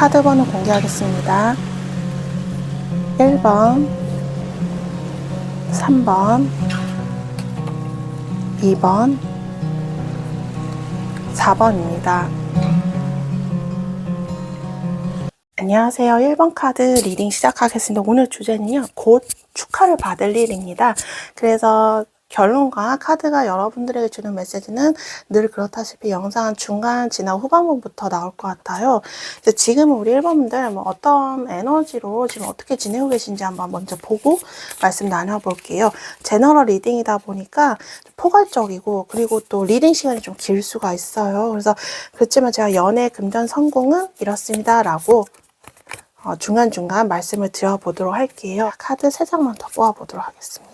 카드 번호 공개하겠습니다. 1번, 3번, 2번, 4번입니다. 안녕하세요. 1번 카드 리딩 시작하겠습니다. 오늘 주제는요, 곧 축하를 받을 일입니다. 그래서 결론과 카드가 여러분들에게 주는 메시지는 늘 그렇다시피 영상 중간, 지나고 후반부부터 나올 것 같아요. 지금 우리 1번분들 어떤 에너지로 지금 어떻게 지내고 계신지 한번 먼저 보고 말씀 나눠볼게요. 제너럴 리딩이다 보니까 포괄적이고, 그리고 또 리딩 시간이 좀 길 수가 있어요. 그래서 그렇지만 제가 연애 금전 성공은 이렇습니다 라고 중간중간 말씀을 드려보도록 할게요. 카드 3장만 더 뽑아보도록 하겠습니다.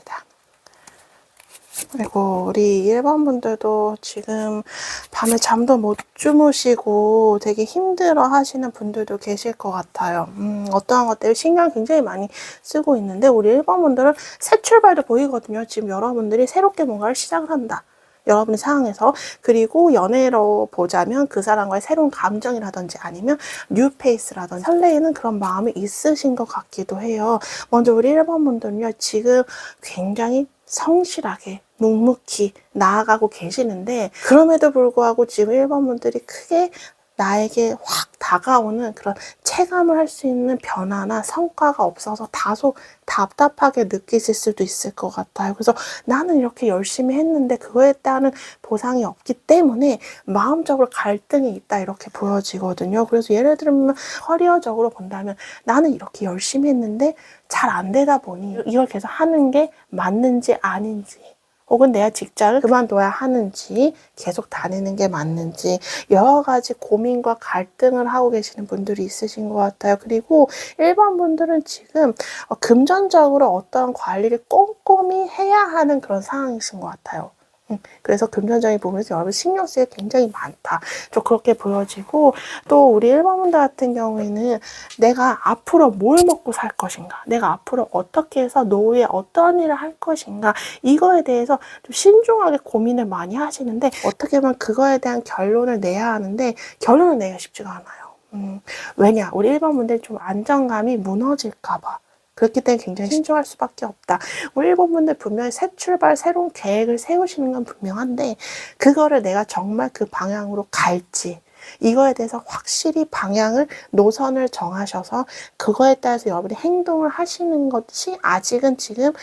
그리고 우리 1번 분들도 지금 밤에 잠도 못 주무시고 되게 힘들어 하시는 분들도 계실 것 같아요. 어떠한 것들 신경 굉장히 많이 쓰고 있는데 우리 1번 분들은 새 출발도 보이거든요. 지금 여러분들이 새롭게 뭔가를 시작을 한다. 여러분의 상황에서. 그리고 연애로 보자면 그 사람과의 새로운 감정이라든지 아니면 뉴페이스라든지 설레이는 그런 마음이 있으신 것 같기도 해요. 먼저 우리 1번 분들은요, 지금 굉장히 성실하게 묵묵히 나아가고 계시는데, 그럼에도 불구하고 지금 1번 분들이 크게 나에게 확 다가오는 그런 체감을 할 수 있는 변화나 성과가 없어서 다소 답답하게 느끼실 수도 있을 것 같아요. 그래서 나는 이렇게 열심히 했는데 그거에 따른 보상이 없기 때문에 마음적으로 갈등이 있다 이렇게 보여지거든요. 그래서 예를 들면 커리어적으로 본다면 나는 이렇게 열심히 했는데 잘 안 되다 보니 이걸 계속 하는 게 맞는지 아닌지, 혹은 내가 직장을 그만둬야 하는지 계속 다니는 게 맞는지 여러 가지 고민과 갈등을 하고 계시는 분들이 있으신 것 같아요. 그리고 1번 분들은 지금 금전적으로 어떠한 관리를 꼼꼼히 해야 하는 그런 상황이신 것 같아요. 그래서 금전적인 부분에서 여러분 신경 쓰기 굉장히 많다. 좀 그렇게 보여지고, 또 우리 1번 분들 같은 경우에는 내가 앞으로 뭘 먹고 살 것인가, 내가 앞으로 어떻게 해서 노후에 어떤 일을 할 것인가, 이거에 대해서 좀 신중하게 고민을 많이 하시는데, 어떻게 보면 그거에 대한 결론을 내야 하는데 결론을 내기가 쉽지가 않아요. 왜냐, 우리 1번 분들 좀 안정감이 무너질까 봐. 그렇기 때문에 굉장히 신중할 수밖에 없다. 우리 1번 분들 분명히 새 출발, 새로운 계획을 세우시는 건 분명한데, 그거를 내가 정말 그 방향으로 갈지, 이거에 대해서 확실히 방향을, 노선을 정하셔서 그거에 따라서 여러분이 행동을 하시는 것이 아직은 지금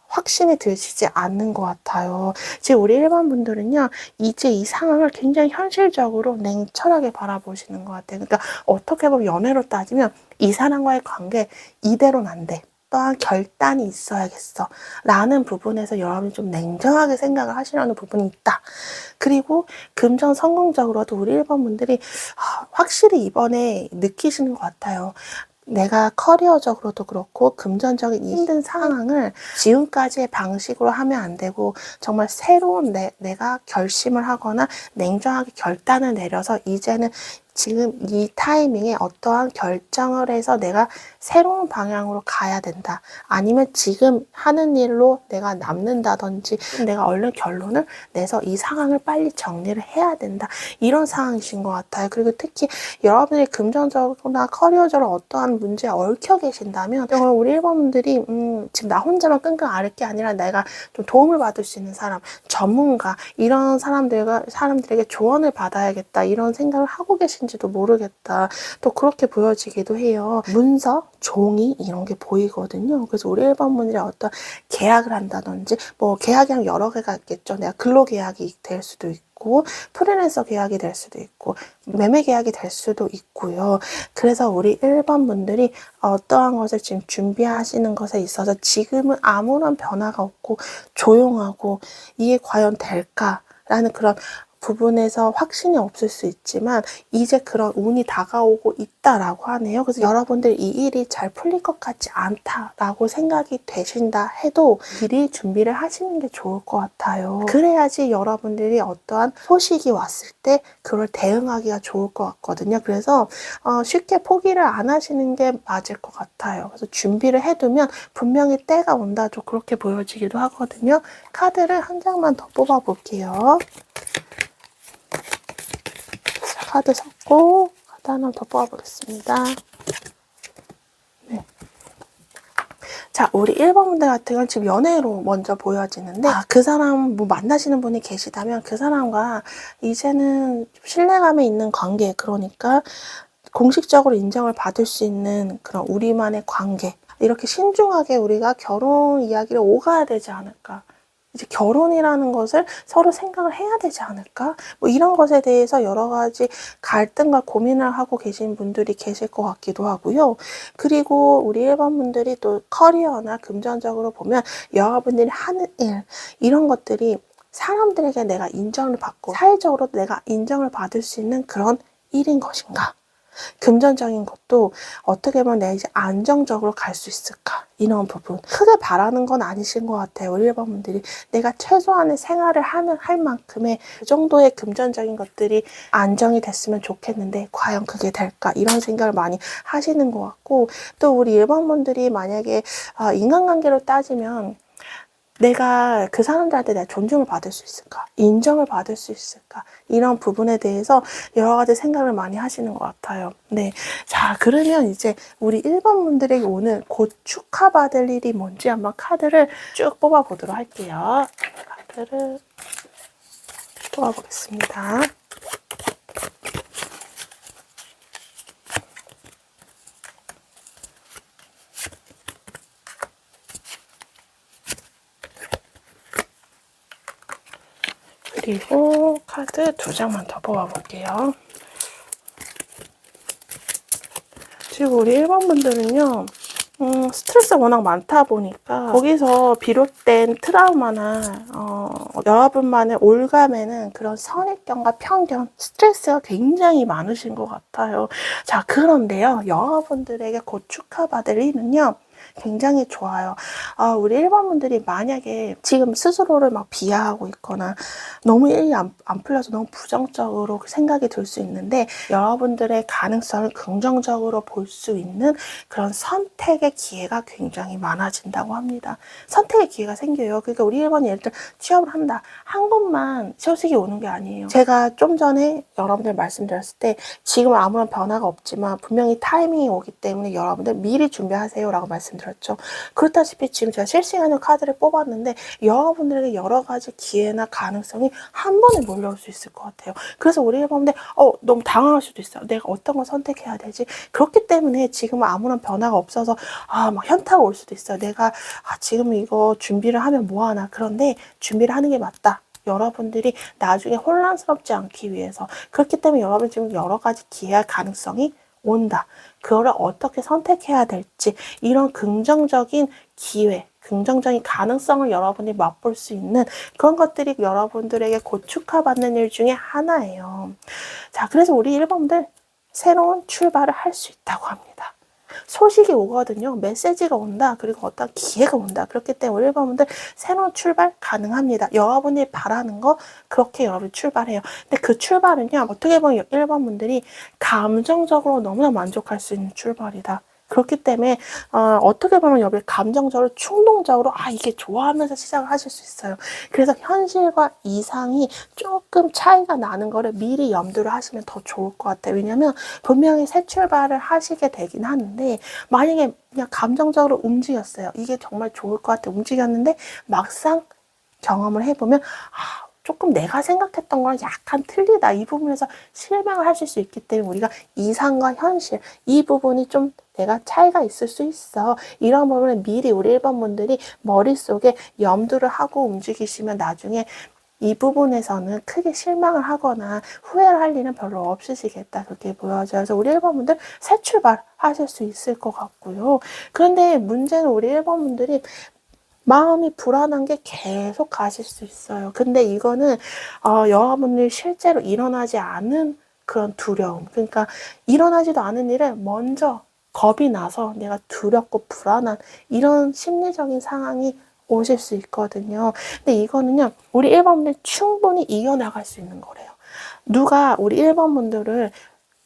확신이 드시지 않는 것 같아요. 지금 우리 1번 분들은요, 이제 이 상황을 굉장히 현실적으로 냉철하게 바라보시는 것 같아요. 그러니까 어떻게 보면 연애로 따지면 이 사람과의 관계 이대로는 안 돼. 또한 결단이 있어야겠어 라는 부분에서 여러분이 좀 냉정하게 생각을 하시려는 부분이 있다. 그리고 금전 성공적으로도 우리 1번 분들이 확실히 이번에 느끼시는 것 같아요. 내가 커리어적으로도 그렇고 금전적인 힘든 상황을 지금까지의 방식으로 하면 안 되고, 정말 새로운 내가 결심을 하거나 냉정하게 결단을 내려서 이제는 지금 이 타이밍에 어떠한 결정을 해서 내가 새로운 방향으로 가야 된다. 아니면 지금 하는 일로 내가 남는다든지 내가 얼른 결론을 내서 이 상황을 빨리 정리를 해야 된다. 이런 상황이신 것 같아요. 그리고 특히 여러분이 금전적으로나 커리어적으로 어떠한 문제에 얽혀 계신다면, 우리 1번분들이 지금 나 혼자만 끙끙 앓을 게 아니라 내가 좀 도움을 받을 수 있는 사람, 전문가, 이런 사람들에게 조언을 받아야겠다, 이런 생각을 하고 계신지도 모르겠다. 또 그렇게 보여지기도 해요. 문서, 종이 이런 게 보이거든요. 그래서 우리 1번분들이 어떤 계약을 한다든지, 계약이 여러 개가 있겠죠. 내가 근로계약이 될 수도 있고, 프리랜서 계약이 될 수도 있고, 매매 계약이 될 수도 있고요. 그래서 우리 1번 분들이 어떠한 것을 지금 준비하시는 것에 있어서 지금은 아무런 변화가 없고 조용하고, 이게 과연 될까라는 그런 부분에서 확신이 없을 수 있지만 이제 그런 운이 다가오고 있다라고 하네요. 그래서 여러분들 이 일이 잘 풀릴 것 같지 않다라고 생각이 되신다 해도 미리 준비를 하시는 게 좋을 것 같아요. 그래야지 여러분들이 어떠한 소식이 왔을 때 그걸 대응하기가 좋을 것 같거든요. 그래서 쉽게 포기를 안 하시는 게 맞을 것 같아요. 그래서 준비를 해두면 분명히 때가 온다, 좀 그렇게 보여지기도 하거든요. 카드를 한 장만 더 뽑아볼게요. 카드 섞고 카드 카드 하나 더 뽑아보겠습니다. 네. 자, 우리 1번 분들 같은 경우는 지금 연애로 먼저 보여지는데, 그 사람 뭐 만나시는 분이 계시다면 그 사람과 이제는 신뢰감이 있는 관계, 그러니까 공식적으로 인정을 받을 수 있는 그런 우리만의 관계, 이렇게 신중하게 우리가 결혼 이야기를 오가야 되지 않을까. 이제 결혼이라는 것을 서로 생각을 해야 되지 않을까? 뭐 이런 것에 대해서 여러 가지 갈등과 고민을 하고 계신 분들이 계실 것 같기도 하고요. 그리고 우리 1번 분들이 또 커리어나 금전적으로 보면 여러분들이 하는 일, 이런 것들이 사람들에게 내가 인정을 받고 사회적으로 내가 인정을 받을 수 있는 그런 일인 것인가? 금전적인 것도 어떻게 보면 내가 이제 안정적으로 갈 수 있을까, 이런 부분 크게 바라는 건 아니신 것 같아요. 우리 1번 분들이 내가 최소한의 생활을 할 만큼의 그 정도의 금전적인 것들이 안정이 됐으면 좋겠는데 과연 그게 될까, 이런 생각을 많이 하시는 것 같고, 또 우리 1번 분들이 만약에 인간관계로 따지면 내가 그 사람들한테 내가 존중을 받을 수 있을까? 인정을 받을 수 있을까? 이런 부분에 대해서 여러 가지 생각을 많이 하시는 것 같아요. 네. 자, 그러면 이제 우리 1번 분들에게 오늘 곧 축하받을 일이 뭔지 한번 카드를 쭉 뽑아보도록 할게요. 카드를 뽑아보겠습니다. 그리고 카드 2장만 더 뽑아볼게요. 지금 우리 1번 분들은요, 스트레스가 워낙 많다 보니까 거기서 비롯된 트라우마나 여러분만의 올가매는 그런 선입견과 편견, 스트레스가 굉장히 많으신 것 같아요. 자, 그런데요, 여러분들에게 곧 축하받을 일은요, 굉장히 좋아요. 우리 1번 분들이 만약에 지금 스스로를 막 비하하고 있거나 너무 일이 안 풀려서 너무 부정적으로 생각이 들 수 있는데, 여러분들의 가능성을 긍정적으로 볼 수 있는 그런 선택의 기회가 굉장히 많아진다고 합니다. 선택의 기회가 생겨요. 그러니까 우리 1번이 예를 들어 취업을 한다. 한 곳만 소식이 오는 게 아니에요. 제가 좀 전에 여러분들 말씀드렸을 때 지금 아무런 변화가 없지만 분명히 타이밍이 오기 때문에 여러분들 미리 준비하세요 라고 말씀드렸죠. 그렇다시피 지금 제가 실시간으로 카드를 뽑았는데 여러분들에게 여러 가지 기회나 가능성이 한 번에 몰려올 수 있을 것 같아요. 그래서 우리 1번인데 너무 당황할 수도 있어요. 내가 어떤 걸 선택해야 되지? 그렇기 때문에 지금은 아무런 변화가 없어서 막 현타가 올 수도 있어요. 내가 지금 이거 준비를 하면 뭐하나. 그런데 준비를 하는 게 맞다. 여러분들이 나중에 혼란스럽지 않기 위해서. 그렇기 때문에 여러분 지금 여러 가지 기회할 가능성이 온다. 그거를 어떻게 선택해야 될지, 이런 긍정적인 기회, 긍정적인 가능성을 여러분이 맛볼 수 있는 그런 것들이 여러분들에게 곧 축하받는 일 중에 하나예요. 자, 그래서 우리 1번들 새로운 출발을 할 수 있다고 합니다. 소식이 오거든요. 메시지가 온다. 그리고 어떤 기회가 온다. 그렇기 때문에 우리 1번분들 새로운 출발 가능합니다. 여러분이 바라는 거 그렇게 여러분이 출발해요. 근데 그 출발은요, 어떻게 보면 1번분들이 감정적으로 너무나 만족할 수 있는 출발이다. 그렇기 때문에 어떻게 보면 여러분이 감정적으로 충동적으로 이게 좋아하면서 시작을 하실 수 있어요. 그래서 현실과 이상이 조금 차이가 나는 거를 미리 염두를 하시면 더 좋을 것 같아요. 왜냐면 분명히 새 출발을 하시게 되긴 하는데, 만약에 그냥 감정적으로 움직였어요. 이게 정말 좋을 것 같아 움직였는데 막상 경험을 해보면 조금 내가 생각했던 거랑 약간 틀리다. 이 부분에서 실망을 하실 수 있기 때문에 우리가 이상과 현실, 이 부분이 좀 내가 차이가 있을 수 있어. 이런 부분을 미리 우리 1번 분들이 머릿속에 염두를 하고 움직이시면 나중에 이 부분에서는 크게 실망을 하거나 후회를 할 일은 별로 없으시겠다. 그렇게 보여져요. 그래서 우리 1번 분들 새 출발 하실 수 있을 것 같고요. 그런데 문제는 우리 1번 분들이 마음이 불안한 게 계속 가실 수 있어요. 근데 이거는 여러분들이 실제로 일어나지 않은 그런 두려움. 그러니까 일어나지도 않은 일을 먼저 겁이 나서 내가 두렵고 불안한 이런 심리적인 상황이 오실 수 있거든요. 근데 이거는요, 우리 1번분들 충분히 이겨나갈 수 있는 거래요. 누가 우리 1번분들을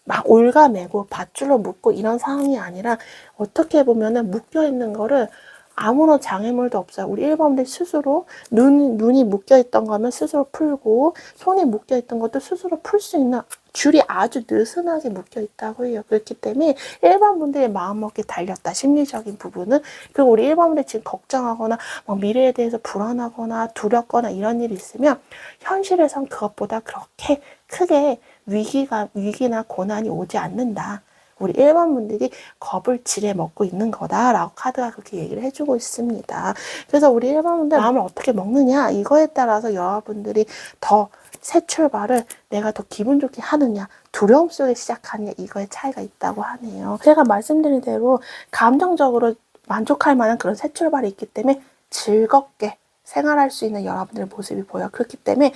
막 올가매고 밧줄로 묶고 이런 상황이 아니라, 어떻게 보면은 묶여있는 거를 아무런 장애물도 없어요. 우리 1번들 스스로 눈이 묶여있던 거면 스스로 풀고, 손이 묶여있던 것도 스스로 풀 수 있는 줄이 아주 느슨하게 묶여있다고 해요. 그렇기 때문에 1번 분들의 마음먹기에 달렸다. 심리적인 부분은. 그리고 우리 1번 분들 지금 걱정하거나 미래에 대해서 불안하거나 두렵거나 이런 일이 있으면 현실에선 그것보다 그렇게 크게 위기나 고난이 오지 않는다. 우리 1번 분들이 겁을 지레 먹고 있는 거다라고 카드가 그렇게 얘기를 해주고 있습니다. 그래서 우리 1번 분들 마음을 어떻게 먹느냐 이거에 따라서 여러분들이 더 새 출발을 내가 더 기분 좋게 하느냐 두려움 속에 시작하느냐 이거에 차이가 있다고 하네요. 제가 말씀드린 대로 감정적으로 만족할 만한 그런 새 출발이 있기 때문에 즐겁게 생활할 수 있는 여러분들의 모습이 보여요. 그렇기 때문에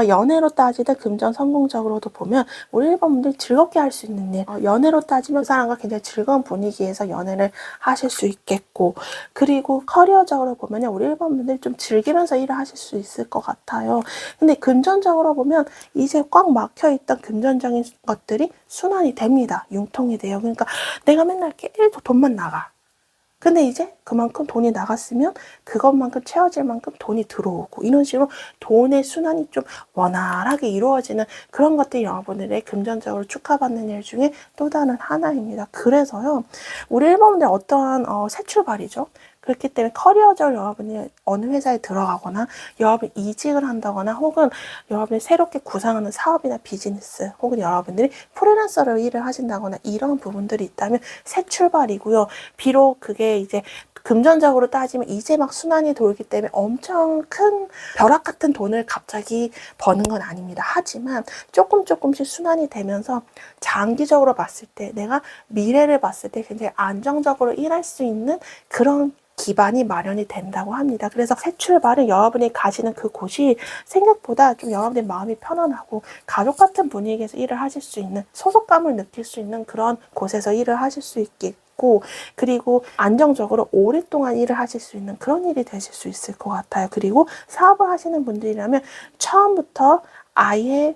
연애로 따지든 금전 성공적으로도 보면 우리 1번 분들이 즐겁게 할 수 있는 일, 연애로 따지면 그 사람과 굉장히 즐거운 분위기에서 연애를 하실 수 있겠고, 그리고 커리어적으로 보면 우리 1번 분들이 좀 즐기면서 일을 하실 수 있을 것 같아요. 근데 금전적으로 보면 이제 꽉 막혀있던 금전적인 것들이 순환이 됩니다. 융통이 돼요. 그러니까 내가 맨날 계속 돈만 나가. 근데 이제 그만큼 돈이 나갔으면 그것만큼 채워질 만큼 돈이 들어오고 이런 식으로 돈의 순환이 좀 원활하게 이루어지는 그런 것들이 여러분들의 금전적으로 축하받는 일 중에 또 다른 하나입니다. 그래서요. 우리 1번분들 어떠한 새 출발이죠. 그렇기 때문에 커리어적으로 여러분이 어느 회사에 들어가거나 여러분이 이직을 한다거나 혹은 여러분이 새롭게 구상하는 사업이나 비즈니스 혹은 여러분들이 프리랜서로 일을 하신다거나 이런 부분들이 있다면 새 출발이고요. 비록 그게 이제 금전적으로 따지면 이제 막 순환이 돌기 때문에 엄청 큰 벼락 같은 돈을 갑자기 버는 건 아닙니다. 하지만 조금씩 순환이 되면서 장기적으로 봤을 때 내가 미래를 봤을 때 굉장히 안정적으로 일할 수 있는 그런 기반이 마련이 된다고 합니다. 그래서 새 출발은 여러분이 가시는 그곳이 생각보다 좀 여러분의 마음이 편안하고 가족 같은 분위기에서 일을 하실 수 있는 소속감을 느낄 수 있는 그런 곳에서 일을 하실 수 있겠고 그리고 안정적으로 오랫동안 일을 하실 수 있는 그런 일이 되실 수 있을 것 같아요. 그리고 사업을 하시는 분들이라면 처음부터 아예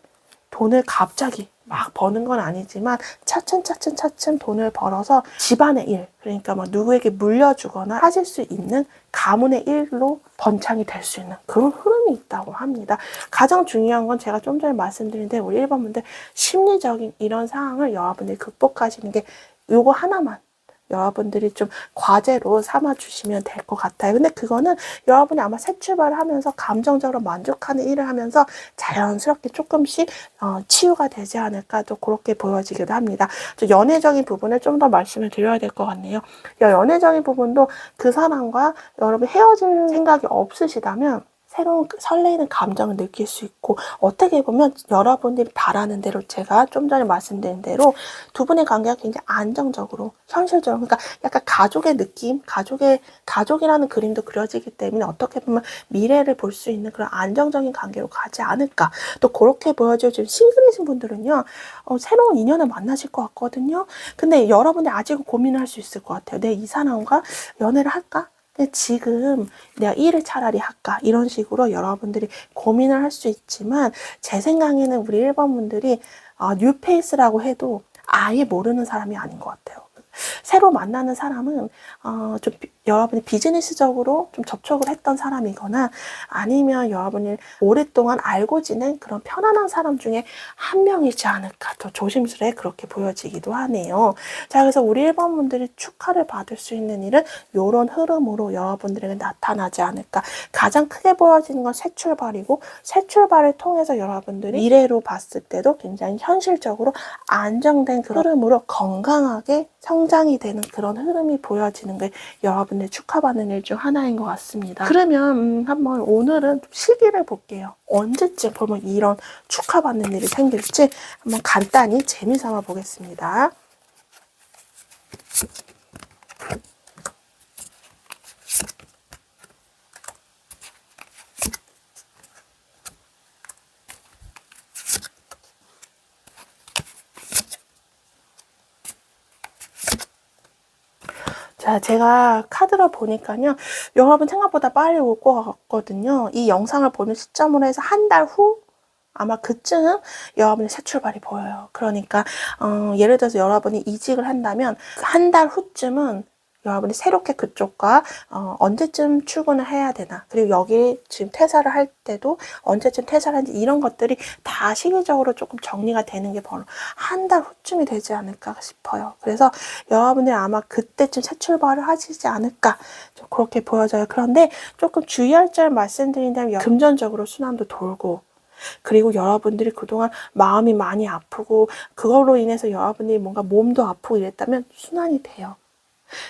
돈을 갑자기 막 버는 건 아니지만 차츰 돈을 벌어서 집안의 일, 그러니까 뭐 누구에게 물려주거나 하실 수 있는 가문의 일로 번창이 될 수 있는 그런 흐름이 있다고 합니다. 가장 중요한 건 제가 좀 전에 말씀드린 대로 우리 1번 분들 심리적인 이런 상황을 여러분들이 극복하시는 게 요거 하나만 여러분들이 좀 과제로 삼아주시면 될 것 같아요. 근데 그거는 여러분이 아마 새 출발을 하면서 감정적으로 만족하는 일을 하면서 자연스럽게 조금씩 치유가 되지 않을까 또 그렇게 보여지기도 합니다. 연애적인 부분을 좀 더 말씀을 드려야 될 것 같네요. 연애적인 부분도 그 사람과 여러분 헤어질 생각이 없으시다면 새로운 설레이는 감정을 느낄 수 있고 어떻게 보면 여러분들이 바라는 대로 제가 좀 전에 말씀드린 대로 두 분의 관계가 굉장히 안정적으로 현실적으로 그러니까 약간 가족의 느낌 가족이라는 그림도 그려지기 때문에 어떻게 보면 미래를 볼 수 있는 그런 안정적인 관계로 가지 않을까 또 그렇게 보여지고 지금 싱글이신 분들은요 새로운 인연을 만나실 것 같거든요. 근데 여러분이 아직은 고민을 할 수 있을 것 같아요. 내 이 사람과 연애를 할까? 지금 내가 일을 차라리 할까 이런 식으로 여러분들이 고민을 할 수 있지만 제 생각에는 우리 1번 분들이 뉴페이스라고 해도 아예 모르는 사람이 아닌 것 같아요. 새로 만나는 사람은 좀 여러분이 비즈니스적으로 좀 접촉을 했던 사람이거나 아니면 여러분이 오랫동안 알고 지낸 그런 편안한 사람 중에 한 명이지 않을까 더 조심스레 그렇게 보여지기도 하네요. 자, 그래서 우리 1번 분들이 축하를 받을 수 있는 일은 이런 흐름으로 여러분들에게 나타나지 않을까. 가장 크게 보여지는 건 새 출발이고 새 출발을 통해서 여러분들이 미래로 봤을 때도 굉장히 현실적으로 안정된 그 흐름으로 건강하게 성장이 되는 그런 흐름이 보여지는 게 여러분들 축하받는 일 중 하나인 것 같습니다. 그러면 한번 오늘은 시기를 볼게요. 언제쯤 보면 이런 축하받는 일이 생길지 한번 간단히 재미삼아 보겠습니다. 자, 제가 카드를 보니까요. 여러분 생각보다 빨리 올 것 같거든요. 이 영상을 보는 시점으로 해서 한 달 후? 아마 그쯤 여러분의 새 출발이 보여요. 그러니까 예를 들어서 여러분이 이직을 한다면 한 달 후쯤은 여러분이 새롭게 그쪽과 언제쯤 출근을 해야 되나, 그리고 여기 지금 퇴사를 할 때도 언제쯤 퇴사를 하는지 이런 것들이 다 시기적으로 조금 정리가 되는 게 바로 한 달 후쯤이 되지 않을까 싶어요. 그래서 여러분들이 아마 그때쯤 새 출발을 하시지 않을까 좀 그렇게 보여져요. 그런데 조금 주의할 점 말씀드린다면 금전적으로 순환도 돌고, 그리고 여러분들이 그동안 마음이 많이 아프고 그걸로 인해서 여러분들이 뭔가 몸도 아프고 이랬다면 순환이 돼요.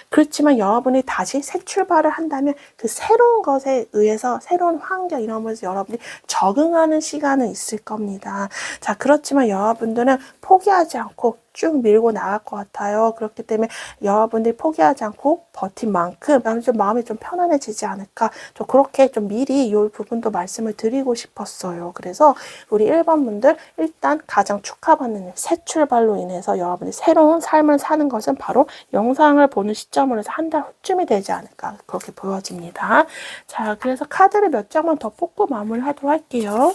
그렇지만 여러분이 다시 새 출발을 한다면 그 새로운 것에 의해서 새로운 환경 이런 것에서 여러분이 적응하는 시간은 있을 겁니다. 자, 그렇지만 여러분들은 포기하지 않고 쭉 밀고 나갈 것 같아요. 그렇기 때문에 여러분들이 포기하지 않고 버틴 만큼 좀 마음이 좀 편안해지지 않을까, 좀 그렇게 좀 미리 이 부분도 말씀을 드리고 싶었어요. 그래서 우리 1번 분들 일단 가장 축하받는 새 출발로 인해서 여러분이 새로운 삶을 사는 것은 바로 영상을 보는 시점으로 해서 한 달 후쯤이 되지 않을까 그렇게 보여집니다. 자, 그래서 카드를 몇 장만 더 뽑고 마무리하도록 할게요.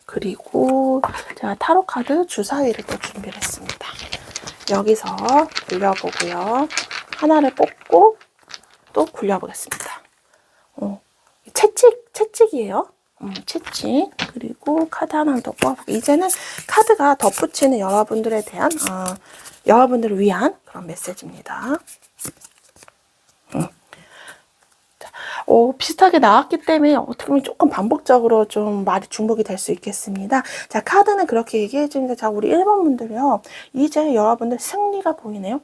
그리고 제가 타로 카드 주사위를 또 준비를 했습니다. 여기서 굴려보고요. 하나를 뽑고 또 굴려보겠습니다. 채찍이에요. 채찍. 그리고 카드 하나 더 뽑아보고, 이제는 카드가 덧붙이는 여러분들에 대한 여러분들을 위한 그런 메시지입니다. 비슷하게 나왔기 때문에 어떻게 보면 조금 반복적으로 좀 말이 중복이 될 수 있겠습니다. 자, 카드는 그렇게 얘기해 주는데, 자, 우리 1번 분들이요. 이제 여러분들 승리가 보이네요.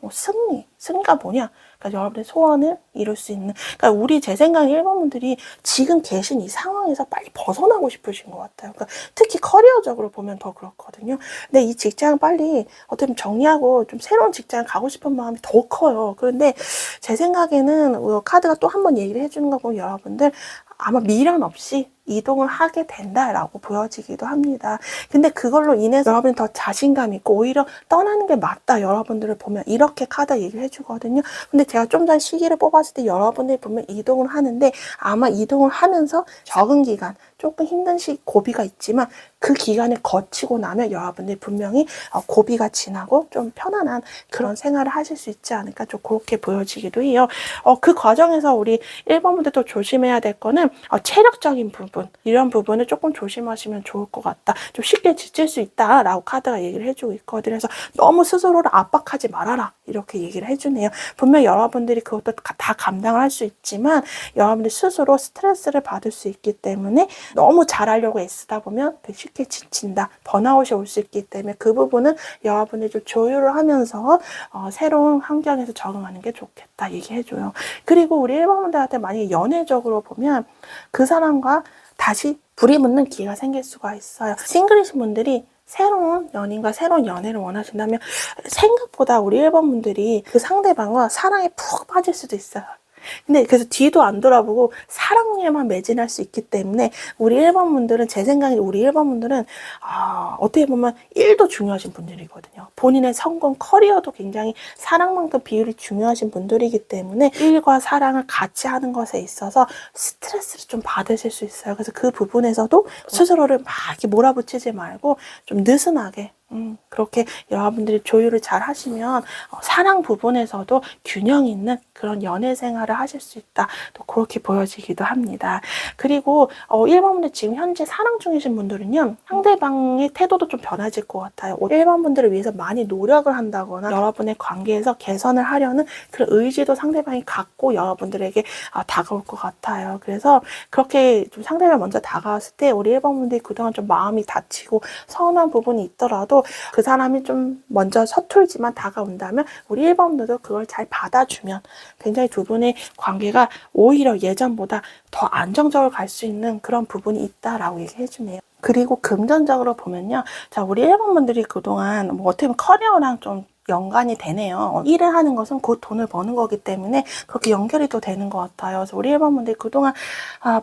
승리가 뭐냐? 그러니까 여러분의 소원을 이룰 수 있는, 그러니까 우리 제 생각에 1번 분들이 지금 계신 이 상황에서 빨리 벗어나고 싶으신 것 같아요. 그러니까 특히 커리어적으로 보면 더 그렇거든요. 근데 이 직장을 빨리 어떻게 보면 정리하고 좀 새로운 직장을 가고 싶은 마음이 더 커요. 그런데 제 생각에는 카드가 또 한 번 얘기를 해주는 거 보면 여러분들 아마 미련 없이 이동을 하게 된다라고 보여지기도 합니다. 근데 그걸로 인해서 여러분이 더 자신감 있고 오히려 떠나는 게 맞다, 여러분들을 보면 이렇게 카드 얘기를 해주거든요. 근데 제가 좀 전 시기를 뽑았을 때 여러분들이 보면 이동을 하는데, 아마 이동을 하면서 적응 기간, 조금 힘든 고비가 있지만 그 기간을 거치고 나면 여러분들이 분명히 고비가 지나고 좀 편안한 그런 생활을 하실 수 있지 않을까, 좀 그렇게 보여지기도 해요. 그 과정에서 우리 1번 분들도 조심해야 될 거는 체력적인 부분, 이런 부분을 조금 조심하시면 좋을 것 같다. 좀 쉽게 지칠 수 있다라고 카드가 얘기를 해주고 있거든요. 그래서 너무 스스로를 압박하지 말아라, 이렇게 얘기를 해주네요. 분명 여러분들이 그것도 다 감당을 할 수 있지만 여러분들 스스로 스트레스를 받을 수 있기 때문에 너무 잘하려고 애쓰다 보면 쉽게 지친다, 번아웃이 올 수 있기 때문에 그 부분은 여러분들이 좀 조율을 하면서 새로운 환경에서 적응하는 게 좋겠다 얘기해줘요. 그리고 우리 1번 분들한테 만약에 연애적으로 보면 그 사람과 다시 불이 붙는 기회가 생길 수가 있어요. 싱글이신 분들이 새로운 연인과 새로운 연애를 원하신다면 생각보다 우리 1번 분들이 그 상대방과 사랑에 푹 빠질 수도 있어요. 근데 그래서 뒤도 안 돌아보고 사랑에만 매진할 수 있기 때문에 우리 1번 분들은, 제 생각에 우리 1번 분들은 어떻게 보면 일도 중요하신 분들이거든요. 본인의 성공, 커리어도 굉장히 사랑만큼 비율이 중요하신 분들이기 때문에 일과 사랑을 같이 하는 것에 있어서 스트레스를 좀 받으실 수 있어요. 그래서 그 부분에서도 스스로를 막 이렇게 몰아붙이지 말고 좀 느슨하게 그렇게 여러분들이 조율을 잘 하시면 사랑 부분에서도 균형 있는 그런 연애 생활을 하실 수 있다, 또 그렇게 보여지기도 합니다. 그리고 1번 분들 지금 현재 사랑 중이신 분들은요, 상대방의 태도도 좀 변해질 것 같아요. 1번 분들을 위해서 많이 노력을 한다거나 여러분의 관계에서 개선을 하려는 그런 의지도 상대방이 갖고 여러분들에게 다가올 것 같아요. 그래서 그렇게 좀 상대방이 먼저 다가왔을 때 우리 1번 분들이 그동안 좀 마음이 다치고 서운한 부분이 있더라도 그 사람이 좀 먼저 서툴지만 다가온다면 우리 1번들도 그걸 잘 받아주면 굉장히 두 분의 관계가 오히려 예전보다 더 안정적으로 갈 수 있는 그런 부분이 있다라고 얘기해 주네요. 그리고 금전적으로 보면요, 자, 우리 1번분들이 그동안 어떻게 보면 커리어랑 좀 연관이 되네요. 일을 하는 것은 곧 돈을 버는 거기 때문에 그렇게 연결이 또 되는 것 같아요. 그래서 우리 1번분들이 그동안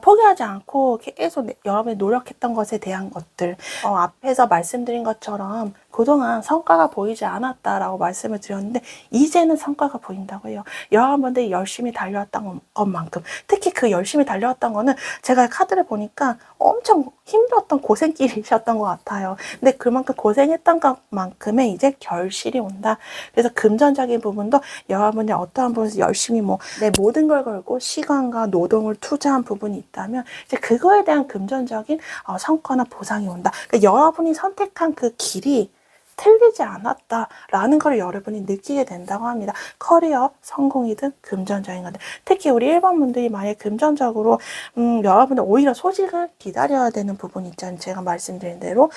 포기하지 않고 계속 여러분이 노력했던 것에 대한 것들, 앞에서 말씀드린 것처럼 그동안 성과가 보이지 않았다라고 말씀을 드렸는데 이제는 성과가 보인다고 해요. 여러분들이 열심히 달려왔던 것만큼, 특히 그 열심히 달려왔던 거는 제가 카드를 보니까 엄청 힘들었던 고생길이셨던 것 같아요. 근데 그만큼 고생했던 것만큼의 이제 결실이 온다. 그래서 금전적인 부분도 여러분이 어떠한 부분에서 열심히 내 모든 걸 걸고 시간과 노동을 투자한 부분이 있다면 이제 그거에 대한 금전적인 성과나 보상이 온다. 그러니까 여러분이 선택한 그 길이 틀리지 않았다라는 걸 여러분이 느끼게 된다고 합니다. 커리어, 성공이든 금전적인 것들. 특히 우리 1번 분들이 만약에 금전적으로 여러분들 오히려 소식을 기다려야 되는 부분이 있잖아요. 제가 말씀드린 대로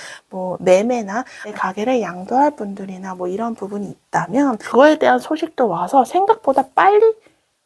매매나 가게를 양도할 분들이나 이런 부분이 있다면 그거에 대한 소식도 와서 생각보다 빨리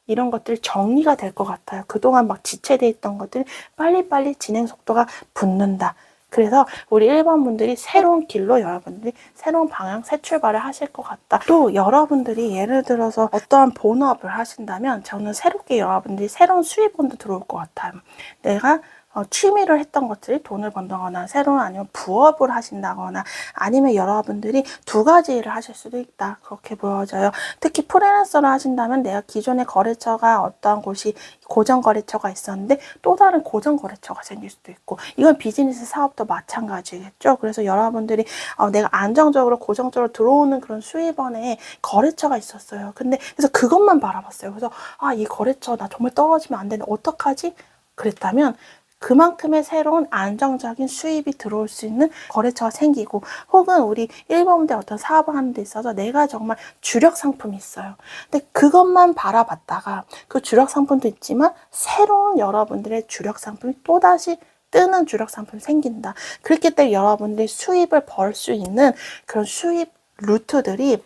이런 것들이 정리가 될 것 같아요. 그동안 막 지체돼 있던 것들이 빨리빨리 진행 속도가 붙는다. 그래서 우리 1번 분들이 새로운 길로 여러분들이 새로운 방향, 새 출발을 하실 것 같다. 또 여러분들이 예를 들어서 어떠한 본업을 하신다면 저는 새롭게 여러분들이 새로운 수입원도 들어올 것 같아요. 내가 취미를 했던 것들이 돈을 번다거나 새로운 아니면 부업을 하신다거나 아니면 여러분들이 두 가지 일을 하실 수도 있다. 그렇게 보여져요. 특히 프리랜서를 하신다면 내가 기존의 거래처가 어떠한 곳이 고정 거래처가 있었는데 또 다른 고정 거래처가 생길 수도 있고 이건 비즈니스 사업도 마찬가지겠죠. 그래서 여러분들이 내가 안정적으로 고정적으로 들어오는 그런 수입원의 거래처가 있었어요. 근데 그래서 그것만 바라봤어요. 그래서 이 거래처 나 정말 떨어지면 안 되는데 어떡하지? 그랬다면 그만큼의 새로운 안정적인 수입이 들어올 수 있는 거래처가 생기고 혹은 우리 1번분들 어떤 사업을 하는 데 있어서 내가 정말 주력 상품이 있어요. 근데 그것만 바라봤다가 그 주력 상품도 있지만 새로운 여러분들의 주력 상품이 또다시 뜨는 주력 상품이 생긴다. 그렇기 때문에 여러분들이 수입을 벌 수 있는 그런 수입 루트들이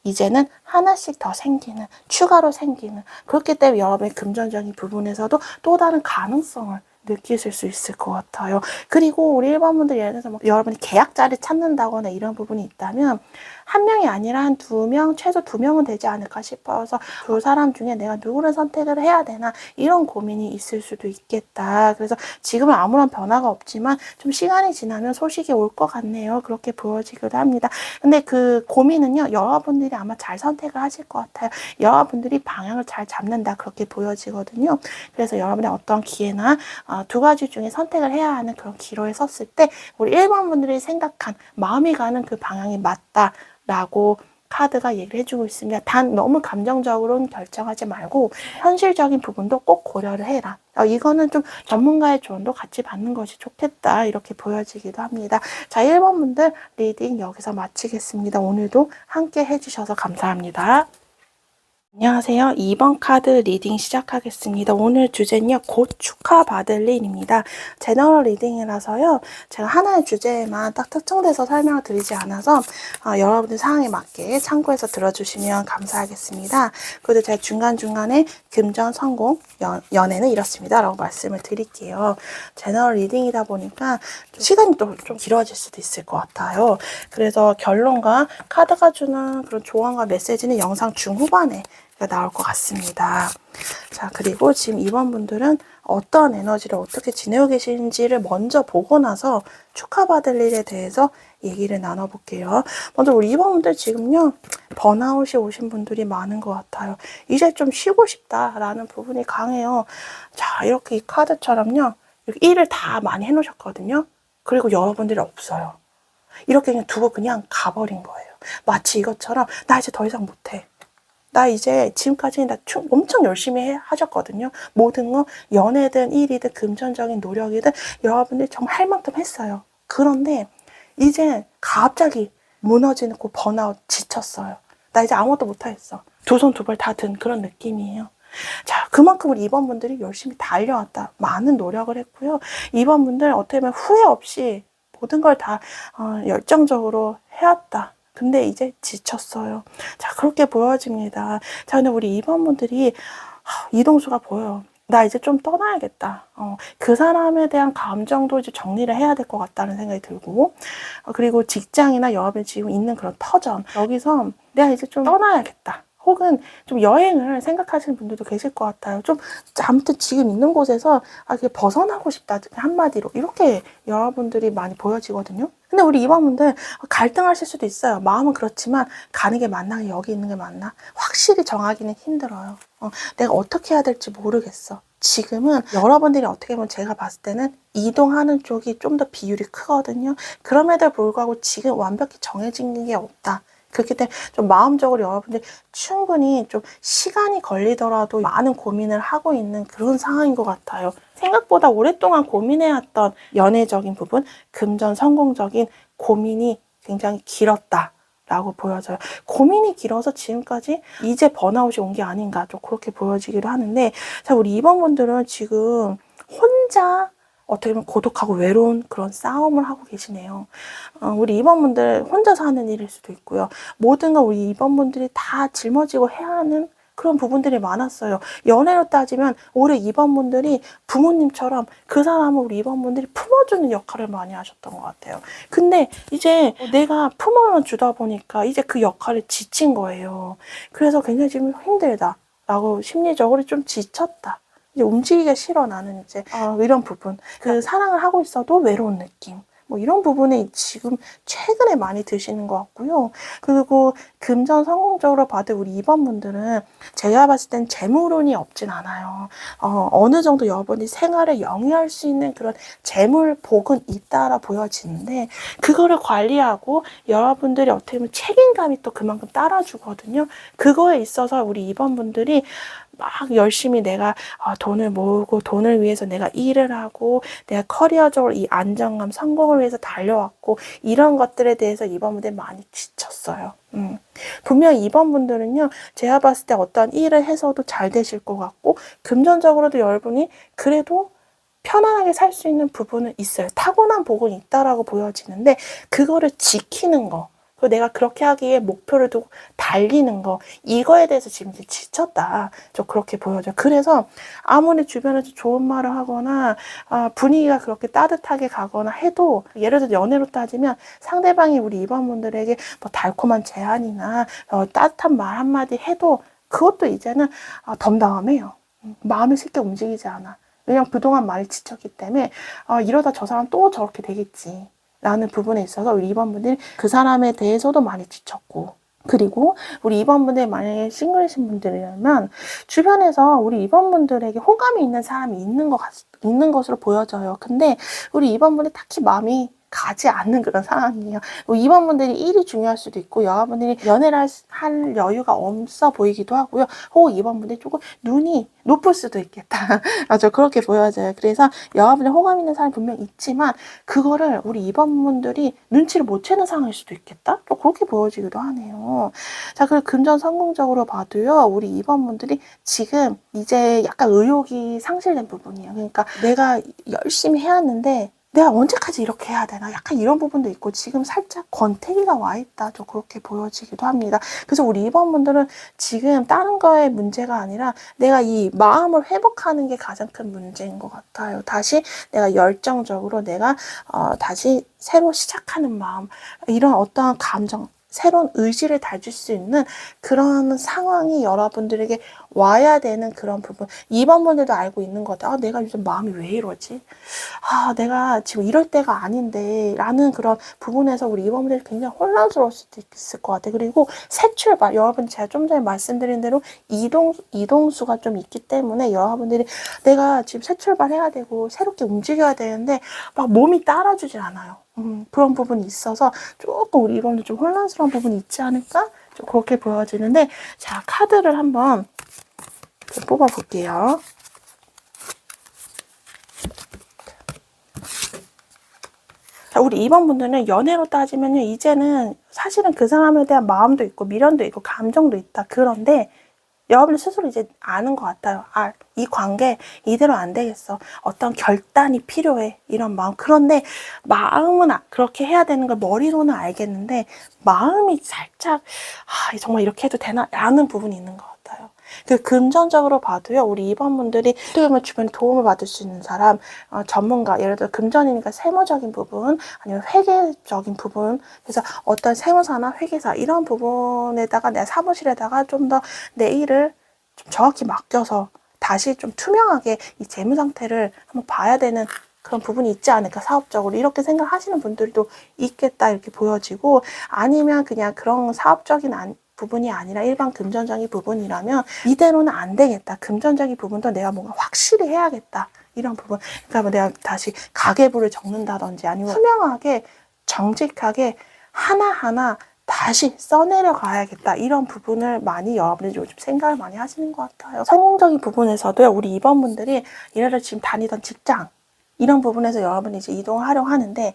이제는 하나씩 더 생기는, 추가로 생기는 그렇기 때문에 여러분의 금전적인 부분에서도 또 다른 가능성을 느끼실 수 있을 것 같아요. 그리고 우리 1번 분들 예를 들어서 여러분이 계약자를 찾는다거나 이런 부분이 있다면 한 명이 아니라 한 2명, 최소 2명은 되지 않을까 싶어서 두 사람 중에 내가 누구를 선택을 해야 되나 이런 고민이 있을 수도 있겠다. 그래서 지금은 아무런 변화가 없지만 좀 시간이 지나면 소식이 올 것 같네요. 그렇게 보여지기도 합니다. 근데 그 고민은요, 여러분들이 아마 잘 선택을 하실 것 같아요. 여러분들이 방향을 잘 잡는다. 그렇게 보여지거든요. 그래서 여러분의 어떤 기회나 두 가지 중에 선택을 해야 하는 그런 기로에 섰을 때 우리 1번 분들이 생각한 마음이 가는 그 방향이 맞다라고 카드가 얘기를 해주고 있습니다. 단 너무 감정적으로는 결정하지 말고 현실적인 부분도 꼭 고려를 해라. 이거는 좀 전문가의 조언도 같이 받는 것이 좋겠다. 이렇게 보여지기도 합니다. 자, 1번 분들 리딩 여기서 마치겠습니다. 오늘도 함께 해주셔서 감사합니다. 안녕하세요. 2번 카드 리딩 시작하겠습니다. 오늘 주제는요, 곧 축하받을 일입니다. 제너럴 리딩이라서요, 제가 하나의 주제에만 딱 특정돼서 설명을 드리지 않아서 여러분들 상황에 맞게 참고해서 들어주시면 감사하겠습니다. 그리고 제가 중간중간에 금전, 성공, 연애는 이렇습니다. 라고 말씀을 드릴게요. 제너럴 리딩이다 보니까 시간이 또 좀 길어질 수도 있을 것 같아요. 그래서 결론과 카드가 주는 그런 조언과 메시지는 영상 중후반에 나올 것 같습니다. 자, 그리고 지금 2번 분들은 어떤 에너지를 어떻게 지내고 계신지를 먼저 보고 나서 축하받을 일에 대해서 얘기를 나눠볼게요. 먼저 우리 2번 분들 지금요, 번아웃이 오신 분들이 많은 것 같아요. 이제 좀 쉬고 싶다라는 부분이 강해요. 자, 이렇게 이 카드처럼요, 이렇게 일을 다 많이 해놓으셨거든요. 그리고 여러분들이 없어요. 이렇게 그냥 두고 그냥 가버린 거예요. 마치 이것처럼 나 이제 더 이상 못해. 나 이제 지금까지 엄청 열심히 하셨거든요. 모든 거 연애든 일이든 금전적인 노력이든 여러분들이 정말 할 만큼 했어요. 그런데 이제 갑자기 무너지는 그 번아웃 지쳤어요. 나 이제 아무것도 못하겠어. 두 손 두 발 다 든 그런 느낌이에요. 자, 그만큼 우리 2번 분들이 열심히 달려왔다. 많은 노력을 했고요. 2번 분들 어떻게 보면 후회 없이 모든 걸 다 열정적으로 해왔다. 근데 이제 지쳤어요. 자, 그렇게 보여집니다. 자, 근데 우리 2번 분들이 이동수가 보여요. 나 이제 좀 떠나야겠다. 그 사람에 대한 감정도 이제 정리를 해야 될 것 같다는 생각이 들고, 그리고 직장이나 여러분이 지금 있는 그런 터전, 여기서 내가 이제 좀 떠나야겠다. 혹은 좀 여행을 생각하시는 분들도 계실 것 같아요. 좀 아무튼 지금 있는 곳에서 이렇게 벗어나고 싶다. 한마디로 이렇게 여러분들이 많이 보여지거든요. 근데 우리 이번분들 갈등하실 수도 있어요. 마음은 그렇지만 가는 게 맞나? 여기 있는 게 맞나? 확실히 정하기는 힘들어요. 내가 어떻게 해야 될지 모르겠어. 지금은 여러분들이 어떻게 보면 제가 봤을 때는 이동하는 쪽이 좀 더 비율이 크거든요. 그럼에도 불구하고 지금 완벽히 정해진 게 없다. 그렇기 때문에 좀 마음적으로 여러분들이 충분히 좀 시간이 걸리더라도 많은 고민을 하고 있는 그런 상황인 것 같아요. 생각보다 오랫동안 고민해왔던 연애적인 부분, 금전 성공적인 고민이 굉장히 길었다. 라고 보여져요. 고민이 길어서 지금까지 이제 번아웃이 온 게 아닌가 좀 그렇게 보여지기도 하는데, 자, 우리 2번 분들은 지금 혼자 어떻게 보면 고독하고 외로운 그런 싸움을 하고 계시네요. 우리 2번 분들 혼자서 하는 일일 수도 있고요. 모든 걸 우리 2번 분들이 다 짊어지고 해야 하는 그런 부분들이 많았어요. 연애로 따지면 올해 2번 분들이 부모님처럼 그 사람을 우리 2번 분들이 품어주는 역할을 많이 하셨던 것 같아요. 근데 이제 내가 품어만 주다 보니까 이제 그 역할에 지친 거예요. 그래서 굉장히 지금 힘들다. 라고 심리적으로 좀 지쳤다. 이제 움직이기가 싫어 나는 이제 이런 부분. 그 사랑을 하고 있어도 외로운 느낌. 뭐 이런 부분에 지금 최근에 많이 드시는 것 같고요. 그리고 금전 성공적으로 봐도 우리 2번 분들은 제가 봤을 땐 재물운이 없진 않아요. 어느 정도 여러분이 생활에 영위할 수 있는 그런 재물 복은 있다라 보여지는데 그거를 관리하고 여러분들이 어떻게 보면 책임감이 또 그만큼 따라주거든요. 그거에 있어서 우리 2번 분들이 막 열심히 내가 돈을 모으고 돈을 위해서 내가 일을 하고 내가 커리어적으로 이 안정감, 성공을 위해서 달려왔고 이런 것들에 대해서 2번 분들이 많이 지쳤어요. 분명히 2번 분들은요. 제가 봤을 때 어떤 일을 해서도 잘 되실 것 같고 금전적으로도 여러분이 그래도 편안하게 살 수 있는 부분은 있어요. 타고난 복은 있다라고 보여지는데 그거를 지키는 거. 내가 그렇게 하기에 목표를 두고 달리는 거 이거에 대해서 지금 이제 지쳤다. 좀 그렇게 보여져요. 그래서 아무리 주변에서 좋은 말을 하거나 분위기가 그렇게 따뜻하게 가거나 해도 예를 들어 연애로 따지면 상대방이 우리 2번 분들에게 뭐 달콤한 제안이나 따뜻한 말 한마디 해도 그것도 이제는 덤덤해요. 마음이 쉽게 움직이지 않아. 왜냐면 그동안 많이 지쳤기 때문에 이러다 저 사람 또 저렇게 되겠지. 라는 부분에 있어서 우리 2번 분들이 그 사람에 대해서도 많이 지쳤고 그리고 우리 2번 분들이 만약에 싱글이신 분들이라면 주변에서 우리 2번 분들에게 호감이 있는 사람이 있는 것으로 보여져요. 근데 우리 2번 분이 딱히 마음이 가지 않는 그런 상황이에요. 2번 분들이 일이 중요할 수도 있고 여러분들이 연애를 할 여유가 없어 보이기도 하고요. 혹은 2번 분들이 조금 눈이 높을 수도 있겠다. 맞아, 그렇게 보여져요. 그래서 여러분들 호감 있는 사람이 분명 있지만 그거를 우리 2번 분들이 눈치를 못 채는 상황일 수도 있겠다. 또 그렇게 보여지기도 하네요. 자, 그리고 금전 성공적으로 봐도요. 우리 2번 분들이 지금 이제 약간 의욕이 상실된 부분이에요. 그러니까 내가 열심히 해왔는데 내가 언제까지 이렇게 해야 되나? 약간 이런 부분도 있고 지금 살짝 권태기가 와 있다. 좀 그렇게 보여지기도 합니다. 그래서 우리 2번 분들은 지금 다른 거에 문제가 아니라 내가 이 마음을 회복하는 게 가장 큰 문제인 것 같아요. 다시 내가 열정적으로 내가 다시 새로 시작하는 마음 이런 어떠한 감정 새로운 의지를 다질 수 있는 그런 상황이 여러분들에게 와야 되는 그런 부분 2번 분들도 알고 있는 것 같아요. 내가 요즘 마음이 왜 이러지? 내가 지금 이럴 때가 아닌데 라는 그런 부분에서 우리 2번 분들이 굉장히 혼란스러울 수도 있을 것 같아요. 그리고 새 출발 여러분 제가 좀 전에 말씀드린 대로 이동수가 좀 있기 때문에 여러분들이 내가 지금 새 출발해야 되고 새롭게 움직여야 되는데 막 몸이 따라주질 않아요. 그런 부분이 있어서 조금 우리 2번도 좀 혼란스러운 부분이 있지 않을까? 좀 그렇게 보여지는데 자, 카드를 한번 좀 뽑아볼게요. 자, 우리 2번 분들은 연애로 따지면요, 이제는 사실은 그 사람에 대한 마음도 있고 미련도 있고 감정도 있다. 그런데 여러분들 스스로 이제 아는 것 같아요. 이 관계 이대로 안 되겠어. 어떤 결단이 필요해. 이런 마음. 그런데 마음은 그렇게 해야 되는 걸 머리로는 알겠는데 마음이 살짝 정말 이렇게 해도 되나? 라는 부분이 있는 것 같아요. 그 금전적으로 봐도요, 우리 2번분들이 어떻게 보면 주변에 도움을 받을 수 있는 사람, 전문가, 예를 들어 금전이니까 세무적인 부분, 아니면 회계적인 부분, 그래서 어떤 세무사나 회계사 이런 부분에다가 내 사무실에다가 좀 더 내 일을 좀 정확히 맡겨서 다시 좀 투명하게 이 재무 상태를 한번 봐야 되는 그런 부분이 있지 않을까, 사업적으로 이렇게 생각하시는 분들도 있겠다 이렇게 보여지고, 아니면 그냥 그런 사업적인 부분이 아니라 일반 금전적인 부분이라면 이대로는 안 되겠다, 금전적인 부분도 내가 뭔가 확실히 해야겠다 이런 부분, 그러니까 뭐 내가 다시 가계부를 적는다든지 아니면 투명하게 정직하게 하나하나 다시 써내려 가야겠다 이런 부분을 많이 여러분들이 요즘 생각을 많이 하시는 것 같아요. 성공적인 부분에서도요, 우리 2번분들이 예를 들어 지금 다니던 직장 이런 부분에서 여러분이 이제 이동을 하려고 하는데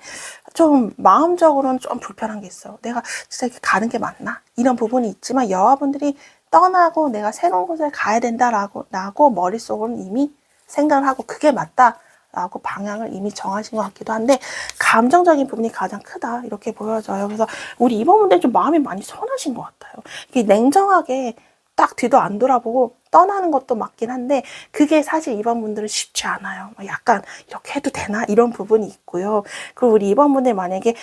좀 마음적으로는 좀 불편한 게 있어요. 내가 진짜 이렇게 가는 게 맞나? 이런 부분이 있지만 여러분들이 떠나고 내가 새로운 곳에 가야 된다라고 머릿속으로는 이미 생각을 하고 그게 맞다 라고 방향을 이미 정하신 것 같기도 한데, 감정적인 부분이 가장 크다 이렇게 보여져요. 그래서 우리 2번분들이 좀 마음이 많이 선하신 것 같아요. 이게 냉정하게 딱 뒤도 안 돌아보고 떠나는 것도 맞긴 한데 그게 사실 2번분들은 쉽지 않아요. 약간 이렇게 해도 되나 이런 부분이 있고요. 그리고 우리 2번분들 만약에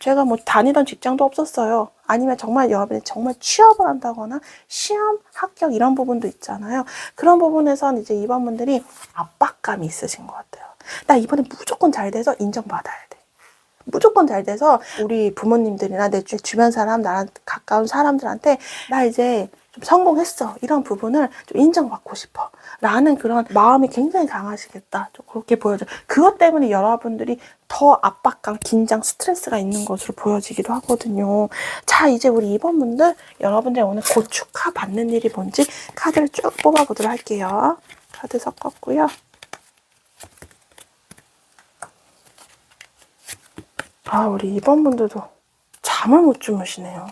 제가 뭐 다니던 직장도 없었어요, 아니면 정말 여러분이 정말 취업을 한다거나 시험 합격 이런 부분도 있잖아요. 그런 부분에선 이제 2번분들이 압박감이 있으신 것 같아요. 나 이번에 무조건 잘 돼서 인정받아야 돼, 무조건 잘 돼서 우리 부모님들이나 내 주변 사람, 나랑 가까운 사람들한테 나 이제 좀 성공했어 이런 부분을 좀 인정받고 싶어 라는 그런 마음이 굉장히 강하시겠다, 좀 그렇게 보여져요. 그것 때문에 여러분들이 더 압박감, 긴장, 스트레스가 있는 것으로 보여지기도 하거든요. 자, 이제 우리 2번분들 여러분들 오늘 고축하 받는 일이 뭔지 카드를 쭉 뽑아보도록 할게요. 카드 섞었고요. 우리 2번분들도 잠을 못 주무시네요.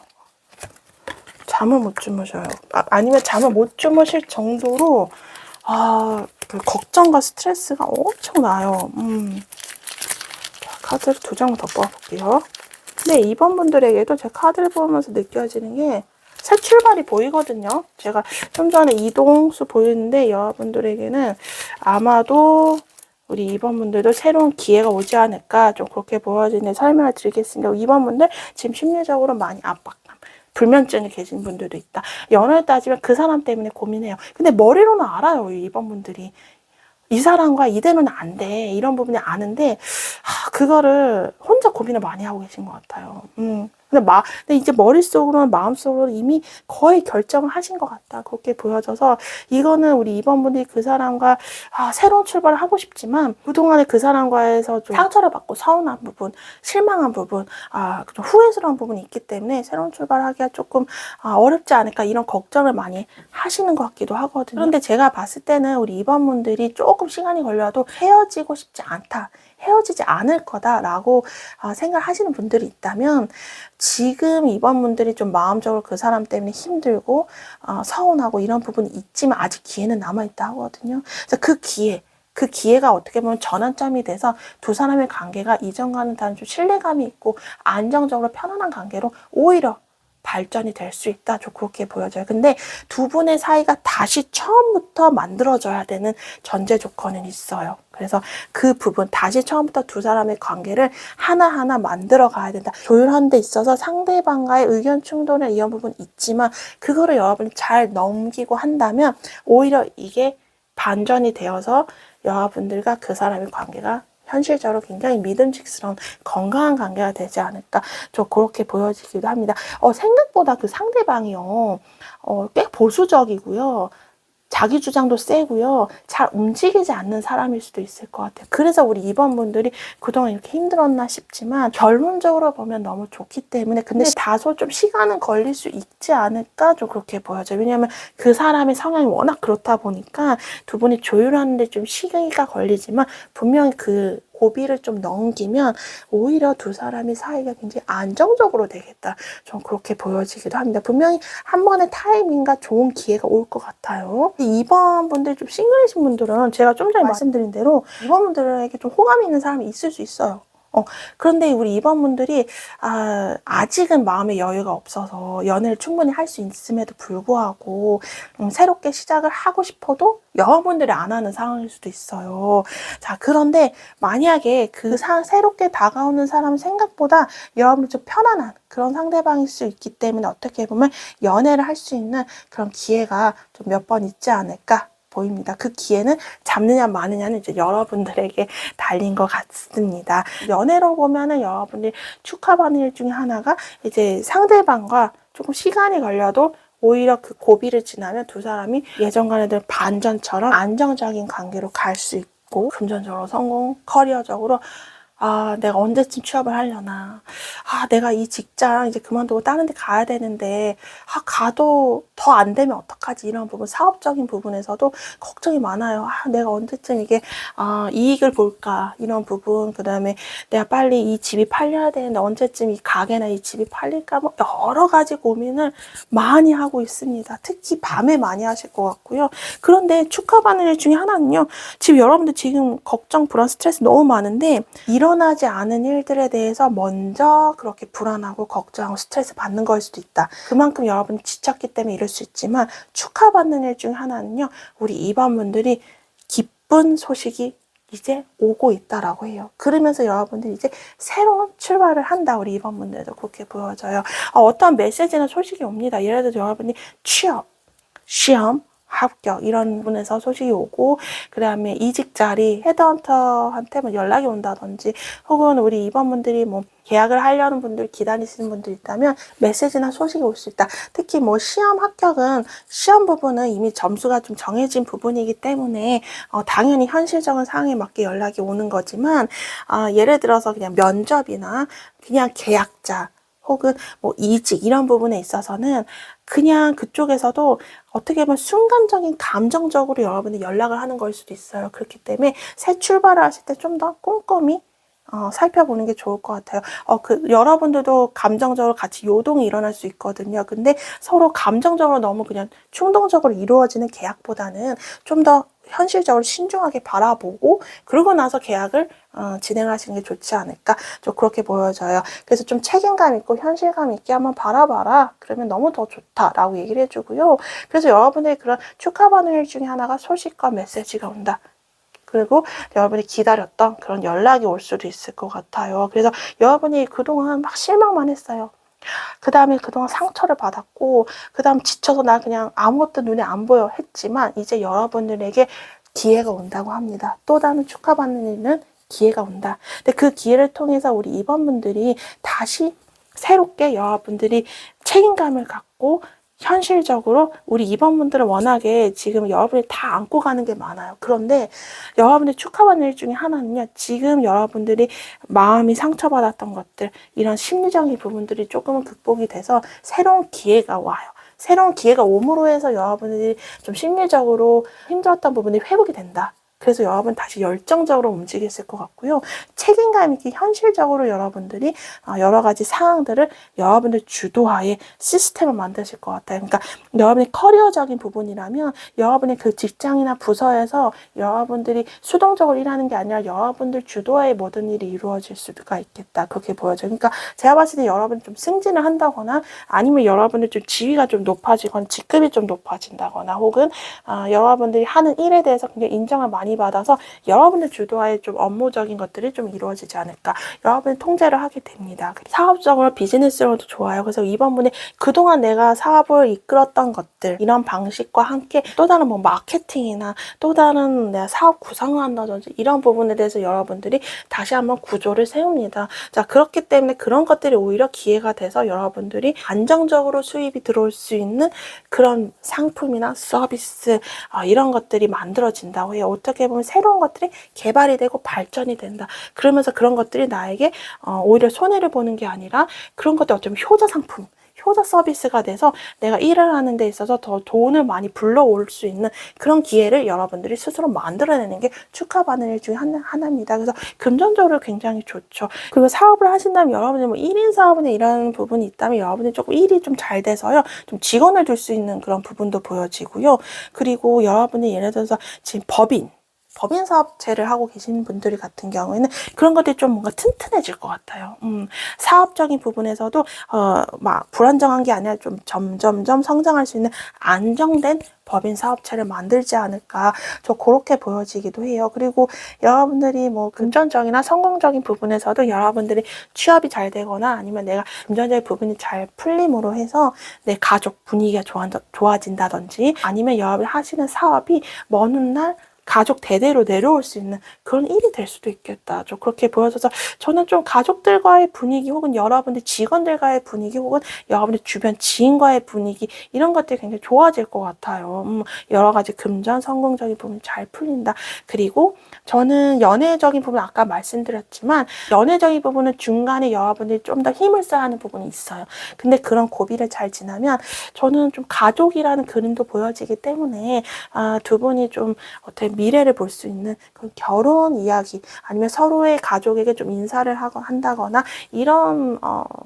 잠을 못 주무셔요. 아니면 잠을 못 주무실 정도로 그 걱정과 스트레스가 엄청 나요. 자, 카드를 2장을 더 뽑아볼게요. 근데 2번분들에게도 제 카드를 보면서 느껴지는 게 새 출발이 보이거든요. 제가 좀 전에 이동수 보이는데 여러분들에게는 아마도 우리 2번분들도 새로운 기회가 오지 않을까, 좀 그렇게 보여지는 설명을 드리겠습니다. 2번분들 지금 심리적으로 많이 압박감, 불면증이 계신 분들도 있다. 연애를 따지면 그 사람 때문에 고민해요. 근데 머리로는 알아요, 이 2번분들이. 이 사람과 이대로는 안 돼, 이런 부분이 아는데 그거를 혼자 고민을 많이 하고 계신 것 같아요. 근데 이제 머릿속으로는 마음속으로는 이미 거의 결정을 하신 것 같다, 그렇게 보여져서 이거는 우리 2번분들이 그 사람과 새로운 출발을 하고 싶지만 그동안에 그 사람과에서 좀 상처를 받고 서운한 부분, 실망한 부분, 좀 후회스러운 부분이 있기 때문에 새로운 출발을 하기가 조금 어렵지 않을까 이런 걱정을 많이 하시는 것 같기도 하거든요. 그런데 제가 봤을 때는 우리 2번분들이 조금 시간이 걸려도 헤어지고 싶지 않다, 헤어지지 않을 거다라고 생각하시는 분들이 있다면, 지금 2번분들이 좀 마음적으로 그 사람 때문에 힘들고 서운하고 이런 부분이 있지만 아직 기회는 남아있다 하거든요. 그래서 그 기회가 어떻게 보면 전환점이 돼서 두 사람의 관계가 이전과는 다른 좀 신뢰감이 있고 안정적으로 편안한 관계로 오히려 발전이 될 수 있다, 좀 그렇게 보여져요. 근데 두 분의 사이가 다시 처음부터 만들어져야 되는 전제 조건은 있어요. 그래서 그 부분, 다시 처음부터 두 사람의 관계를 하나하나 만들어 가야 된다. 조율하는 데 있어서 상대방과의 의견 충돌을 이런 부분이 있지만 그거를 여러분이 잘 넘기고 한다면 오히려 이게 반전이 되어서 여러분들과 그 사람의 관계가 현실적으로 굉장히 믿음직스러운 건강한 관계가 되지 않을까, 좀 그렇게 보여지기도 합니다. 생각보다 그 상대방이요, 꽤 보수적이고요, 자기 주장도 세고요, 잘 움직이지 않는 사람일 수도 있을 것 같아요. 그래서 우리 2번분들이 그동안 이렇게 힘들었나 싶지만 결론적으로 보면 너무 좋기 때문에, 근데 다소 좀 시간은 걸릴 수 있지 않을까, 좀 그렇게 보여져요. 왜냐하면 그 사람의 성향이 워낙 그렇다 보니까 두 분이 조율하는데 좀 시기가 걸리지만 분명히 그 고비를 좀 넘기면 오히려 두 사람의 사이가 굉장히 안정적으로 되겠다, 좀 그렇게 보여지기도 합니다. 분명히 한 번의 타이밍과 좋은 기회가 올 것 같아요. 2번 분들, 좀 싱글이신 분들은 제가 좀 전에 말씀드린 대로 2번 분들에게 좀 호감이 있는 사람이 있을 수 있어요. 그런데 우리 2번 분들이 아직은 마음의 여유가 없어서 연애를 충분히 할 수 있음에도 불구하고 새롭게 시작을 하고 싶어도 여러분들이 안 하는 상황일 수도 있어요. 자, 그런데 만약에 새롭게 다가오는 사람 생각보다 여러분이 좀 편안한 그런 상대방일 수 있기 때문에 어떻게 보면 연애를 할 수 있는 그런 기회가 좀 몇 번 있지 않을까 보입니다. 그 기회는 잡느냐 마느냐는 이제 여러분들에게 달린 것 같습니다. 연애로 보면은 여러분들이 축하받는 일 중에 하나가 이제 상대방과 조금 시간이 걸려도 오히려 그 고비를 지나면 두 사람이 예전과는 반전처럼 안정적인 관계로 갈 수 있고 금전적으로 성공, 커리어적으로 내가 언제쯤 취업을 하려나. 내가 이 직장 이제 그만두고 다른 데 가야 되는데, 가도 더 안 되면 어떡하지? 이런 부분, 사업적인 부분에서도 걱정이 많아요. 내가 언제쯤 이게, 이익을 볼까? 이런 부분. 그 다음에 내가 빨리 이 집이 팔려야 되는데 언제쯤 이 가게나 이 집이 팔릴까? 뭐 여러 가지 고민을 많이 하고 있습니다. 특히 밤에 많이 하실 것 같고요. 그런데 축하받는 일 중에 하나는요. 지금 여러분들 지금 걱정, 불안, 스트레스 너무 많은데, 일어나지 않은 일들에 대해서 먼저 그렇게 불안하고 걱정하고 스트레스 받는 거일 수도 있다. 그만큼 여러분이 지쳤기 때문에 이럴 수 있지만 축하받는 일 중에 하나는요. 우리 2번 분들이 기쁜 소식이 이제 오고 있다라고 해요. 그러면서 여러분들이 이제 새로운 출발을 한다. 우리 2번 분들도 그렇게 보여져요. 어떤 메시지나 소식이 옵니다. 예를 들어 여러분이 취업, 시험, 합격 이런 부분에서 소식이 오고 그 다음에 이직 자리 헤드헌터한테 뭐 연락이 온다든지 혹은 우리 2번 분들이 뭐 계약을 하려는 분들 기다리시는 분들 있다면 메시지나 소식이 올 수 있다. 특히 뭐 시험 합격은 시험 부분은 이미 점수가 좀 정해진 부분이기 때문에 당연히 현실적인 상황에 맞게 연락이 오는 거지만 예를 들어서 그냥 면접이나 그냥 계약자 혹은 뭐 이직 이런 부분에 있어서는 그냥 그쪽에서도 어떻게 보면 순간적인 감정적으로 여러분이 연락을 하는 걸 수도 있어요. 그렇기 때문에 새 출발을 하실 때 좀 더 꼼꼼히 살펴보는 게 좋을 것 같아요. 여러분들도 감정적으로 같이 요동이 일어날 수 있거든요. 근데 서로 감정적으로 너무 그냥 충동적으로 이루어지는 계약보다는 좀 더 현실적으로 신중하게 바라보고 그러고 나서 계약을 진행하시는 게 좋지 않을까 좀 그렇게 보여져요. 그래서 좀 책임감 있고 현실감 있게 한번 바라봐라. 그러면 너무 더 좋다라고 얘기를 해주고요. 그래서 여러분들이 그런 축하받는 일 중에 하나가 소식과 메시지가 온다. 그리고 여러분이 기다렸던 그런 연락이 올 수도 있을 것 같아요. 그래서 여러분이 그동안 막 실망만 했어요. 그 다음에 그동안 상처를 받았고 그 다음 지쳐서 나 그냥 아무것도 눈에 안 보여 했지만 이제 여러분들에게 기회가 온다고 합니다. 또 다른 축하받는 일은 기회가 온다. 근데 그 기회를 통해서 우리 2번 분들이 다시 새롭게 여러분들이 책임감을 갖고 현실적으로 우리 2번 분들은 워낙에 지금 여러분이 다 안고 가는 게 많아요. 그런데 여러분들 축하받는 일 중에 하나는요. 지금 여러분들이 마음이 상처받았던 것들 이런 심리적인 부분들이 조금은 극복이 돼서 새로운 기회가 와요. 새로운 기회가 옴으로 해서 여러분들이 좀 심리적으로 힘들었던 부분이 회복이 된다. 그래서 여러분 다시 열정적으로 움직였을 것 같고요. 책임감 있게 현실적으로 여러분들이 여러 가지 상황들을 여러분들 주도하에 시스템을 만드실 것 같아요. 그러니까 여러분의 커리어적인 부분이라면 여러분의 그 직장이나 부서에서 여러분들이 수동적으로 일하는 게 아니라 여러분들 주도하에 모든 일이 이루어질 수가 있겠다. 그렇게 보여져요. 그러니까 제가 봤을 때 여러분이 좀 승진을 한다거나 아니면 여러분들 좀 지위가 좀 높아지거나 직급이 좀 높아진다거나 혹은 여러분들이 하는 일에 대해서 굉장히 인정을 많이 받아서 여러분의 주도하에 좀 업무적인 것들이 좀 이루어지지 않을까. 여러분이 통제를 하게 됩니다. 사업적으로 비즈니스로도 좋아요. 그래서 2번 분이 그동안 내가 사업을 이끌었던 것들 이런 방식과 함께 또 다른 뭐 마케팅이나 또 다른 내가 사업 구상을 한다든지 이런 부분에 대해서 여러분들이 다시 한번 구조를 세웁니다. 자, 그렇기 때문에 그런 것들이 오히려 기회가 돼서 여러분들이 안정적으로 수입이 들어올 수 있는 그런 상품이나 서비스 이런 것들이 만들어진다고 해요. 어떻게 보면 새로운 것들이 개발이 되고 발전이 된다. 그러면서 그런 것들이 나에게 오히려 손해를 보는 게 아니라 그런 것들 어쩌면 효자 상품, 효자 서비스가 돼서 내가 일을 하는 데 있어서 더 돈을 많이 불러올 수 있는 그런 기회를 여러분들이 스스로 만들어내는 게 축하받는 일 중에 하나입니다. 그래서 금전적으로 굉장히 좋죠. 그리고 사업을 하신다면 여러분이 뭐 1인 사업이나 이런 부분이 있다면 여러분이 조금 일이 좀 잘 돼서요. 좀 직원을 둘 수 있는 그런 부분도 보여지고요. 그리고 여러분이 예를 들어서 지금 법인 법인 사업체를 하고 계신 분들이 같은 경우에는 그런 것들이 좀 뭔가 튼튼해질 것 같아요. 사업적인 부분에서도 막 불안정한 게 아니라 좀 점점점 성장할 수 있는 안정된 법인 사업체를 만들지 않을까, 저 그렇게 보여지기도 해요. 그리고 여러분들이 뭐 금전적이나 성공적인 부분에서도 여러분들이 취업이 잘 되거나 아니면 내가 금전적인 부분이 잘 풀림으로 해서 내 가족 분위기가 좋아진다든지, 아니면 여러분이 하시는 사업이 먼 훗날 가족 대대로 내려올 수 있는 그런 일이 될 수도 있겠다. 좀 그렇게 보여져서 저는 좀 가족들과의 분위기, 혹은 여러분들 직원들과의 분위기, 혹은 여러분들 주변 지인과의 분위기, 이런 것들이 굉장히 좋아질 것 같아요. 여러 가지 금전 성공적인 부분이 잘 풀린다. 그리고 저는 연애적인 부분, 아까 말씀드렸지만 연애적인 부분은 중간에 여러분들이 좀 더 힘을 써야 하는 부분이 있어요. 근데 그런 고비를 잘 지나면 저는 좀 가족이라는 그림도 보여지기 때문에 두 분이 좀 어떻게 미래를 볼 수 있는 그런 결혼 이야기, 아니면 서로의 가족에게 좀 인사를 한다거나 이런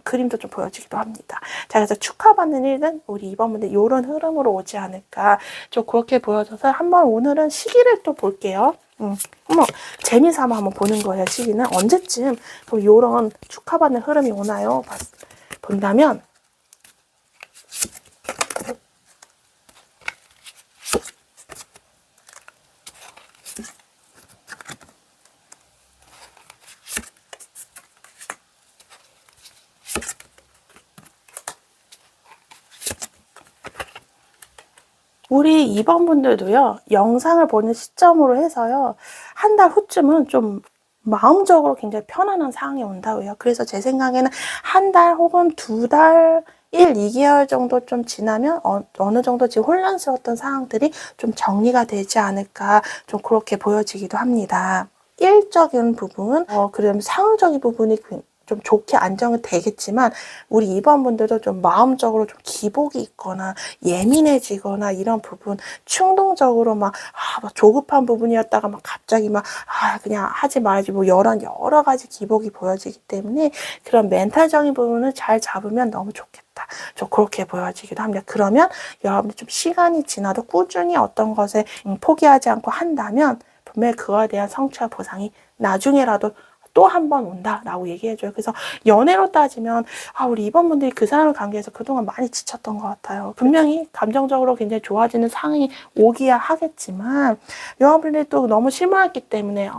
그림도 좀 보여지기도 합니다. 자, 그래서 축하받는 일은 우리 이번분들 이런 흐름으로 오지 않을까, 좀 그렇게 보여져서 한번 오늘은 시기를 또 볼게요. 한번 재미삼아 한번 보는 거예요. 시기는 언제쯤 또 이런 축하받는 흐름이 오나요? 본다면 우리 2번 분들도요, 영상을 보는 시점으로 해서요, 한 달 후쯤은 좀 마음적으로 굉장히 편안한 상황이 온다고요. 그래서 제 생각에는 한 달 혹은 2달, 1, 2개월 정도 좀 지나면 어느 정도 지금 혼란스러웠던 상황들이 좀 정리가 되지 않을까, 좀 그렇게 보여지기도 합니다. 일적인 부분, 그럼 상황적인 부분이 좀 좋게 안정은 되겠지만, 우리 2번 분들도 좀 마음적으로 좀 기복이 있거나 예민해지거나 이런 부분, 충동적으로 막 조급한 부분이었다가 막 갑자기 막 그냥 하지 말지, 뭐 여러 가지 기복이 보여지기 때문에 그런 멘탈적인 부분을 잘 잡으면 너무 좋겠다. 저 그렇게 보여지기도 합니다. 그러면 여러분들 좀 시간이 지나도 꾸준히 어떤 것에 포기하지 않고 한다면 분명히 그거에 대한 성취와 보상이 나중에라도 또 한 번 온다라고 얘기해줘요. 그래서 연애로 따지면 우리 이번 분들이 그 사람을 관계에서 그동안 많이 지쳤던 것 같아요. 분명히 감정적으로 굉장히 좋아지는 상황이 오기야 하겠지만 여러분들이 또 너무 실망했기 때문에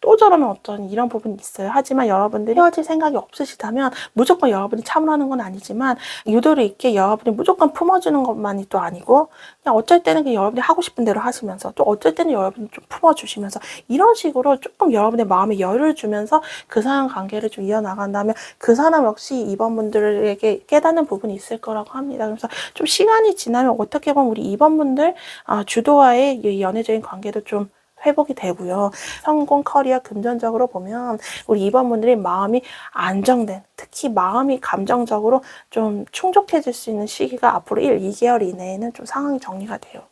또 저러면 어쩌니, 이런 부분이 있어요. 하지만 여러분들이 헤어질 생각이 없으시다면 무조건 여러분이 참으라는 건 아니지만, 유도리 있게 여러분이 무조건 품어주는 것만이 또 아니고, 그냥 어쩔 때는 그냥 여러분이 하고 싶은 대로 하시면서, 또 어쩔 때는 여러분이 좀 품어주시면서, 이런 식으로 조금 여러분의 마음에 여유를 주면서 그 사람 관계를 좀 이어나간다면 그 사람 역시 이번 분들에게 깨닫는 부분이 있을 거라고 합니다. 그래서 좀 시간이 지나면 어떻게 보면 우리 이번 분들 주도와의 연애적인 관계도 좀 회복이 되고요. 성공, 커리어, 금전적으로 보면 우리 이번 분들이 마음이 안정된, 특히 마음이 감정적으로 좀 충족해질 수 있는 시기가 앞으로 1, 2개월 이내에는 좀 상황이 정리가 돼요.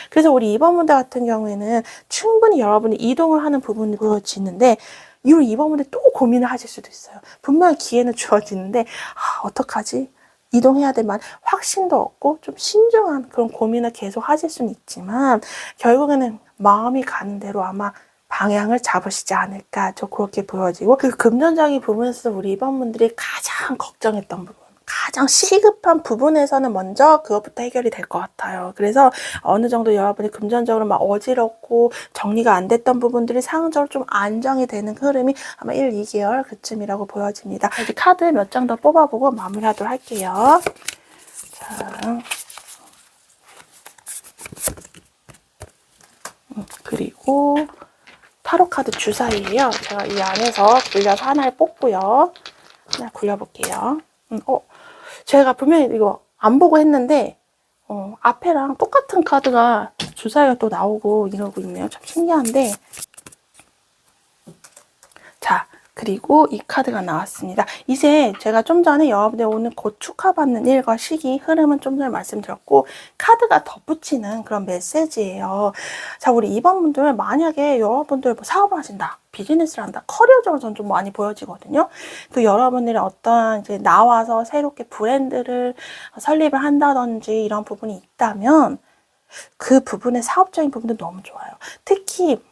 그래서 우리 이번 분들 같은 경우에는 충분히 여러분이 이동을 하는 부분이 보여지는데, 이후 이번 분들이 또 고민을 하실 수도 있어요. 분명히 기회는 주어지는데 어떡하지? 이동해야 될 만 확신도 없고 좀 신중한 그런 고민을 계속 하실 수는 있지만, 결국에는 마음이 가는 대로 아마 방향을 잡으시지 않을까, 저 그렇게 보여지고, 그 금전적인 부분에서 우리 이번 분들이 가장 걱정했던 부분, 가장 시급한 부분에서는 먼저 그것부터 해결이 될 것 같아요. 그래서 어느 정도 여러분이 금전적으로 막 어지럽고 정리가 안 됐던 부분들이 상황적으로 좀 안정이 되는 흐름이 아마 1, 2개월 그쯤이라고 보여집니다. 이제 카드 몇 장 더 뽑아보고 마무리하도록 할게요. 자, 그리고 타로 카드 주사위예요. 제가 이 안에서 굴려서 하나를 뽑고요. 하나 굴려볼게요. 제가 분명히 이거 안 보고 했는데 앞에랑 똑같은 카드가 주사위가 또 나오고 이러고 있네요. 참 신기한데. 자, 그리고 이 카드가 나왔습니다. 이제 제가 좀 전에 여러분들 오늘 곧 축하받는 일과 시기 흐름은 좀 전에 말씀드렸고, 카드가 덧붙이는 그런 메시지예요. 자, 우리 이번 분들 만약에 여러분들 뭐 사업을 하신다, 비즈니스를 한다, 커리어적으로 저는 좀 많이 보여지거든요. 그 여러분들이 어떤 이제 나와서 새롭게 브랜드를 설립을 한다든지 이런 부분이 있다면 그 부분의 사업적인 부분도 너무 좋아요. 특히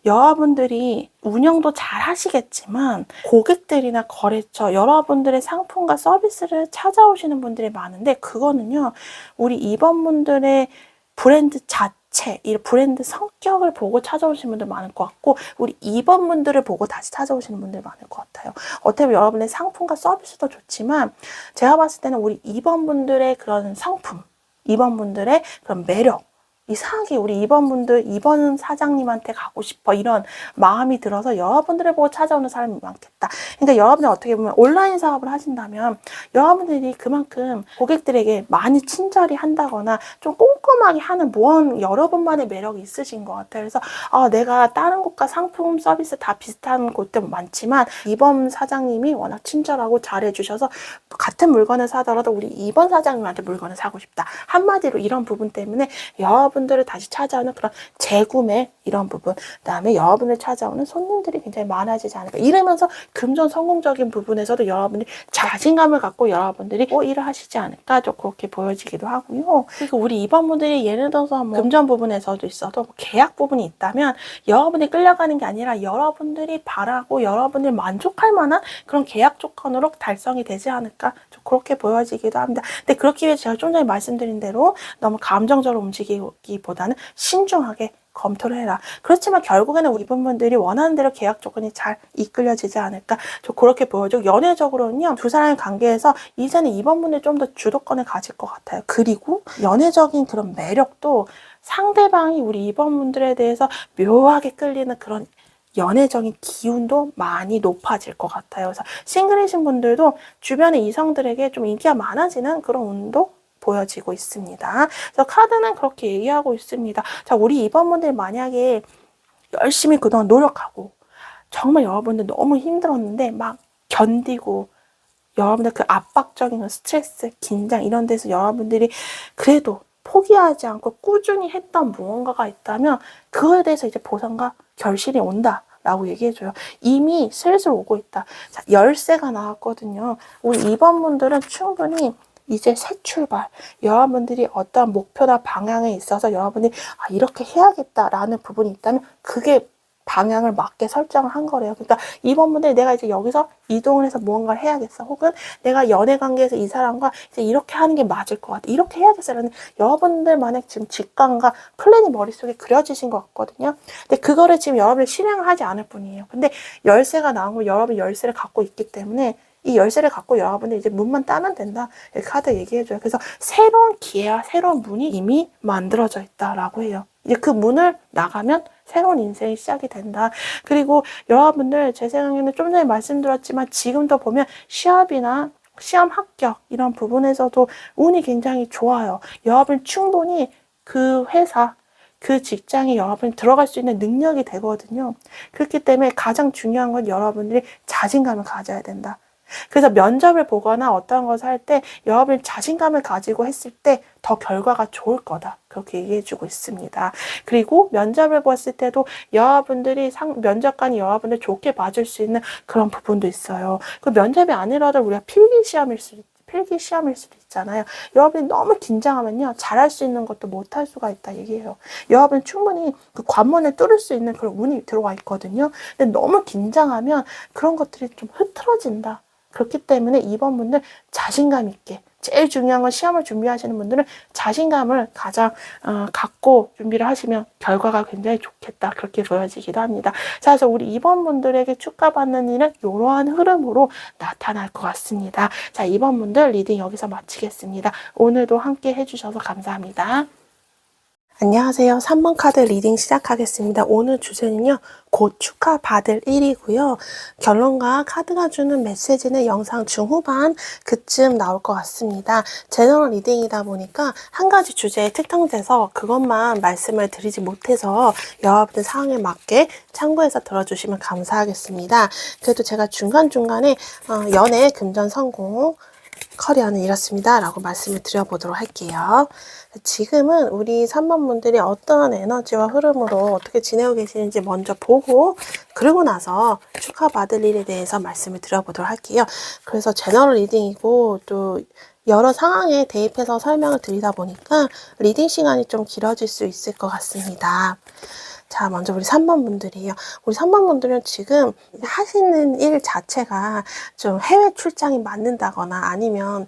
여러분들이 운영도 잘 하시겠지만 고객들이나 거래처, 여러분들의 상품과 서비스를 찾아오시는 분들이 많은데 그거는요, 우리 임원분들의 브랜드 자체, 이 브랜드 성격을 보고 찾아오시는 분들 많을 것 같고, 우리 임원분들을 보고 다시 찾아오시는 분들 많을 것 같아요. 어떻게 보면 여러분의 상품과 서비스도 좋지만 제가 봤을 때는 우리 임원분들의 그런 상품, 임원분들의 그런 매력, 이상하게 우리 임원분들, 임원 사장님한테 가고 싶어 이런 마음이 들어서 여러분들을 보고 찾아오는 사람이 많겠다. 그러니까 여러분들 어떻게 보면 온라인 사업을 하신다면 여러분들이 그만큼 고객들에게 많이 친절히 한다거나 좀 꼼꼼하게 하는 여러분만의 매력이 있으신 것 같아요. 그래서 내가 다른 곳과 상품 서비스 다 비슷한 곳도 많지만 임원 사장님이 워낙 친절하고 잘해주셔서 같은 물건을 사더라도 우리 임원 사장님한테 물건을 사고 싶다. 한마디로 이런 부분 때문에 여러분들을 다시 찾아오는 그런 재구매 이런 부분, 그다음에 여러분을 찾아오는 손님들이 굉장히 많아지지 않을까. 이러면서 금전 성공적인 부분에서도 여러분이 자신감을 갖고 여러분들이 일을 하시지 않을까, 좀 그렇게 보여지기도 하고요. 그리고 우리 임원분들이 예를 들어서 금전 부분에서도 있어도 계약 부분이 있다면 여러분이 끌려가는 게 아니라 여러분들이 바라고 여러분을 만족할 만한 그런 계약 조건으로 달성이 되지 않을까, 좀 그렇게 보여지기도 합니다. 근데 그렇기 위해 제가 좀 전에 말씀드린 대로 너무 감정적으로 움직이기보다는 신중하게 검토를 해라. 그렇지만 결국에는 우리 분들이 원하는 대로 계약 조건이 잘 이끌려지지 않을까, 저 그렇게 보여지고, 연애적으로는요, 두 사람의 관계에서 이제는 이번분들이 좀 더 주도권을 가질 것 같아요. 그리고 연애적인 그런 매력도 상대방이 우리 이번분들에 대해서 묘하게 끌리는 그런 연애적인 기운도 많이 높아질 것 같아요. 그래서 싱글이신 분들도 주변의 이성들에게 좀 인기가 많아지는 그런 운도 보여지고 있습니다. 그래서 카드는 그렇게 얘기하고 있습니다. 자, 우리 이번분들 만약에 열심히 그동안 노력하고 정말 여러분들 너무 힘들었는데 막 견디고 여러분들 그 압박적인 스트레스, 긴장 이런 데서 여러분들이 그래도 포기하지 않고 꾸준히 했던 무언가가 있다면 그거에 대해서 이제 보상과 결실이 온다 라고 얘기해줘요. 이미 슬슬 오고 있다. 자, 열쇠가 나왔거든요. 우리 2번 분들은 충분히 이제 새 출발, 여러분들이 어떤 목표나 방향에 있어서 여러분이 이렇게 해야겠다라는 부분이 있다면 그게 방향을 맞게 설정을 한 거래요. 그러니까 이번 분들이 내가 이제 여기서 이동을 해서 무언가를 해야겠어. 혹은 내가 연애 관계에서 이 사람과 이제 이렇게 하는 게 맞을 것 같아. 이렇게 해야겠어라는 여러분들만의 지금 직감과 플랜이 머릿속에 그려지신 것 같거든요. 근데 그거를 지금 여러분이 실행을 하지 않을 뿐이에요. 근데 열쇠가 나온 거 여러분이 열쇠를 갖고 있기 때문에 이 열쇠를 갖고 여러분들 이제 문만 따면 된다. 이렇게 카드 얘기해줘요. 그래서 새로운 기회와 새로운 문이 이미 만들어져 있다라고 해요. 이제 그 문을 나가면 새로운 인생이 시작이 된다. 그리고 여러분들 제 생각에는 좀 전에 말씀드렸지만 지금도 보면 시합이나 시험 합격 이런 부분에서도 운이 굉장히 좋아요. 여러분 충분히 그 회사, 그 직장에 여러분이 들어갈 수 있는 능력이 되거든요. 그렇기 때문에 가장 중요한 건 여러분들이 자신감을 가져야 된다. 그래서 면접을 보거나 어떤 것을 할 때 여러분이 자신감을 가지고 했을 때 더 결과가 좋을 거다. 그렇게 얘기해주고 있습니다. 그리고 면접을 봤을 때도 여러분들이 면접관이 여러분들 좋게 봐줄 수 있는 그런 부분도 있어요. 그 면접이 아니라도 우리가 필기시험일 수도 있잖아요. 여러분이 너무 긴장하면요, 잘할 수 있는 것도 못할 수가 있다 얘기해요. 여러분 충분히 그 관문을 뚫을 수 있는 그런 운이 들어와 있거든요. 근데 너무 긴장하면 그런 것들이 좀 흐트러진다. 그렇기 때문에 이번 분들 자신감 있게, 제일 중요한 건 시험을 준비하시는 분들은 자신감을 가장 갖고 준비를 하시면 결과가 굉장히 좋겠다. 그렇게 보여지기도 합니다. 자, 그래서 우리 이번 분들에게 축하받는 일은 이러한 흐름으로 나타날 것 같습니다. 자, 이번 분들 리딩 여기서 마치겠습니다. 오늘도 함께 해주셔서 감사합니다. 안녕하세요. 3번 카드 리딩 시작하겠습니다. 오늘 주제는요, 곧 축하받을 일이고요. 결론과 카드가 주는 메시지는 영상 중후반 그쯤 나올 것 같습니다. 제너럴 리딩이다 보니까 한 가지 주제에 특정돼서 그것만 말씀을 드리지 못해서 여러분들 상황에 맞게 참고해서 들어주시면 감사하겠습니다. 그래도 제가 중간중간에 연애 금전 성공 커리어는 이렇습니다 라고 말씀을 드려보도록 할게요. 지금은 우리 3번 분들이 어떠한 에너지와 흐름으로 어떻게 지내고 계시는지 먼저 보고 그러고 나서 축하받을 일에 대해서 말씀을 드려보도록 할게요. 그래서 제너럴 리딩이고 또 여러 상황에 대입해서 설명을 드리다 보니까 리딩 시간이 좀 길어질 수 있을 것 같습니다. 자, 먼저 우리 3번 분들이에요. 우리 3번 분들은 지금 하시는 일 자체가 좀 해외 출장이 맞는다거나 아니면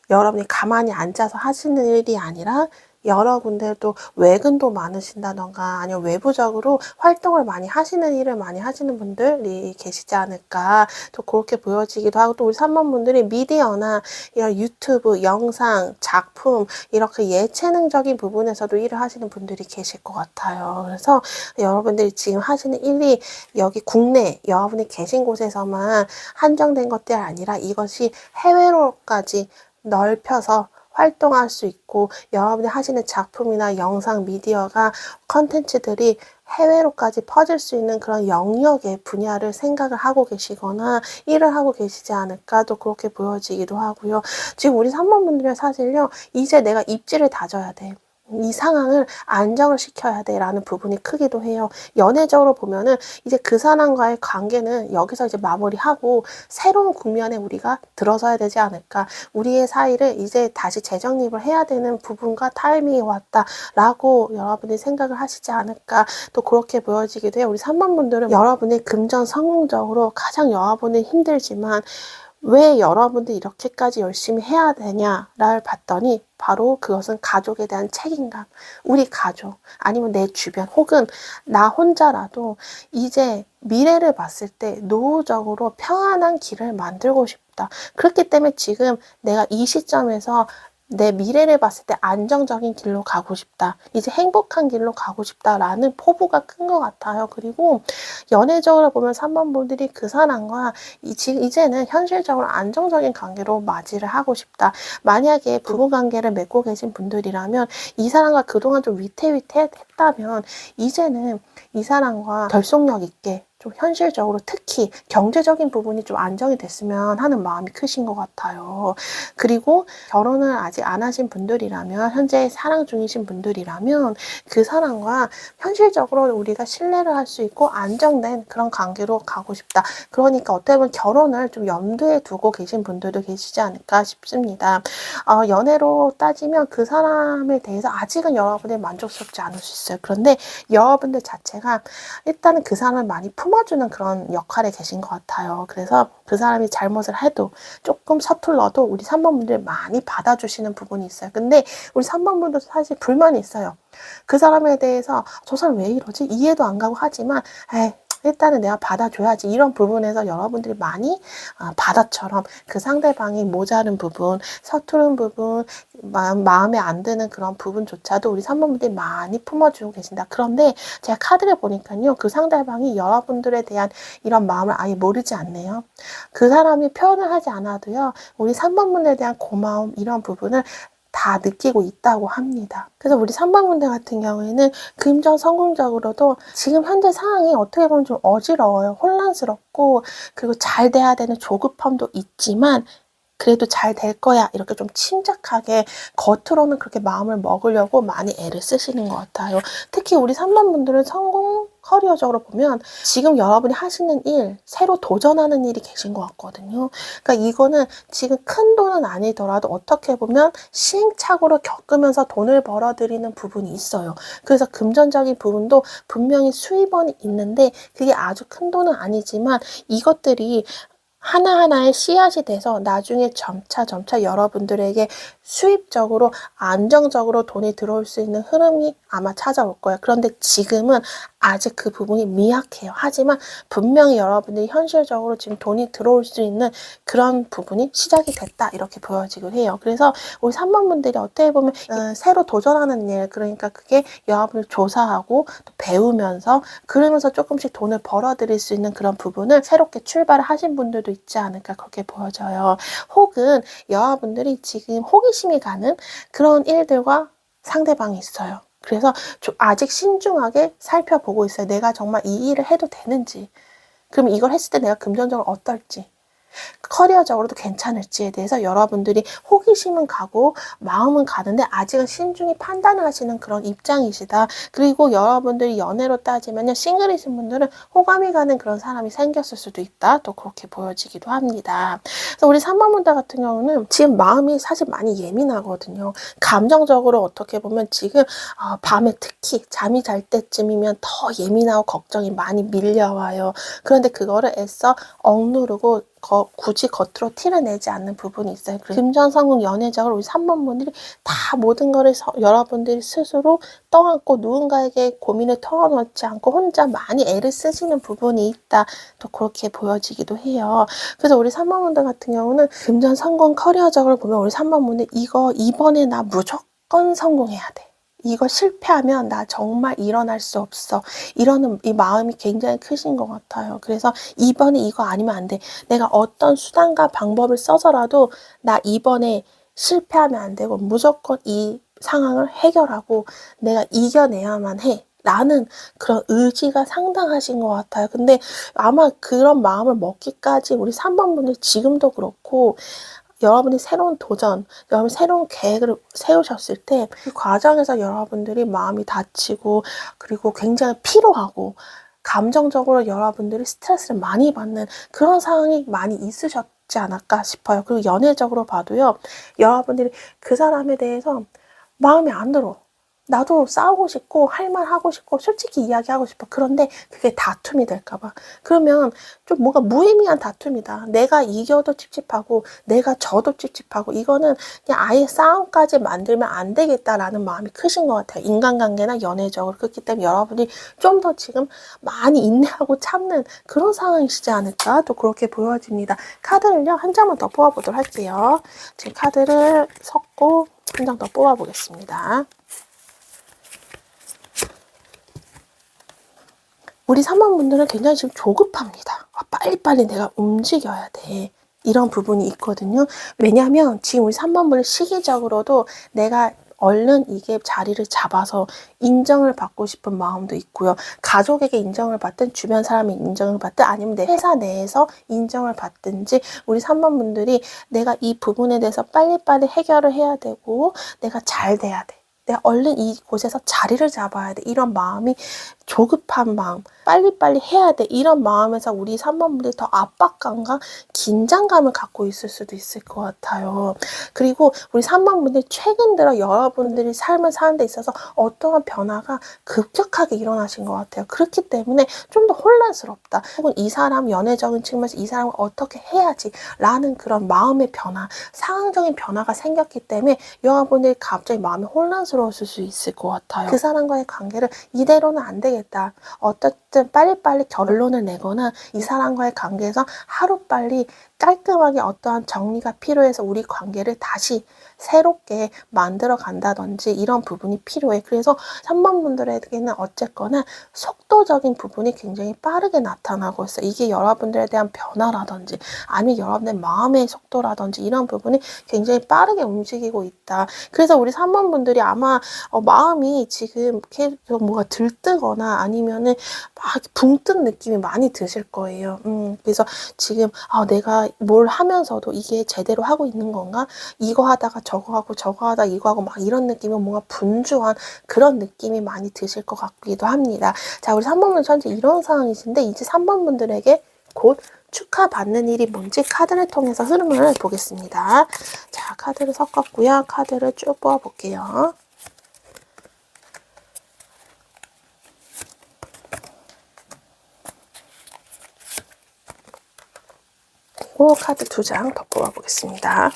여러분이 가만히 앉아서 하시는 일이 아니라 여러 군데 또 외근도 많으신다던가 아니면 외부적으로 활동을 많이 하시는 일을 많이 하시는 분들이 계시지 않을까 또 그렇게 보여지기도 하고 또 우리 3번 분들이 미디어나 이런 유튜브, 영상, 작품 이렇게 예체능적인 부분에서도 일을 하시는 분들이 계실 것 같아요. 그래서 여러분들이 지금 하시는 일이 여기 국내 여러분이 계신 곳에서만 한정된 것들이 아니라 이것이 해외로까지 넓혀서 활동할 수 있고 여러분이 하시는 작품이나 영상 미디어가 컨텐츠들이 해외로까지 퍼질 수 있는 그런 영역의 분야를 생각을 하고 계시거나 일을 하고 계시지 않을까 또 그렇게 보여지기도 하고요. 지금 우리 3번 분들은 사실요. 이제 내가 입지를 다져야 돼. 이 상황을 안정을 시켜야 돼 라는 부분이 크기도 해요. 연애적으로 보면은 이제 그 사람과의 관계는 여기서 이제 마무리하고 새로운 국면에 우리가 들어서야 되지 않을까. 우리의 사이를 이제 다시 재정립을 해야 되는 부분과 타이밍이 왔다 라고 여러분이 생각을 하시지 않을까. 또 그렇게 보여지기도 해요. 우리 3번 분들은 여러분이 금전 성공적으로 가장 여러분이 힘들지만 왜 여러분들이 이렇게까지 열심히 해야 되냐를 봤더니 바로 그것은 가족에 대한 책임감, 우리 가족, 아니면 내 주변, 혹은 나 혼자라도 이제 미래를 봤을 때 노후적으로 평안한 길을 만들고 싶다. 그렇기 때문에 지금 내가 이 시점에서 내 미래를 봤을 때 안정적인 길로 가고 싶다. 이제 행복한 길로 가고 싶다라는 포부가 큰 것 같아요. 그리고 연애적으로 보면 3번 분들이 그 사람과 이제는 현실적으로 안정적인 관계로 맞이를 하고 싶다. 만약에 부부관계를 맺고 계신 분들이라면 이 사람과 그동안 좀 위태위태했다면 이제는 이 사람과 결속력 있게 좀 현실적으로 특히 경제적인 부분이 좀 안정이 됐으면 하는 마음이 크신 것 같아요. 그리고 결혼을 아직 안 하신 분들이라면 현재 사랑 중이신 분들이라면 그 사람과 현실적으로 우리가 신뢰를 할 수 있고 안정된 그런 관계로 가고 싶다. 그러니까 어떻게 보면 결혼을 좀 염두에 두고 계신 분들도 계시지 않을까 싶습니다. 연애로 따지면 그 사람에 대해서 아직은 여러분이 만족스럽지 않을 수 있어요. 그런데 여러분들 자체가 일단은 그 사람을 많이 품어주는 그런 역할에 계신 것 같아요. 그래서 그 사람이 잘못을 해도 조금 서툴러도 우리 3번 분들 많이 받아주시는 부분이 있어요. 근데 우리 3번 분들도 사실 불만이 있어요. 그 사람에 대해서 저 사람 왜 이러지? 이해도 안 가고 하지만 에이, 일단은 내가 받아줘야지 이런 부분에서 여러분들이 많이 바다처럼 그 상대방이 모자른 부분, 서투른 부분, 마음에 안 드는 그런 부분조차도 우리 3번분들이 많이 품어주고 계신다. 그런데 제가 카드를 보니까요. 그 상대방이 여러분들에 대한 이런 마음을 아예 모르지 않네요. 그 사람이 표현을 하지 않아도요. 우리 3번분에 대한 고마움 이런 부분을 다 느끼고 있다고 합니다. 그래서 우리 3번 분들 같은 경우에는 금전 성공적으로도 지금 현재 상황이 어떻게 보면 좀 어지러워요. 혼란스럽고 그리고 잘 돼야 되는 조급함도 있지만 그래도 잘 될 거야 이렇게 좀 침착하게 겉으로는 그렇게 마음을 먹으려고 많이 애를 쓰시는 것 같아요. 특히 우리 3번 분들은 성공 커리어적으로 보면 지금 여러분이 하시는 일, 새로 도전하는 일이 계신 것 같거든요. 그러니까 이거는 지금 큰 돈은 아니더라도 어떻게 보면 시행착오를 겪으면서 돈을 벌어들이는 부분이 있어요. 그래서 금전적인 부분도 분명히 수입원이 있는데 그게 아주 큰 돈은 아니지만 이것들이 하나하나의 씨앗이 돼서 나중에 점차 여러분들에게 수입적으로 안정적으로 돈이 들어올 수 있는 흐름이 아마 찾아올 거예요. 그런데 지금은 아직 그 부분이 미약해요. 하지만 분명히 여러분들이 현실적으로 지금 돈이 들어올 수 있는 그런 부분이 시작이 됐다 이렇게 보여지고 해요. 그래서 우리 3번 분들이 어떻게 보면 새로 도전하는 일, 그러니까 그게 여러분을 조사하고 또 배우면서 그러면서 조금씩 돈을 벌어들일 수 있는 그런 부분을 새롭게 출발을 하신 분들도 있지 않을까 그렇게 보여져요. 혹은 여러분들이 지금 호기심이 가는 그런 일들과 상대방이 있어요. 그래서 아직 신중하게 살펴보고 있어요. 내가 정말 이 일을 해도 되는지. 그럼 이걸 했을 때 내가 금전적으로 어떨지. 커리어적으로도 괜찮을지에 대해서 여러분들이 호기심은 가고 마음은 가는데 아직은 신중히 판단을 하시는 그런 입장이시다. 그리고 여러분들이 연애로 따지면요, 싱글이신 분들은 호감이 가는 그런 사람이 생겼을 수도 있다. 또 그렇게 보여지기도 합니다. 그래서 우리 3번 분들 같은 경우는 지금 마음이 사실 많이 예민하거든요. 감정적으로 어떻게 보면 지금 밤에 특히 잠이 잘 때쯤이면 더 예민하고 걱정이 많이 밀려와요. 그런데 그거를 애써 억누르고 굳이 겉으로 티를 내지 않는 부분이 있어요. 금전성공 연애적으로 우리 3번 분들이 다 모든 거를 여러분들이 스스로 떠안고 누군가에게 고민을 털어놓지 않고 혼자 많이 애를 쓰시는 부분이 있다. 또 그렇게 보여지기도 해요. 그래서 우리 3번 분들 같은 경우는 금전성공 커리어적으로 보면 우리 3번 분들 이번에 나 무조건 성공해야 돼. 이거 실패하면 나 정말 일어날 수 없어. 이러는 이 마음이 굉장히 크신 것 같아요. 그래서 이번에 이거 아니면 안 돼. 내가 어떤 수단과 방법을 써서라도 나 이번에 실패하면 안 되고 무조건 이 상황을 해결하고 내가 이겨내야만 해. 라는 그런 의지가 상당하신 것 같아요. 근데 아마 그런 마음을 먹기까지 우리 3번 분들 지금도 그렇고 여러분이 새로운 도전, 여러분 새로운 계획을 세우셨을 때 그 과정에서 여러분들이 마음이 다치고 그리고 굉장히 피로하고 감정적으로 여러분들이 스트레스를 많이 받는 그런 상황이 많이 있으셨지 않을까 싶어요. 그리고 연애적으로 봐도요. 여러분들이 그 사람에 대해서 마음에 안 들어. 나도 싸우고 싶고 할 말 하고 싶고 솔직히 이야기하고 싶어. 그런데 그게 다툼이 될까 봐. 그러면 좀 뭔가 무의미한 다툼이다. 내가 이겨도 찝찝하고 내가 져도 찝찝하고 이거는 그냥 아예 싸움까지 만들면 안 되겠다라는 마음이 크신 것 같아요. 인간관계나 연애적으로. 그렇기 때문에 여러분이 좀 더 지금 많이 인내하고 참는 그런 상황이시지 않을까 또 그렇게 보여집니다. 카드를요 한 장만 더 뽑아보도록 할게요. 지금 카드를 섞고 한 장 더 뽑아보겠습니다. 우리 3번 분들은 굉장히 지금 조급합니다. 빨리빨리 내가 움직여야 돼. 이런 부분이 있거든요. 왜냐하면 지금 우리 3번 분은 시기적으로도 내가 얼른 이게 자리를 잡아서 인정을 받고 싶은 마음도 있고요. 가족에게 인정을 받든 주변 사람의 인정을 받든 아니면 내 회사 내에서 인정을 받든지 우리 3번 분들이 내가 이 부분에 대해서 빨리빨리 해결을 해야 되고 내가 잘 돼야 돼. 내가 얼른 이곳에서 자리를 잡아야 돼. 이런 마음이 조급한 마음, 빨리빨리 해야 돼. 이런 마음에서 우리 3번 분들이 더 압박감과 긴장감을 갖고 있을 수도 있을 것 같아요. 그리고 우리 3번 분들이 최근 들어 여러분들이 삶을 사는 데 있어서 어떠한 변화가 급격하게 일어나신 것 같아요. 그렇기 때문에 좀 더 혼란스럽다. 혹은 이 사람 연애적인 측면에서 이 사람을 어떻게 해야지 라는 그런 마음의 변화, 상황적인 변화가 생겼기 때문에 여러분들이 갑자기 마음이 혼란스러웠을 수 있을 것 같아요. 그 사람과의 관계를 이대로는 안 되겠다. 어쨌든 빨리빨리 결론을 내거나 이 사람과의 관계에서 하루빨리 깔끔하게 어떠한 정리가 필요해서 우리 관계를 다시 새롭게 만들어 간다든지 이런 부분이 필요해. 그래서 3번 분들에게는 어쨌거나 속도적인 부분이 굉장히 빠르게 나타나고 있어요. 이게 여러분들에 대한 변화라든지 아니면 여러분의 마음의 속도라든지 이런 부분이 굉장히 빠르게 움직이고 있다. 그래서 우리 3번 분들이 아마 마음이 지금 계속 뭐가 들뜨거나 아니면은 막 붕 뜬 느낌이 많이 드실 거예요. 그래서 지금 내가 뭘 하면서도 이게 제대로 하고 있는 건가? 이거 하다가 저거 하고 저거 하다 이거 하고 막 이런 느낌은 뭔가 분주한 그런 느낌이 많이 드실 것 같기도 합니다. 자, 우리 3번 분 현재 이런 상황이신데 이제 3번 분들에게 곧 축하받는 일이 뭔지 카드를 통해서 흐름을 보겠습니다. 자, 카드를 섞었고요. 카드를 쭉 뽑아볼게요. 그리고 카드 2장 더 뽑아보겠습니다.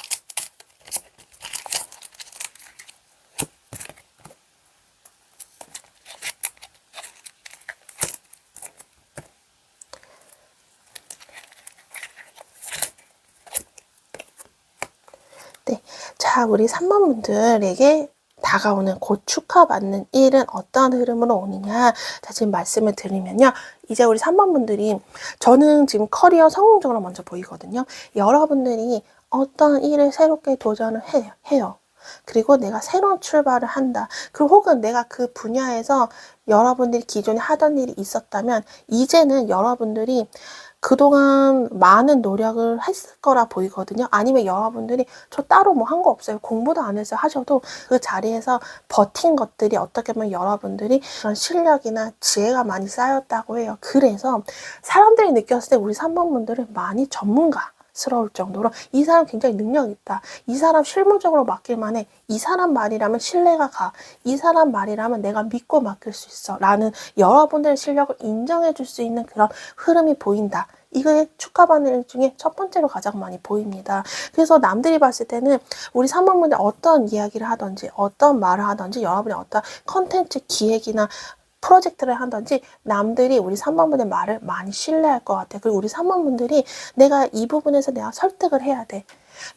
네, 자, 우리 3번 분들에게 다가오는 곧 축하받는 일은 어떤 흐름으로 오느냐. 자, 지금 말씀을 드리면요. 이제 우리 3번 분들이 저는 지금 커리어 성공적으로 먼저 보이거든요. 여러분들이 어떤 일을 새롭게 도전을 해요. 그리고 내가 새로운 출발을 한다. 그리고 혹은 내가 그 분야에서 여러분들이 기존에 하던 일이 있었다면 이제는 여러분들이 그동안 많은 노력을 했을 거라 보이거든요. 아니면 여러분들이 저 따로 뭐 한 거 없어요. 공부도 안 해서 하셔도 그 자리에서 버틴 것들이 어떻게 보면 여러분들이 그런 실력이나 지혜가 많이 쌓였다고 해요. 그래서 사람들이 느꼈을 때 우리 3번 분들은 많이 전문가스러울 정도로 이 사람 굉장히 능력 있다. 이 사람 실무적으로 맡길만 해. 이 사람 말이라면 신뢰가 가. 이 사람 말이라면 내가 믿고 맡길 수 있어. 라는 여러분들의 실력을 인정해 줄 수 있는 그런 흐름이 보인다. 이거에 축하받는 일 중에 첫 번째로 가장 많이 보입니다. 그래서 남들이 봤을 때는 우리 3번 분들 어떤 이야기를 하든지 어떤 말을 하든지 여러분이 어떤 컨텐츠 기획이나 프로젝트를 하든지 남들이 우리 3번 분의 말을 많이 신뢰할 것 같아요. 그리고 우리 3번 분들이 내가 이 부분에서 내가 설득을 해야 돼.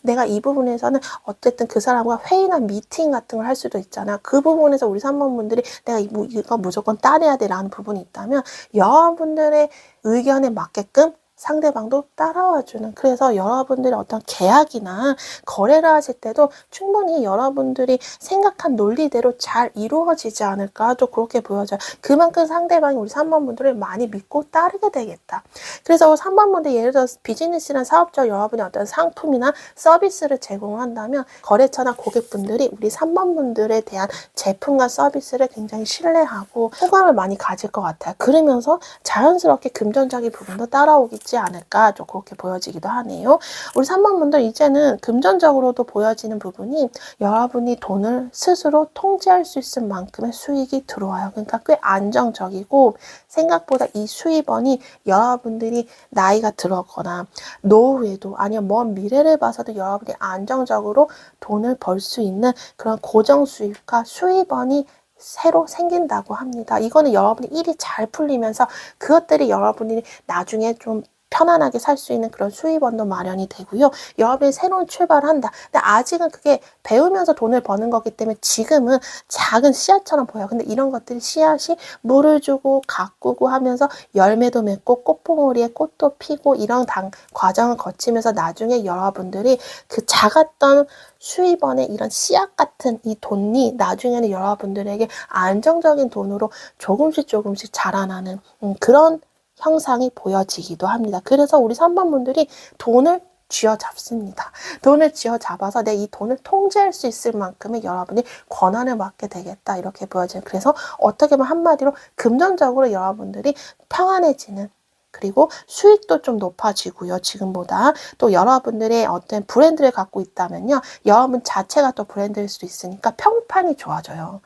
내가 이 부분에서는 어쨌든 그 사람과 회의나 미팅 같은 걸 할 수도 있잖아. 그 부분에서 우리 3번 분들이 내가 이거 무조건 따내야 돼 라는 부분이 있다면 여러분들의 의견에 맞게끔 상대방도 따라와주는, 그래서 여러분들의 어떤 계약이나 거래를 하실 때도 충분히 여러분들이 생각한 논리대로 잘 이루어지지 않을까, 또 그렇게 보여져요. 그만큼 상대방이 우리 3번 분들을 많이 믿고 따르게 되겠다. 그래서 3번 분들 예를 들어서 비즈니스나 사업적 여러분이 어떤 상품이나 서비스를 제공한다면 거래처나 고객분들이 우리 3번 분들에 대한 제품과 서비스를 굉장히 신뢰하고 호감을 많이 가질 것 같아요. 그러면서 자연스럽게 금전적인 부분도 따라오겠지 않을까, 좀 그렇게 보여지기도 하네요. 우리 3번 분들 이제는 금전적으로도 보여지는 부분이 여러분이 돈을 스스로 통제할 수 있을 만큼의 수익이 들어와요. 그러니까 꽤 안정적이고 생각보다 이 수입원이 여러분들이 나이가 들었거나 노후에도 아니면 먼 미래를 봐서도 여러분이 안정적으로 돈을 벌 수 있는 그런 고정 수입과 수입원이 새로 생긴다고 합니다. 이거는 여러분이 일이 잘 풀리면서 그것들이 여러분이 나중에 좀 편안하게 살 수 있는 그런 수입원도 마련이 되고요. 여러분이 새로운 출발을 한다. 근데 아직은 그게 배우면서 돈을 버는 거기 때문에 지금은 작은 씨앗처럼 보여요. 근데 이런 것들이 씨앗이 물을 주고 가꾸고 하면서 열매도 맺고 꽃봉오리에 꽃도 피고 이런 과정을 거치면서 나중에 여러분들이 그 작았던 수입원의 이런 씨앗 같은 이 돈이 나중에는 여러분들에게 안정적인 돈으로 조금씩 자라나는 그런 형상이 보여지기도 합니다. 그래서 우리 3번 분들이 돈을 쥐어잡습니다. 돈을 쥐어잡아서 내 이 돈을 통제할 수 있을 만큼의 여러분이 권한을 맡게 되겠다, 이렇게 보여져요. 그래서 어떻게 보면 한마디로 금전적으로 여러분들이 평안해지는, 그리고 수익도 좀 높아지고요. 지금보다 또 여러분들의 어떤 브랜드를 갖고 있다면요, 여러분 자체가 또 브랜드일 수도 있으니까 평판이 좋아져요.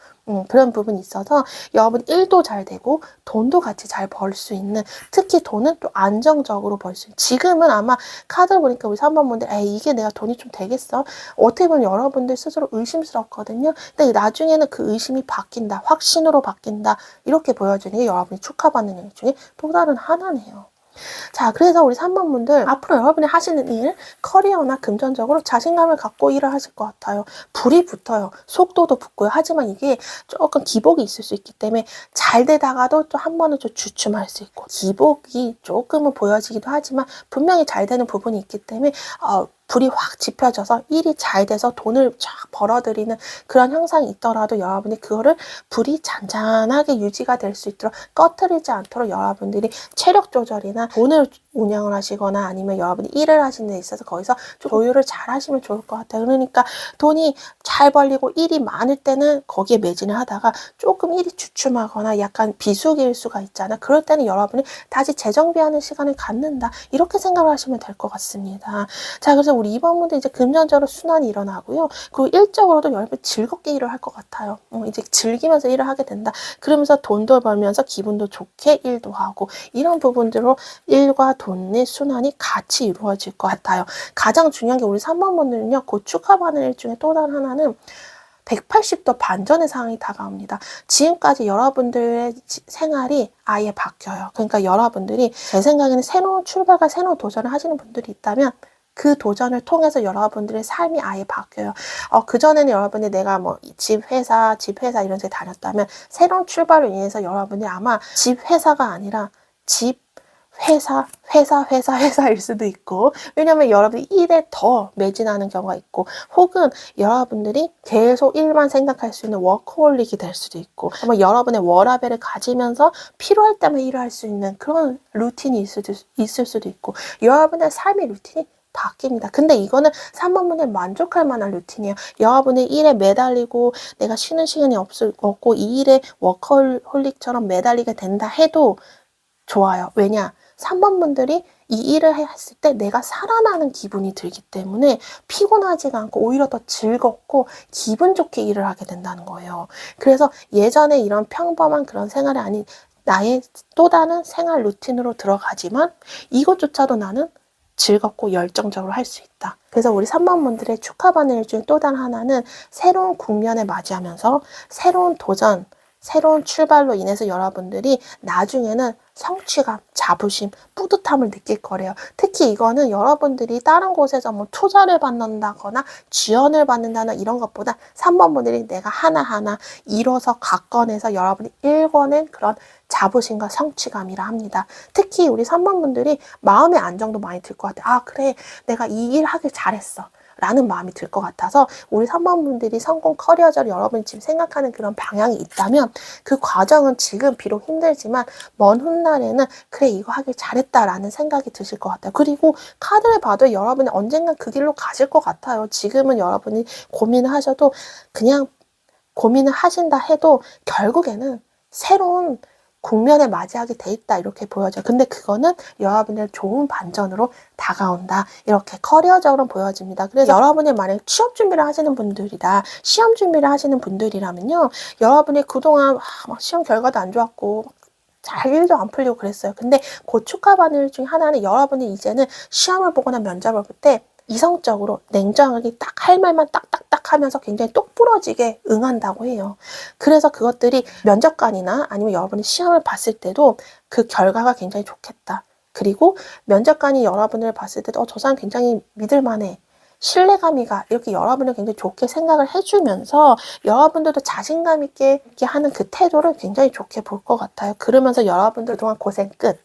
그런 부분이 있어서 여러분 일도 잘 되고 돈도 같이 잘 벌 수 있는, 특히 돈은 또 안정적으로 벌 수 있는, 지금은 아마 카드를 보니까 우리 3번 분들 에이 이게 내가 돈이 좀 되겠어? 어떻게 보면 여러분들 스스로 의심스럽거든요. 근데 나중에는 그 의심이 바뀐다, 확신으로 바뀐다, 이렇게 보여지는 게 여러분이 축하받는 일 중에 또 다른 하나네요. 자, 그래서 우리 3번 분들 앞으로 여러분이 하시는 일, 커리어나 금전적으로 자신감을 갖고 일을 하실 것 같아요. 불이 붙어요. 속도도 붙고요. 하지만 이게 조금 기복이 있을 수 있기 때문에 잘 되다가도 또 한 번은 좀 주춤할 수 있고, 기복이 조금은 보여지기도 하지만 분명히 잘 되는 부분이 있기 때문에 불이 확 지펴져서 일이 잘 돼서 돈을 쫙 벌어들이는 그런 형상이 있더라도 여러분이 그거를 불이 잔잔하게 유지가 될 수 있도록 꺼트리지 않도록 여러분들이 체력 조절이나 돈을 운영을 하시거나 아니면 여러분이 일을 하시는 데 있어서 거기서 조율을 잘 하시면 좋을 것 같아요. 그러니까 돈이 잘 벌리고 일이 많을 때는 거기에 매진을 하다가 조금 일이 주춤하거나 약간 비수기일 수가 있잖아요. 그럴 때는 여러분이 다시 재정비하는 시간을 갖는다, 이렇게 생각을 하시면 될 것 같습니다. 자, 그래서 우리 2번 분들 이제 금전적으로 순환이 일어나고요. 그리고 일적으로도 여러분 즐겁게 일을 할 것 같아요. 이제 즐기면서 일을 하게 된다. 그러면서 돈도 벌면서 기분도 좋게 일도 하고, 이런 부분들로 일과 돈의 순환이 같이 이루어질 것 같아요. 가장 중요한 게 우리 3번 분들은요, 곧 축하받는 일 중에 또 다른 하나는 180도 반전의 상황이 다가옵니다. 지금까지 여러분들의 생활이 아예 바뀌어요. 그러니까 여러분들이 제 생각에는 새로운 출발과 새로운 도전을 하시는 분들이 있다면 그 도전을 통해서 여러분들의 삶이 아예 바뀌어요. 그전에는 여러분이 내가 뭐 집 회사 이런 데 다녔다면 새로운 출발로 인해서 여러분이 아마 집 회사가 아니라 집 회사일 수도 있고, 왜냐면 여러분이 일에 더 매진하는 경우가 있고, 혹은 여러분들이 계속 일만 생각할 수 있는 워커홀릭이 될 수도 있고, 아마 여러분의 워라밸을 가지면서 필요할 때만 일을 할 수 있는 그런 루틴이 있을 수도 있고, 여러분의 삶의 루틴이 바뀝니다. 근데 이거는 3번분들 만족할 만한 루틴이에요. 여러분의 일에 매달리고 내가 쉬는 시간이 없고 이 일에 워커홀릭처럼 매달리게 된다 해도 좋아요. 왜냐? 3번분들이 이 일을 했을 때 내가 살아나는 기분이 들기 때문에 피곤하지가 않고 오히려 더 즐겁고 기분 좋게 일을 하게 된다는 거예요. 그래서 예전에 이런 평범한 그런 생활이 아닌 나의 또 다른 생활 루틴으로 들어가지만 이것조차도 나는 즐겁고 열정적으로 할 수 있다. 그래서 우리 3번분들의 축하받는 일 중에 또 다른 하나는 새로운 국면에 맞이하면서 새로운 도전, 새로운 출발로 인해서 여러분들이 나중에는 성취감, 자부심, 뿌듯함을 느낄 거래요. 특히 이거는 여러분들이 다른 곳에서 뭐 투자를 받는다거나 지원을 받는다거나 이런 것보다 3번분들이 내가 하나하나 이뤄서 가꺼내서 여러분이 일궈낸 그런 자부심과 성취감이라 합니다. 특히 우리 3번분들이 마음의 안정도 많이 들 것 같아요. 아, 그래. 내가 이 일 하길 잘했어. 라는 마음이 들 것 같아서 우리 3번분들이 성공 커리어적으로 여러분이 지금 생각하는 그런 방향이 있다면 그 과정은 지금 비록 힘들지만 먼 훗날에는 그래 이거 하길 잘했다라는 생각이 드실 것 같아요. 그리고 카드를 봐도 여러분이 언젠간 그 길로 가실 것 같아요. 지금은 여러분이 고민을 하셔도 그냥 고민을 하신다 해도 결국에는 새로운 국면에 맞이하게 돼 있다 이렇게 보여져요. 근데 그거는 여러분의 좋은 반전으로 다가온다 이렇게 커리어적으로 보여집니다. 그래서 여러분이 만약 취업 준비를 하시는 분들이다, 시험 준비를 하시는 분들이라면요, 여러분이 그동안 막 시험 결과도 안 좋았고 잘 일도 안 풀리고 그랬어요. 근데 그 축하받는 일 중에 하나는 여러분이 이제는 시험을 보거나 면접을 볼 때 이성적으로 냉정하게 딱 할 말만 딱딱딱 하면서 굉장히 똑부러지게 응한다고 해요. 그래서 그것들이 면접관이나 아니면 여러분이 시험을 봤을 때도 그 결과가 굉장히 좋겠다. 그리고 면접관이 여러분을 봤을 때도 저 사람 굉장히 믿을만해. 신뢰감이 가. 이렇게 여러분을 굉장히 좋게 생각을 해주면서 여러분들도 자신감 있게 이렇게 하는 그 태도를 굉장히 좋게 볼 것 같아요. 그러면서 여러분들 그동안 고생 끝.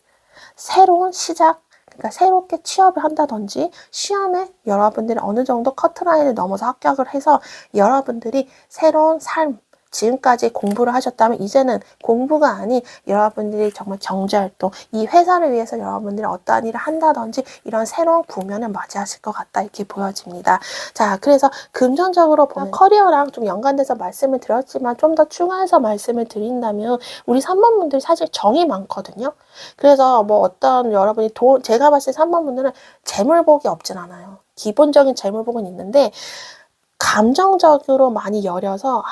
새로운 시작. 그러니까 새롭게 취업을 한다든지 시험에 여러분들이 어느 정도 커트라인을 넘어서 합격을 해서 여러분들이 새로운 삶, 지금까지 공부를 하셨다면 이제는 공부가 아닌 여러분들이 정말 경제활동, 이 회사를 위해서 여러분들이 어떠한 일을 한다든지 이런 새로운 국면을 맞이하실 것 같다 이렇게 보여집니다. 자, 그래서 금전적으로 보면 커리어랑 좀 연관돼서 말씀을 드렸지만 좀 더 추가해서 말씀을 드린다면 우리 3번분들 사실 정이 많거든요. 그래서 뭐 어떤 여러분이 제가 봤을 때 3번분들은 재물복이 없진 않아요. 기본적인 재물복은 있는데 감정적으로 많이 여려서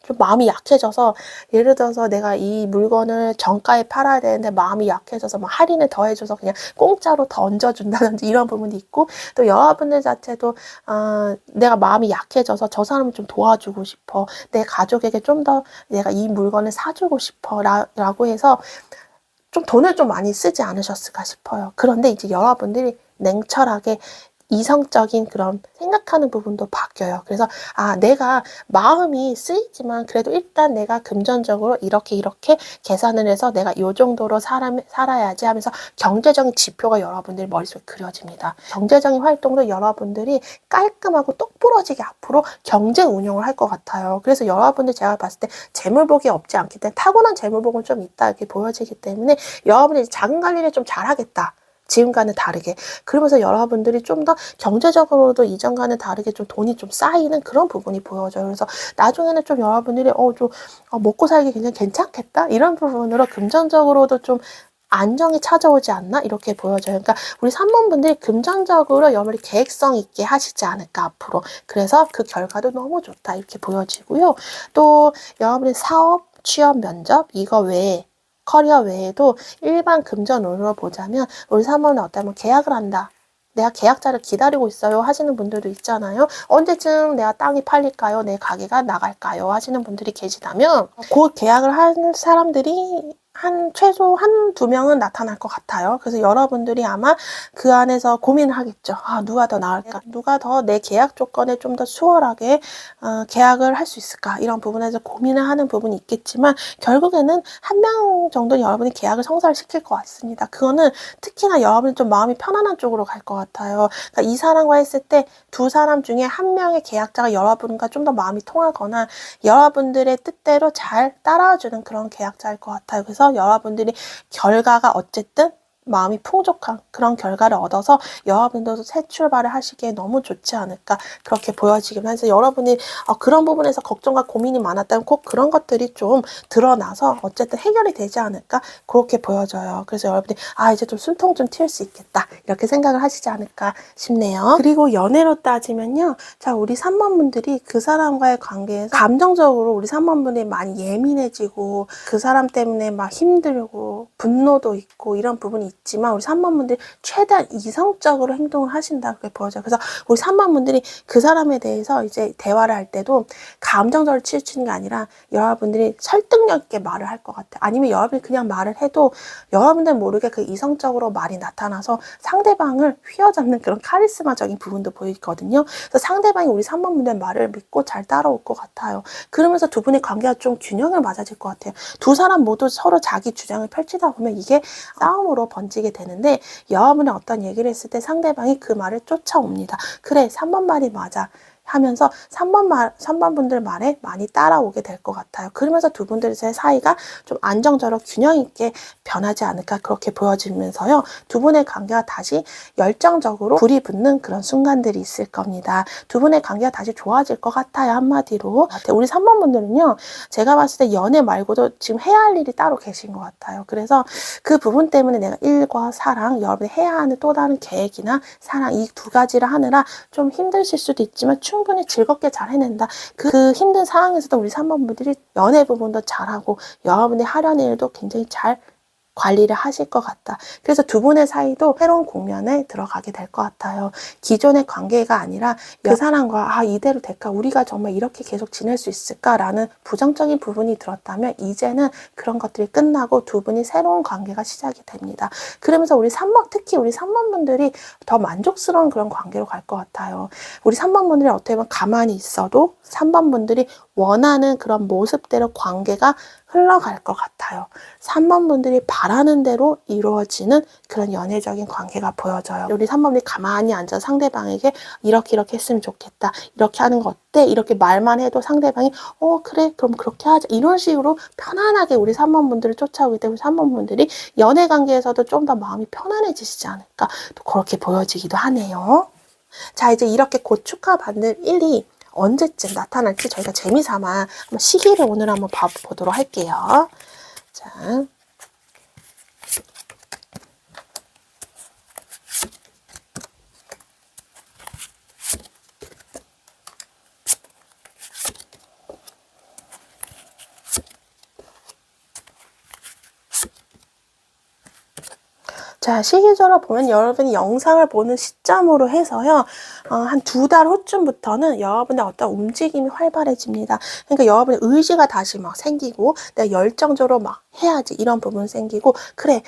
좀 마음이 약해져서 예를 들어서 내가 이 물건을 정가에 팔아야 되는데 마음이 약해져서 막 할인을 더 해줘서 그냥 공짜로 더 얹어준다든지 이런 부분이 있고 또 여러분들 자체도 내가 마음이 약해져서 저 사람을 좀 도와주고 싶어 내 가족에게 좀 더 내가 이 물건을 사주고 싶어 라고 해서 좀 돈을 좀 많이 쓰지 않으셨을까 싶어요. 그런데 이제 여러분들이 냉철하게 이성적인 그런 생각하는 부분도 바뀌어요. 그래서 내가 마음이 쓰이지만 그래도 일단 내가 금전적으로 이렇게 계산을 해서 내가 이 정도로 살아야지 하면서 경제적인 지표가 여러분들 머릿속에 그려집니다. 경제적인 활동도 여러분들이 깔끔하고 똑부러지게 앞으로 경제 운영을 할 것 같아요. 그래서 여러분들 제가 봤을 때 재물복이 없지 않기 때문에 타고난 재물복은 좀 있다 이렇게 보여지기 때문에 여러분들이 자금 관리를 좀 잘하겠다. 지금과는 다르게 그러면서 여러분들이 좀 더 경제적으로도 이전과는 다르게 좀 돈이 좀 쌓이는 그런 부분이 보여져요. 그래서 나중에는 좀 여러분들이 좀 먹고 살기 굉장히 괜찮겠다 이런 부분으로 금전적으로도 좀 안정이 찾아오지 않나 이렇게 보여져요. 그러니까 우리 3번분들이 금전적으로 여러분이 계획성 있게 하시지 않을까 앞으로. 그래서 그 결과도 너무 좋다 이렇게 보여지고요. 또 여러분의 사업, 취업, 면접 이거 외에 커리어 외에도 일반 금전운으로 보자면 우리 3번은 어떠면 계약을 한다. 내가 계약자를 기다리고 있어요 하시는 분들도 있잖아요. 언제쯤 내가 땅이 팔릴까요? 내 가게가 나갈까요? 하시는 분들이 계시다면 곧 계약을 하는 사람들이 최소 한두 명은 나타날 것 같아요. 그래서 여러분들이 아마 그 안에서 고민을 하겠죠. 아, 누가 더 나을까? 누가 더 내 계약 조건에 좀 더 수월하게 계약을 할 수 있을까? 이런 부분에서 고민을 하는 부분이 있겠지만 결국에는 한 명 정도는 여러분이 계약을 성사시킬 것 같습니다. 그거는 특히나 여러분이 좀 마음이 편안한 쪽으로 갈 것 같아요. 그러니까 이 사람과 했을 때 두 사람 중에 한 명의 계약자가 여러분과 좀 더 마음이 통하거나 여러분들의 뜻대로 잘 따라주는 그런 계약자일 것 같아요. 그래서 여러분들이 결과가 어쨌든 마음이 풍족한 그런 결과를 얻어서 여러분들도 새 출발을 하시기에 너무 좋지 않을까 그렇게 보여지기만 해서 여러분이 그런 부분에서 걱정과 고민이 많았다면 꼭 그런 것들이 좀 드러나서 어쨌든 해결이 되지 않을까 그렇게 보여져요. 그래서 여러분들이 이제 좀 숨통 좀 틔울 수 있겠다 이렇게 생각을 하시지 않을까 싶네요. 그리고 연애로 따지면요. 자, 우리 3번분들이 그 사람과의 관계에서 감정적으로 우리 3번분들이 많이 예민해지고 그 사람 때문에 막 힘들고 분노도 있고 이런 부분이 있지만 우리 3번분들이 최대한 이성적으로 행동을 하신다 그렇게 보여져요. 그래서 우리 3번분들이 그 사람에 대해서 이제 대화를 할 때도 감정적으로 치우치는 게 아니라 여러분들이 설득력 있게 말을 할 것 같아요. 아니면 여러분이 그냥 말을 해도 여러분들 모르게 그 이성적으로 말이 나타나서 상대방을 휘어잡는 그런 카리스마적인 부분도 보이거든요. 그래서 상대방이 우리 3번분들의 말을 믿고 잘 따라올 것 같아요. 그러면서 두 분의 관계가 좀 균형을 맞아질 것 같아요. 두 사람 모두 서로 자기 주장을 펼치다 보면 이게 싸움으로 번지게 되는데 여러분이 어떤 얘기를 했을 때 상대방이 그 말을 쫓아옵니다. 그래, 3번 말이 맞아. 하면서 3번 분들 말에 많이 따라오게 될 것 같아요. 그러면서 두 분들의 사이가 좀 안정적으로 균형 있게 변하지 않을까 그렇게 보여지면서요. 두 분의 관계가 다시 열정적으로 불이 붙는 그런 순간들이 있을 겁니다. 두 분의 관계가 다시 좋아질 것 같아요. 한마디로. 우리 3번 분들은요. 제가 봤을 때 연애 말고도 지금 해야 할 일이 따로 계신 것 같아요. 그래서 그 부분 때문에 내가 일과 사랑, 여러분이 해야 하는 또 다른 계획이나 사랑 이 두 가지를 하느라 좀 힘드실 수도 있지만 충분히 즐겁게 잘 해낸다. 그 힘든 상황에서도 우리 3번 분들이 연애 부분도 잘하고 여러분이 하려는 일도 굉장히 잘 관리를 하실 것 같다. 그래서 두 분의 사이도 새로운 국면에 들어가게 될 것 같아요. 기존의 관계가 아니라 그 사람과 이대로 될까? 우리가 정말 이렇게 계속 지낼 수 있을까라는 부정적인 부분이 들었다면 이제는 그런 것들이 끝나고 두 분이 새로운 관계가 시작이 됩니다. 그러면서 특히 우리 3번 분들이 더 만족스러운 그런 관계로 갈 것 같아요. 우리 3번 분들이 어떻게 보면 가만히 있어도 3번 분들이 원하는 그런 모습대로 관계가 흘러갈 것 같아요. 3번 분들이 바라는 대로 이루어지는 그런 연애적인 관계가 보여져요. 우리 3번분이 가만히 앉아 상대방에게 이렇게 했으면 좋겠다. 이렇게 하는 거 어때? 이렇게 말만 해도 상대방이 그래 그럼 그렇게 하자. 이런 식으로 편안하게 우리 3번 분들을 쫓아오기 때문에 3번 분들이 연애 관계에서도 좀 더 마음이 편안해지시지 않을까 또 그렇게 보여지기도 하네요. 자, 이제 이렇게 곧 축하받는 일이 언제쯤 나타날지 저희가 재미삼아 한번 시기를 오늘 한번 봐보도록 할게요. 자. 자, 시기적으로 보면 여러분이 영상을 보는 시점으로 해서요. 한 2달 후쯤부터는 여러분의 어떤 움직임이 활발해집니다. 그러니까 여러분의 의지가 다시 막 생기고 내가 열정적으로 막 해야지 이런 부분 생기고 그래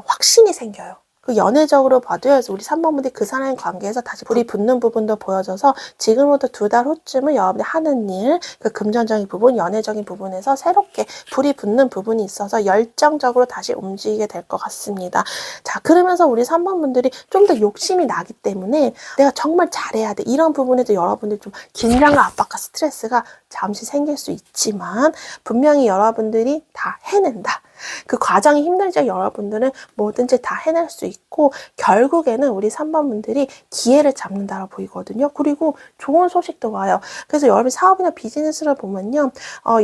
확신이 생겨요. 그 연애적으로 봐도요. 우리 3번분들이 그 사람의 관계에서 다시 불이 붙는 부분도 보여져서 지금부터 2달 후쯤은 여러분이 하는 일, 그 금전적인 부분, 연애적인 부분에서 새롭게 불이 붙는 부분이 있어서 열정적으로 다시 움직이게 될 것 같습니다. 자, 그러면서 우리 3번분들이 좀 더 욕심이 나기 때문에 내가 정말 잘해야 돼. 이런 부분에도 여러분들 좀 긴장과 압박과 스트레스가 잠시 생길 수 있지만 분명히 여러분들이 다 해낸다. 그 과정이 힘들죠. 여러분들은 뭐든지 다 해낼 수 있고 결국에는 우리 3번분들이 기회를 잡는다고 보이거든요. 그리고 좋은 소식도 와요. 그래서 여러분 사업이나 비즈니스를 보면요.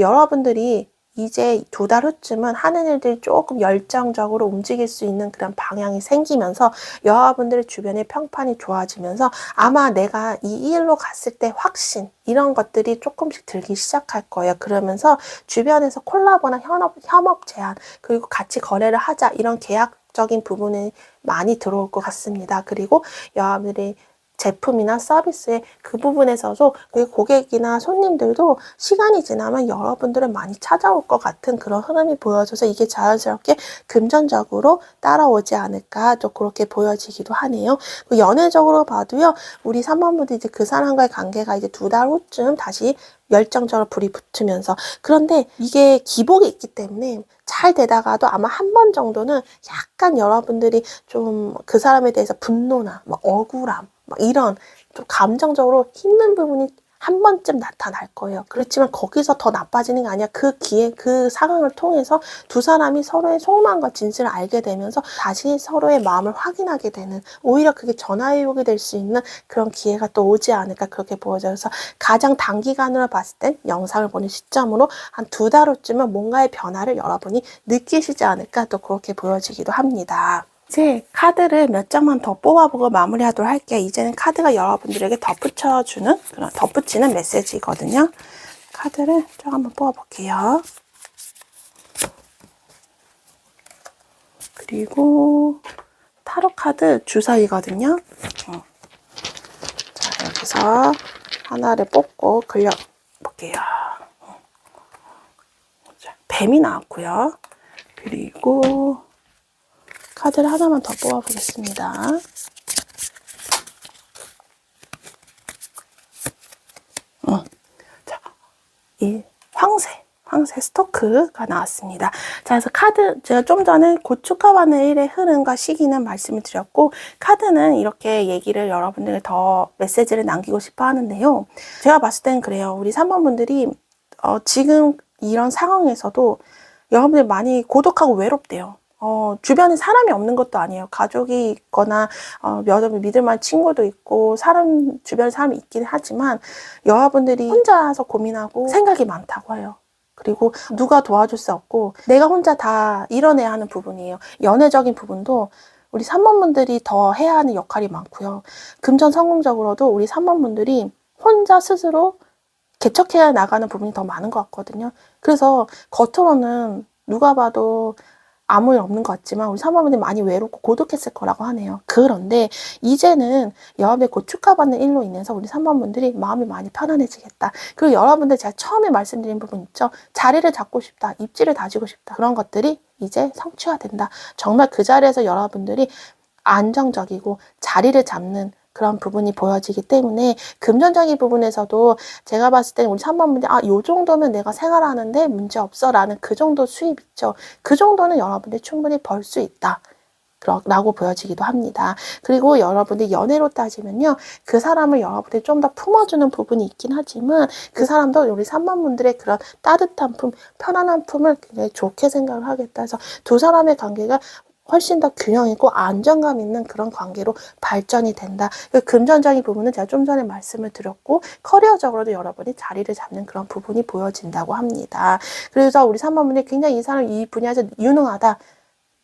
여러분들이 이제 2달 후쯤은 하는 일들이 조금 열정적으로 움직일 수 있는 그런 방향이 생기면서 여러분들의 주변의 평판이 좋아지면서 아마 내가 이 일로 갔을 때 확신 이런 것들이 조금씩 들기 시작할 거예요. 그러면서 주변에서 콜라보나 협업 제안 그리고 같이 거래를 하자 이런 계약적인 부분이 많이 들어올 것 같습니다. 그리고 여러분들이 제품이나 서비스의 그 부분에서도 고객이나 손님들도 시간이 지나면 여러분들을 많이 찾아올 것 같은 그런 흐름이 보여져서 이게 자연스럽게 금전적으로 따라오지 않을까 또 그렇게 보여지기도 하네요. 연애적으로 봐도요, 우리 3번분들 이제 그 사람과의 관계가 이제 2달 후쯤 다시 열정적으로 불이 붙으면서, 그런데 이게 기복이 있기 때문에 잘 되다가도 아마 한 번 정도는 약간 여러분들이 좀 그 사람에 대해서 분노나 막 억울함 막 이런 좀 감정적으로 힘든 부분이 한 번쯤 나타날 거예요. 그렇지만 거기서 더 나빠지는 게 아니라 그 기회, 그 상황을 통해서 두 사람이 서로의 속마음과 진실을 알게 되면서 다시 서로의 마음을 확인하게 되는, 오히려 그게 전화위복이 될 수 있는 그런 기회가 또 오지 않을까 그렇게 보여져서, 가장 단기간으로 봤을 땐 영상을 보는 시점으로 한 2달 후쯤은 뭔가의 변화를 여러분이 느끼시지 않을까 또 그렇게 보여지기도 합니다. 이제 카드를 몇 장만 더 뽑아보고 마무리하도록 할게요. 이제는 카드가 여러분들에게 덧붙여주는 그런 덧붙이는 메시지거든요. 카드를 좀 한번 뽑아볼게요. 그리고 타로 카드 주사위거든요. 자, 여기서 하나를 뽑고 그려볼게요. 자, 뱀이 나왔고요. 그리고 카드를 하나만 더 뽑아보겠습니다. 자, 이 황새 스토크가 나왔습니다. 자, 그래서 카드, 제가 좀 전에 고춧가루 일의 흐름과 시기는 말씀을 드렸고, 카드는 이렇게 얘기를 여러분들에게 더 메시지를 남기고 싶어 하는데요. 제가 봤을 땐 그래요. 우리 3번분들이 지금 이런 상황에서도 여러분들이 많이 고독하고 외롭대요. 주변에 사람이 없는 것도 아니에요. 가족이 있거나, 여러분 믿을 만한 친구도 있고, 주변에 사람이 있긴 하지만, 여러분들이 혼자서 고민하고 생각이 많다고 해요. 그리고 누가 도와줄 수 없고, 내가 혼자 다 이뤄내야 하는 부분이에요. 연애적인 부분도 우리 3번분들이 더 해야 하는 역할이 많고요. 금전 성공적으로도 우리 3번분들이 혼자 스스로 개척해야 나가는 부분이 더 많은 것 같거든요. 그래서 겉으로는 누가 봐도 아무 일 없는 것 같지만 우리 3번분들이 많이 외롭고 고독했을 거라고 하네요. 그런데 이제는 여러분의 고춧가루 일로 인해서 우리 3번분들이 마음이 많이 편안해지겠다. 그리고 여러분들 제가 처음에 말씀드린 부분 있죠. 자리를 잡고 싶다. 입지를 다지고 싶다. 그런 것들이 이제 성취화된다. 정말 그 자리에서 여러분들이 안정적이고 자리를 잡는 그런 부분이 보여지기 때문에 금전적인 부분에서도 제가 봤을 때는 우리 3번분들이 요 정도면 내가 생활하는데 문제없어 라는 그 정도 수입 있죠. 그 정도는 여러분들이 충분히 벌 수 있다 라고 보여지기도 합니다. 그리고 여러분들이 연애로 따지면요, 그 사람을 여러분들이 좀 더 품어주는 부분이 있긴 하지만 그 사람도 우리 3번분들의 그런 따뜻한 품, 편안한 품을 굉장히 좋게 생각을 하겠다 해서 두 사람의 관계가 훨씬 더 균형 있고 안정감 있는 그런 관계로 발전이 된다. 금전적인 부분은 제가 좀 전에 말씀을 드렸고, 커리어적으로도 여러분이 자리를 잡는 그런 부분이 보여진다고 합니다. 그래서 우리 3번분이 굉장히 이 사람 이 분야에서 유능하다,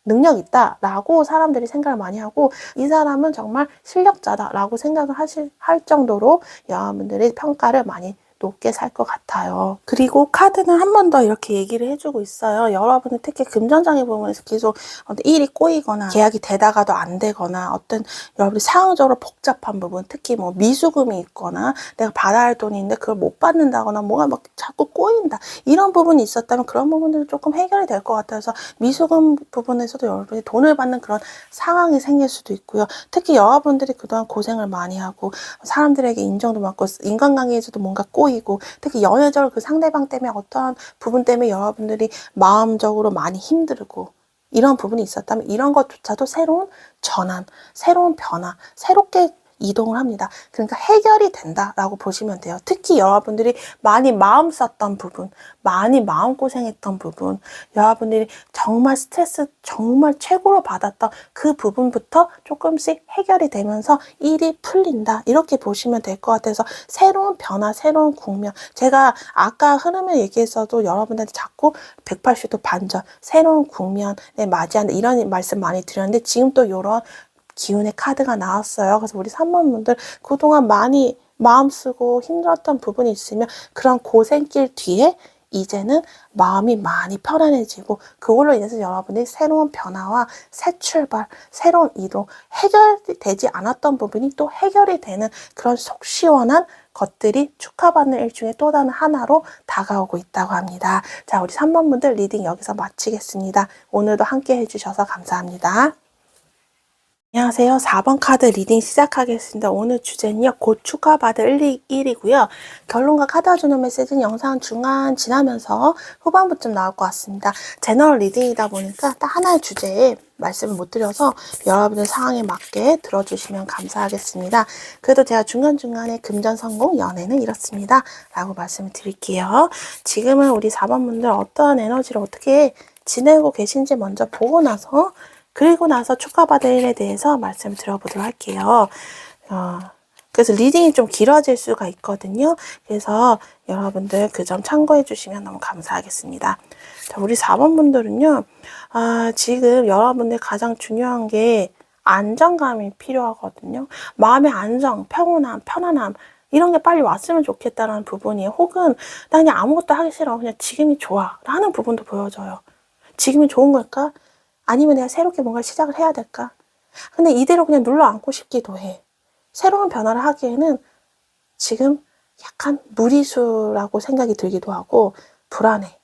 능력 있다 라고 사람들이 생각을 많이 하고, 이 사람은 정말 실력자다 라고 생각을 할 정도로 여러분들이 평가를 많이 높게 살 것 같아요. 그리고 카드는 한 번 더 이렇게 얘기를 해주고 있어요. 여러분은 특히 금전적인 부분에서 계속 일이 꼬이거나 계약이 되다가도 안 되거나, 어떤 여러분이 상황적으로 복잡한 부분, 특히 뭐 미수금이 있거나 내가 받아야 할 돈이 있는데 그걸 못 받는다거나 뭐가 막 자꾸 꼬인다, 이런 부분이 있었다면 그런 부분들이 조금 해결이 될 것 같아서 미수금 부분에서도 여러분이 돈을 받는 그런 상황이 생길 수도 있고요. 특히 여러분들이 그동안 고생을 많이 하고 사람들에게 인정도 받고 인간관계에서도 뭔가 꼬이고, 특히 연애적으로 그 상대방 때문에 어떠한 부분 때문에 여러분들이 마음적으로 많이 힘들고 이런 부분이 있었다면 이런 것조차도 새로운 전환, 새로운 변화, 새롭게 이동을 합니다. 그러니까 해결이 된다라고 보시면 돼요. 특히 여러분들이 많이 마음 썼던 부분, 많이 마음고생했던 부분, 여러분들이 정말 스트레스 정말 최고로 받았던 그 부분부터 조금씩 해결이 되면서 일이 풀린다, 이렇게 보시면 될 것 같아서 새로운 변화, 새로운 국면, 제가 아까 흐름을 얘기했어도 여러분들한테 자꾸 180도 반전, 새로운 국면에 맞이한다 이런 말씀 많이 드렸는데, 지금 또 이런 기운의 카드가 나왔어요. 그래서 우리 3번분들 그동안 많이 마음 쓰고 힘들었던 부분이 있으면 그런 고생길 뒤에 이제는 마음이 많이 편안해지고 그걸로 인해서 여러분이 새로운 변화와 새 출발, 새로운 이동, 해결되지 않았던 부분이 또 해결이 되는 그런 속 시원한 것들이 축하받는 일 중에 또 다른 하나로 다가오고 있다고 합니다. 자, 우리 3번 분들 리딩 여기서 마치겠습니다. 오늘도 함께 해주셔서 감사합니다. 안녕하세요. 4번 카드 리딩 시작하겠습니다. 오늘 주제는요. 곧 축하받을 일이고요. 결론과 카드가 주는 메시지는 영상 중간 지나면서 후반부쯤 나올 것 같습니다. 제너럴 리딩이다 보니까 딱 하나의 주제에 말씀을 못 드려서 여러분의 상황에 맞게 들어주시면 감사하겠습니다. 그래도 제가 중간중간에 금전성공, 연애는 이렇습니다. 라고 말씀을 드릴게요. 지금은 우리 4번 분들 어떠한 에너지를 어떻게 지내고 계신지 먼저 보고 나서 그리고 나서 축하받을 일에 대해서 말씀을 드려보도록 할게요. 그래서 리딩이 좀 길어질 수가 있거든요. 그래서 여러분들 그 점 참고해 주시면 너무 감사하겠습니다. 자, 우리 4번 분들은요. 지금 여러분들 가장 중요한 게 안정감이 필요하거든요. 마음의 안정, 평온함, 편안함 이런 게 빨리 왔으면 좋겠다라는 부분이에요. 혹은 나 그냥 아무것도 하기 싫어. 그냥 지금이 좋아. 라는 부분도 보여줘요. 지금이 좋은 걸까? 아니면 내가 새롭게 뭔가 시작을 해야 될까? 근데 이대로 그냥 눌러 앉고 싶기도 해. 새로운 변화를 하기에는 지금 약간 무리수라고 생각이 들기도 하고 불안해.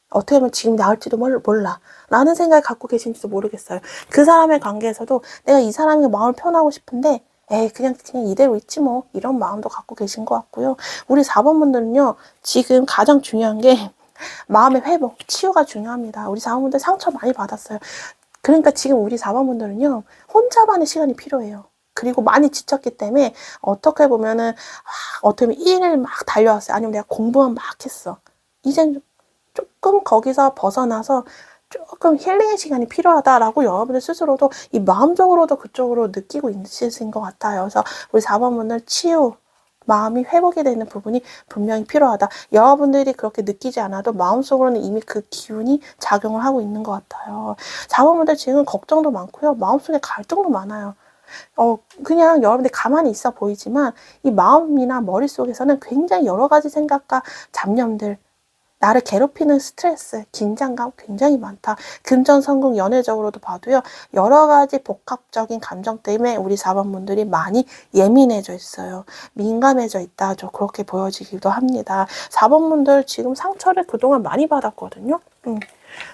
어떻게 보면 지금 나을지도 몰라. 라는 생각을 갖고 계신지도 모르겠어요. 그 사람의 관계에서도 내가 이 사람에게 마음을 표현하고 싶은데 에이 그냥 이대로 있지 뭐. 이런 마음도 갖고 계신 것 같고요. 우리 4번 분들은요. 지금 가장 중요한 게 마음의 회복, 치유가 중요합니다. 우리 4번 분들 상처 많이 받았어요. 그러니까 지금 우리 4번 분들은요. 혼자만의 시간이 필요해요. 그리고 많이 지쳤기 때문에 어떻게 보면은 어떻게 보면 일을 막 달려왔어요. 아니면 내가 공부만 막 했어. 이젠 조금 거기서 벗어나서 조금 힐링의 시간이 필요하다라고 여러분들 스스로도 이 마음적으로도 그쪽으로 느끼고 있으신 것 같아요. 그래서 우리 4번 분들 치유, 마음이 회복이 되는 부분이 분명히 필요하다. 여러분들이 그렇게 느끼지 않아도 마음속으로는 이미 그 기운이 작용을 하고 있는 것 같아요. 4번 분들 지금 걱정도 많고요. 마음속에 갈등도 많아요. 그냥 여러분들 가만히 있어 보이지만 이 마음이나 머릿속에서는 굉장히 여러 가지 생각과 잡념들, 나를 괴롭히는 스트레스, 긴장감 굉장히 많다. 금전성공 연애적으로도 봐도요. 여러 가지 복합적인 감정 때문에 우리 4번 분들이 많이 예민해져 있어요. 민감해져 있다. 그렇게 보여지기도 합니다. 4번 분들 지금 상처를 그동안 많이 받았거든요.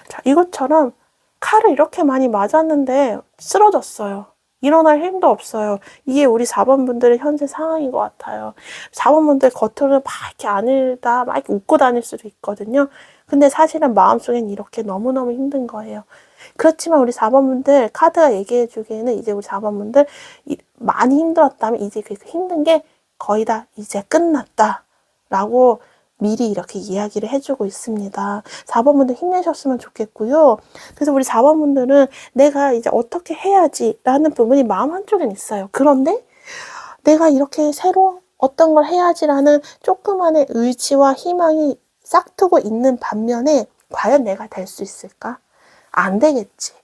자, 이것처럼 칼을 이렇게 많이 맞았는데 쓰러졌어요. 일어날 힘도 없어요. 이게 우리 4번 분들의 현재 상황인 것 같아요. 4번 분들 겉으로는 막 이렇게 아니다, 막 이렇게 웃고 다닐 수도 있거든요. 근데 사실은 마음속엔 이렇게 너무너무 힘든 거예요. 그렇지만 우리 4번 분들 카드가 얘기해 주기에는 이제 우리 4번 분들 많이 힘들었다면 이제 그 힘든 게 거의 다 이제 끝났다. 라고 미리 이렇게 이야기를 해주고 있습니다. 4번 분들 힘내셨으면 좋겠고요. 그래서 우리 4번 분들은 내가 이제 어떻게 해야지 라는 부분이 마음 한쪽엔 있어요. 그런데 내가 이렇게 새로 어떤 걸 해야지라는 조그만의 의지와 희망이 싹트고 있는 반면에 과연 내가 될 수 있을까? 안 되겠지.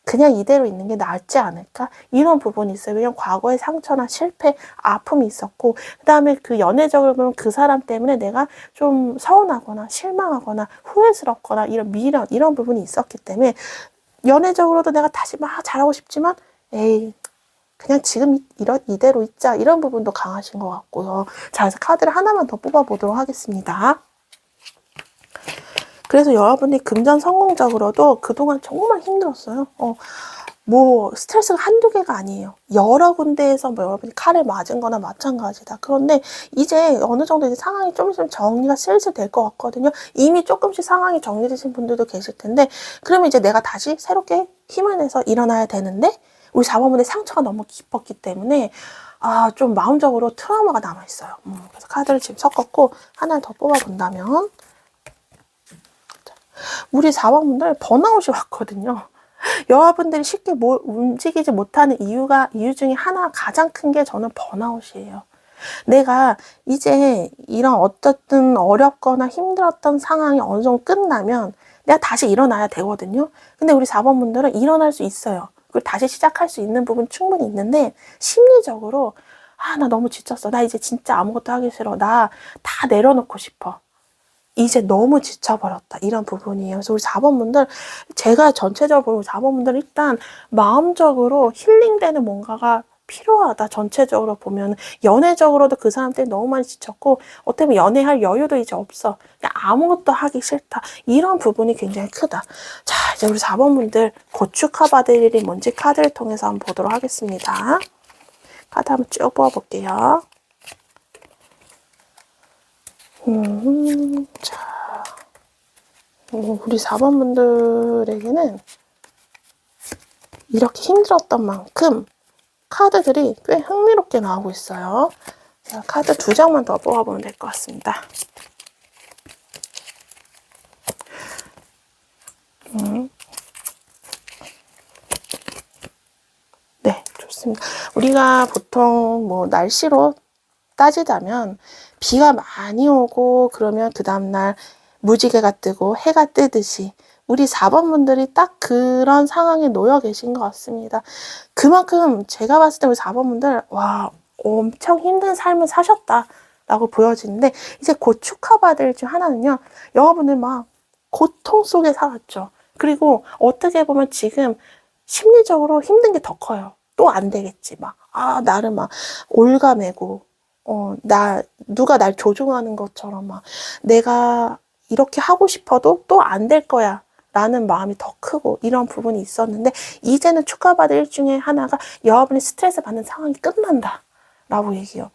그냥 이대로 있는 게 낫지 않을까? 이런 부분이 있어요. 왜냐면 과거의 상처나 실패, 아픔이 있었고 그 다음에 그 연애적으로 보면 그 사람 때문에 내가 좀 서운하거나 실망하거나 후회스럽거나 이런 미련, 이런 부분이 있었기 때문에 연애적으로도 내가 다시 막 잘하고 싶지만 에이 그냥 지금 이대로 있자 이런 부분도 강하신 것 같고요. 자, 그래서 카드를 하나만 더 뽑아보도록 하겠습니다. 그래서 여러분이 금전 성공적으로도 그동안 정말 힘들었어요. 스트레스가 한두 개가 아니에요. 여러 군데에서 여러분이 칼을 맞은 거나 마찬가지다. 그런데 이제 어느 정도 이제 상황이 좀 있으면 정리가 슬슬 될 것 같거든요. 이미 조금씩 상황이 정리되신 분들도 계실 텐데, 그러면 이제 내가 다시 새롭게 힘을 내서 일어나야 되는데, 우리 4번분의 상처가 너무 깊었기 때문에, 좀 마음적으로 트라우마가 남아있어요. 그래서 카드를 지금 섞었고, 하나를 더 뽑아본다면, 우리 4번분들 번아웃이 왔거든요. 여러분들이 쉽게 움직이지 못하는 이유 중에 하나 가장 큰 게 저는 번아웃이에요. 내가 이제 이런 어쨌든 어렵거나 힘들었던 상황이 어느 정도 끝나면 내가 다시 일어나야 되거든요. 근데 우리 4번분들은 일어날 수 있어요. 그리고 다시 시작할 수 있는 부분 충분히 있는데 심리적으로 나 너무 지쳤어. 나 이제 진짜 아무것도 하기 싫어. 나 다 내려놓고 싶어. 이제 너무 지쳐버렸다. 이런 부분이에요. 그래서 우리 4번분들, 제가 전체적으로 보면 4번분들 일단 마음적으로 힐링되는 뭔가가 필요하다. 전체적으로 보면 연애적으로도 그 사람 때문에 너무 많이 지쳤고 어떻게 보면 연애할 여유도 이제 없어. 그냥 아무것도 하기 싫다. 이런 부분이 굉장히 크다. 자, 이제 우리 4번분들 고추카 받을 일이 뭔지 카드를 통해서 한번 보도록 하겠습니다. 카드 한번 쭉 뽑아볼게요. 자, 우리 4번분들에게는 이렇게 힘들었던 만큼 카드들이 꽤 흥미롭게 나오고 있어요. 자, 카드 2장만 더 뽑아보면 될 것 같습니다. 네, 좋습니다. 우리가 보통 뭐 날씨로 따지자면 비가 많이 오고 그러면 그 다음날 무지개가 뜨고 해가 뜨듯이 우리 4번분들이 딱 그런 상황에 놓여 계신 것 같습니다. 그만큼 제가 봤을 때 우리 4번분들 와 엄청 힘든 삶을 사셨다 라고 보여지는데 이제 곧 축하받을 중 하나는요. 여러분들 막 고통 속에 살았죠. 그리고 어떻게 보면 지금 심리적으로 힘든 게 더 커요. 또 안 되겠지 막 나를 막 올가매고 누가 날 조종하는 것처럼 막 내가 이렇게 하고 싶어도 또 안 될 거야 라는 마음이 더 크고 이런 부분이 있었는데 이제는 축하받을 일 중에 하나가 여러분이 스트레스 받는 상황이 끝난다 라고 얘기해요.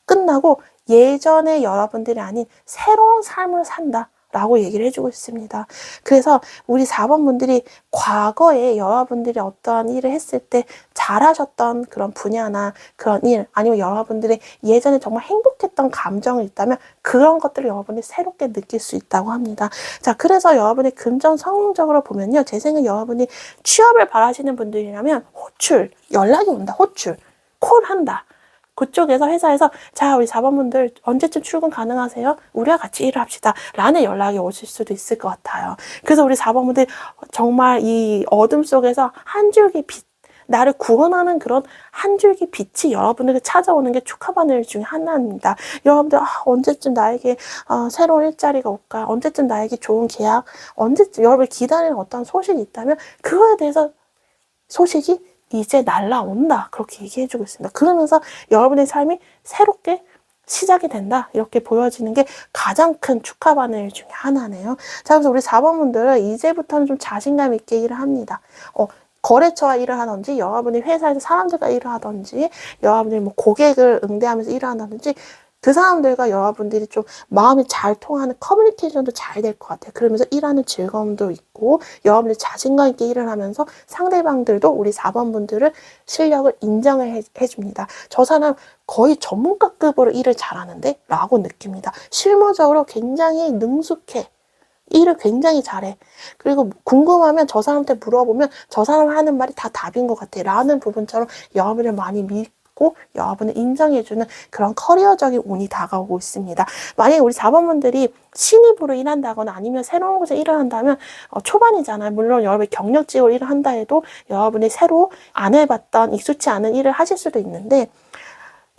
끝나고 예전의 여러분들이 아닌 새로운 삶을 산다 라고 얘기를 해주고 있습니다. 그래서 우리 4번분들이 과거에 여러분들이 어떠한 일을 했을 때 잘하셨던 그런 분야나 그런 일 아니면 여러분들이 예전에 정말 행복했던 감정이 있다면 그런 것들을 여러분이 새롭게 느낄 수 있다고 합니다. 자, 그래서 여러분이 금전 성공적으로 보면요. 제 생각에 여러분이 취업을 바라시는 분들이라면 호출, 연락이 온다. 호출, 콜한다. 그쪽에서 회사에서 자 우리 4번분들 언제쯤 출근 가능하세요? 우리와 같이 일을 합시다 라는 연락이 오실 수도 있을 것 같아요. 그래서 우리 4번분들 정말 이 어둠 속에서 한 줄기 빛 나를 구원하는 그런 한 줄기 빛이 여러분에게 찾아오는 게 축하받는 일 중에 하나입니다. 여러분들 언제쯤 나에게 새로운 일자리가 올까? 언제쯤 나에게 좋은 계약? 언제쯤 여러분이 기다리는 어떤 소식이 있다면 그거에 대해서 소식이 이제 날라온다. 그렇게 얘기해주고 있습니다. 그러면서 여러분의 삶이 새롭게 시작이 된다. 이렇게 보여지는 게 가장 큰 축하받는 일 중에 하나네요. 자, 그래서 우리 4번분들은 이제부터는 좀 자신감 있게 일을 합니다. 거래처와 일을 하든지, 여러분이 회사에서 사람들과 일을 하든지, 여러분이 뭐 고객을 응대하면서 일을 한다든지, 그 사람들과 여러분들이 좀 마음이 잘 통하는 커뮤니케이션도 잘 될 것 같아요. 그러면서 일하는 즐거움도 있고 여러분들이 자신감 있게 일을 하면서 상대방들도 우리 4번분들을 실력을 인정을 해줍니다. 저 사람 거의 전문가급으로 일을 잘하는데? 라고 느낍니다. 실무적으로 굉장히 능숙해. 일을 굉장히 잘해. 그리고 궁금하면 저 사람한테 물어보면 저 사람 하는 말이 다 답인 것 같아. 라는 부분처럼 여러분을 많이 믿고 여러분을 인정해주는 그런 커리어적인 운이 다가오고 있습니다. 만약에 우리 4번분들이 신입으로 일한다거나 아니면 새로운 곳에 일을 한다면 초반이잖아요. 물론 여러분이 경력직으로 일을 한다 해도 여러분이 새로 안 해봤던 익숙치 않은 일을 하실 수도 있는데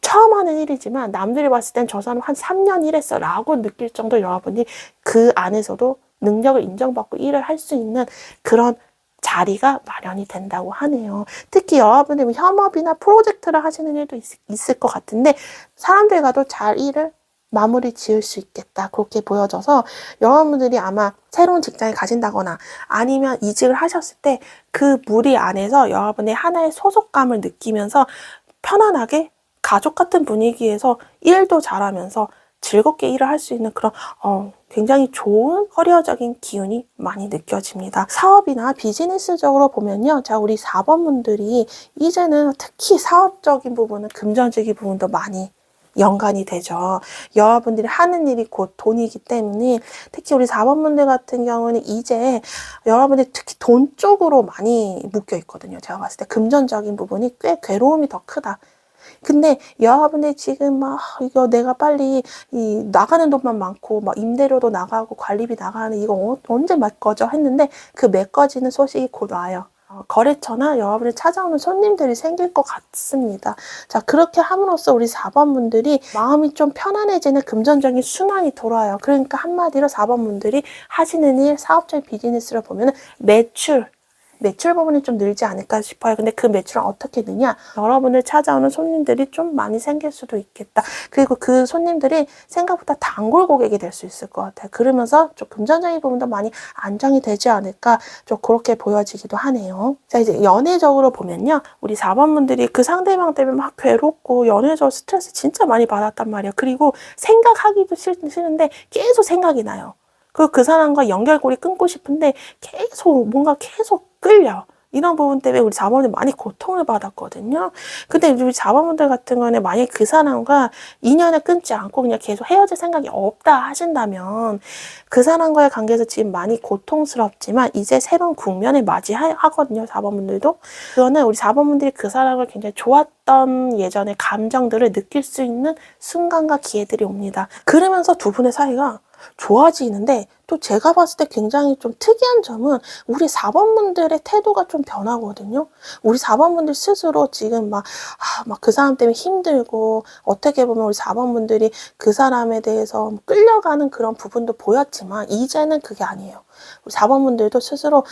처음 하는 일이지만 남들이 봤을 땐 저 사람 한 3년 일했어 라고 느낄 정도 여러분이 그 안에서도 능력을 인정받고 일을 할 수 있는 그런 자리가 마련이 된다고 하네요. 특히 여러분이 협업이나 프로젝트를 하시는 일도 있을 것 같은데 사람들과도 잘 일을 마무리 지을 수 있겠다. 그렇게 보여져서 여러분들이 아마 새로운 직장에 가신다거나 아니면 이직을 하셨을 때 그 무리 안에서 여러분의 하나의 소속감을 느끼면서 편안하게 가족 같은 분위기에서 일도 잘하면서 즐겁게 일을 할 수 있는 그런 굉장히 좋은 커리어적인 기운이 많이 느껴집니다. 사업이나 비즈니스적으로 보면요. 자, 우리 4번분들이 이제는 특히 사업적인 부분은 금전적인 부분도 많이 연관이 되죠. 여러분들이 하는 일이 곧 돈이기 때문에 특히 우리 4번분들 같은 경우는 이제 여러분들이 특히 돈 쪽으로 많이 묶여 있거든요. 제가 봤을 때 금전적인 부분이 꽤 괴로움이 더 크다. 근데 여러분들 지금 막 이거 내가 빨리 나가는 돈만 많고 막 임대료도 나가고 관리비 나가는 이거 언제 메꿔져 했는데 그 메꿔지는 소식이 곧 와요. 거래처나 여러분이 찾아오는 손님들이 생길 것 같습니다. 자, 그렇게 함으로써 우리 4번 분들이 마음이 좀 편안해지는 금전적인 순환이 돌아요. 그러니까 한마디로 4번 분들이 하시는 일, 사업적인 비즈니스를 보면 매출 부분이 좀 늘지 않을까 싶어요. 근데 그 매출은 어떻게 느냐? 여러분을 찾아오는 손님들이 좀 많이 생길 수도 있겠다. 그리고 그 손님들이 생각보다 단골 고객이 될 수 있을 것 같아요. 그러면서 좀 금전적인 부분도 많이 안정이 되지 않을까, 좀 그렇게 보여지기도 하네요. 자, 이제 연애적으로 보면요. 우리 4번 분들이 그 상대방 때문에 막 괴롭고 연애적으로 스트레스 진짜 많이 받았단 말이에요. 그리고 생각하기도 싫은데 계속 생각이 나요. 그 사람과 연결고리 끊고 싶은데 계속 끌려. 이런 부분 때문에 우리 자본이 많이 고통을 받았거든요. 근데 우리 자본분들 같은 경우는 만약에 그 사람과 인연을 끊지 않고 그냥 계속 헤어질 생각이 없다 하신다면 그 사람과의 관계에서 지금 많이 고통스럽지만 이제 새로운 국면을 맞이하거든요. 4번분들도. 그거는 우리 4번분들이 그 사람을 굉장히 좋았던 예전의 감정들을 느낄 수 있는 순간과 기회들이 옵니다. 그러면서 두 분의 사이가 좋아지는데, 또 제가 봤을 때 굉장히 좀 특이한 점은 우리 4번분들의 태도가 좀 변하거든요. 우리 4번분들 스스로 지금 막 그 사람 때문에 힘들고, 어떻게 보면 우리 4번분들이 그 사람에 대해서 끌려가는 그런 부분도 보였지만 이제는 그게 아니에요. 우리 4번분들도 스스로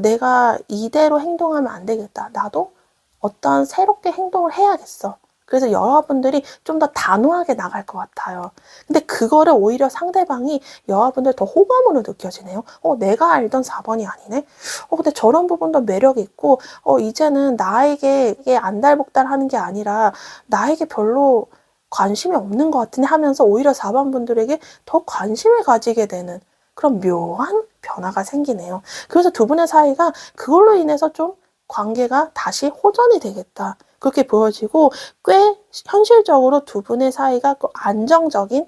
내가 이대로 행동하면 안 되겠다. 나도 어떤 새롭게 행동을 해야겠어. 그래서 여러분들이 좀 더 단호하게 나갈 것 같아요. 근데 그거를 오히려 상대방이 여러분들 더 호감으로 느껴지네요. 내가 알던 4번이 아니네? 근데 저런 부분도 매력이 있고, 이제는 나에게 이게 안달복달하는 게 아니라 나에게 별로 관심이 없는 것 같은데 하면서 오히려 4번 분들에게 더 관심을 가지게 되는 그런 묘한 변화가 생기네요. 그래서 두 분의 사이가 그걸로 인해서 좀 관계가 다시 호전이 되겠다. 그렇게 보여지고 꽤 현실적으로 두 분의 사이가 안정적인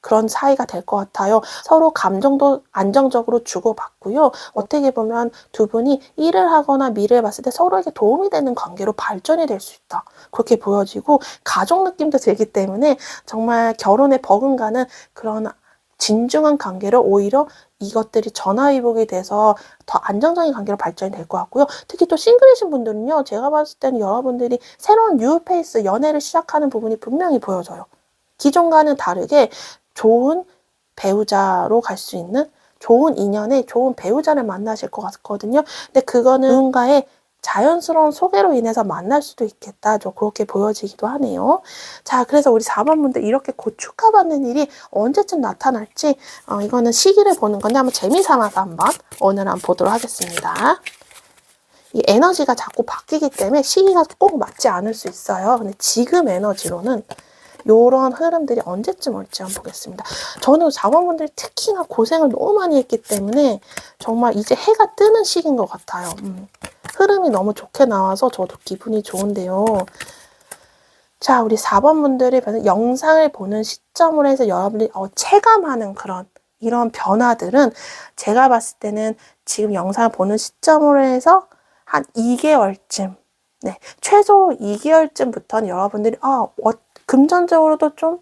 그런 사이가 될 것 같아요. 서로 감정도 안정적으로 주고받고요. 어떻게 보면 두 분이 일을 하거나 미래를 봤을 때 서로에게 도움이 되는 관계로 발전이 될 수 있다. 그렇게 보여지고 가족 느낌도 들기 때문에 정말 결혼에 버금가는 그런 진중한 관계로 오히려 이것들이 전화위복이 돼서 더 안정적인 관계로 발전이 될 것 같고요. 특히 또 싱글이신 분들은요. 제가 봤을 때는 여러분들이 새로운 뉴페이스, 연애를 시작하는 부분이 분명히 보여져요. 기존과는 다르게 좋은 배우자로 갈 수 있는 좋은 인연에 좋은 배우자를 만나실 것 같거든요. 근데 그거는 누군가의 자연스러운 소개로 인해서 만날 수도 있겠다. 좀 그렇게 보여지기도 하네요. 자, 그래서 우리 4번분들 이렇게 곧 축하받는 일이 언제쯤 나타날지 이거는 시기를 보는 건데 한번 재미삼아서 한번 오늘 한번 보도록 하겠습니다. 이 에너지가 자꾸 바뀌기 때문에 시기가 꼭 맞지 않을 수 있어요. 근데 지금 에너지로는 요런 흐름들이 언제쯤 올지 한번 보겠습니다. 저는 4번분들이 특히나 고생을 너무 많이 했기 때문에 정말 이제 해가 뜨는 시기인 것 같아요. 흐름이 너무 좋게 나와서 저도 기분이 좋은데요. 자, 우리 4번분들이 영상을 보는 시점으로 해서 여러분들이 체감하는 이런 변화들은 제가 봤을 때는 지금 영상을 보는 시점으로 해서 한 2개월쯤, 네, 최소 2개월쯤부터는 여러분들이 금전적으로도 좀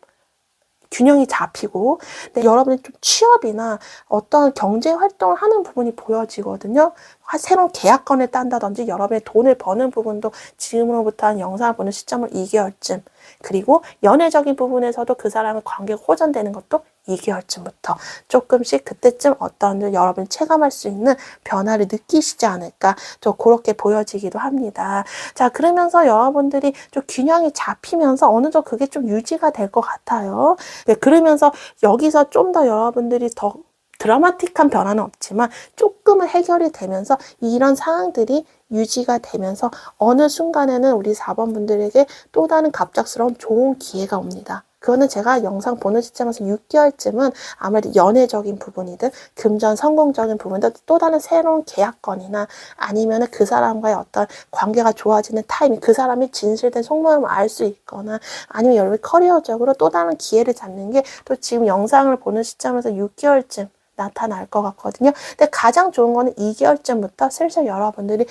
균형이 잡히고, 네, 여러분이 좀 취업이나 어떤 경제 활동을 하는 부분이 보여지거든요. 새로운 계약건을 딴다든지 여러분의 돈을 버는 부분도 지금으로부터 한 영상을 보는 시점을 2개월쯤, 그리고 연애적인 부분에서도 그 사람의 관계가 호전되는 것도 2개월쯤부터 조금씩 그때쯤 어떤 여러분이 체감할 수 있는 변화를 느끼시지 않을까, 좀 그렇게 보여지기도 합니다. 자, 그러면서 여러분들이 좀 균형이 잡히면서 어느 정도 그게 좀 유지가 될 것 같아요. 네, 그러면서 여기서 좀 더 여러분들이 더 드라마틱한 변화는 없지만 조금은 해결이 되면서 이런 상황들이 유지가 되면서 어느 순간에는 우리 4번 분들에게 또 다른 갑작스러운 좋은 기회가 옵니다. 그거는 제가 영상 보는 시점에서 6개월쯤은 아무래도 연애적인 부분이든 금전 성공적인 부분이든 또 다른 새로운 계약건이나 아니면은 그 사람과의 어떤 관계가 좋아지는 타이밍, 그 사람이 진실된 속마음을 알 수 있거나 아니면 여러분 커리어적으로 또 다른 기회를 잡는 게 또 지금 영상을 보는 시점에서 6개월쯤 나타날 것 같거든요. 근데 가장 좋은 거는 2개월쯤부터 슬슬 여러분들이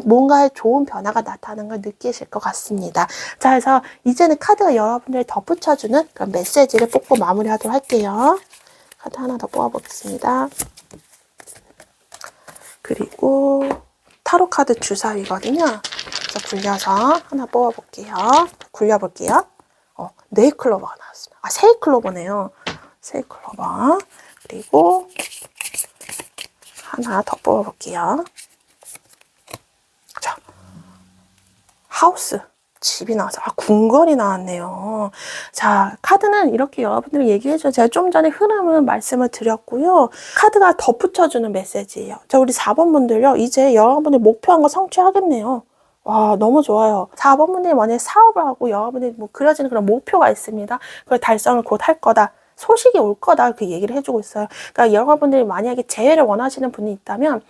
뭔가의 좋은 변화가 나타나는 걸 느끼실 것 같습니다. 자, 그래서 이제는 카드가 여러분들을 덧붙여주는 그런 메시지를 뽑고 마무리하도록 할게요. 카드 하나 더 뽑아보겠습니다. 그리고 타로 카드 주사위거든요. 그래서 굴려서 하나 뽑아볼게요. 굴려볼게요. 네이클로버가 나왔습니다. 아, 세이클로버네요. 세이클로버. 그리고 하나 더 뽑아볼게요. 자, 하우스. 집이 나와서 궁궐이 나왔네요. 자, 카드는 이렇게 여러분들 얘기해줘요. 제가 좀 전에 흐름은 말씀을 드렸고요. 카드가 덧붙여주는 메시지예요. 자, 우리 4번 분들요. 이제 여러분들 목표한 거 성취하겠네요. 와, 너무 좋아요. 4번 분들이 만약에 사업을 하고 여러분들이 뭐 그려지는 그런 목표가 있습니다. 그걸 달성을 곧 할 거다. 소식이 올 거다. 그 얘기를 해주고 있어요. 그러니까 여러분들이 만약에 재회를 원하시는 분이 있다면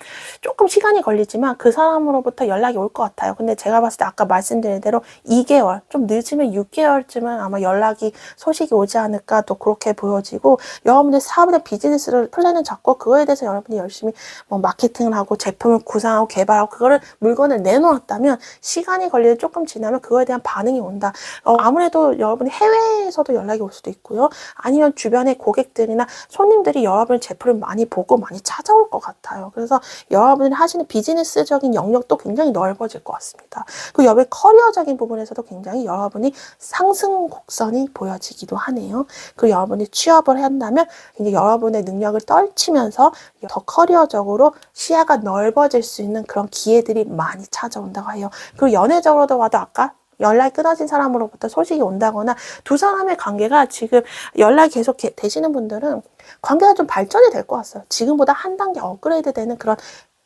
조금 시간이 걸리지만 그 사람으로부터 연락이 올 것 같아요. 근데 제가 봤을 때 아까 말씀드린 대로 2개월, 좀 늦으면 6개월쯤은 아마 연락이, 소식이 오지 않을까 또 그렇게 보여지고, 여러분들 사업이나 비즈니스를 플랜을 잡고 그거에 대해서 여러분이 열심히 뭐 마케팅을 하고 제품을 구상하고 개발하고 그거를 물건을 내놓았다면 시간이 걸리는 조금 지나면 그거에 대한 반응이 온다. 아무래도 여러분이 해외에서도 연락이 올 수도 있고요. 아니면 주변의 고객들이나 손님들이 여러분의 제품을 많이 보고 많이 찾아올 것 같아요. 그래서 여러분이 하시는 비즈니스적인 영역도 굉장히 넓어질 것 같습니다. 그 옆에 커리어적인 부분에서도 굉장히 여러분이 상승 곡선이 보여지기도 하네요. 그리고 여러분이 취업을 한다면 이제 여러분의 능력을 떨치면서 더 커리어적으로 시야가 넓어질 수 있는 그런 기회들이 많이 찾아온다고 해요. 그리고 연애적으로도 봐도 아까 연락이 끊어진 사람으로부터 소식이 온다거나 두 사람의 관계가 지금 연락이 계속 되시는 분들은 관계가 좀 발전이 될 것 같아요. 지금보다 한 단계 업그레이드 되는 그런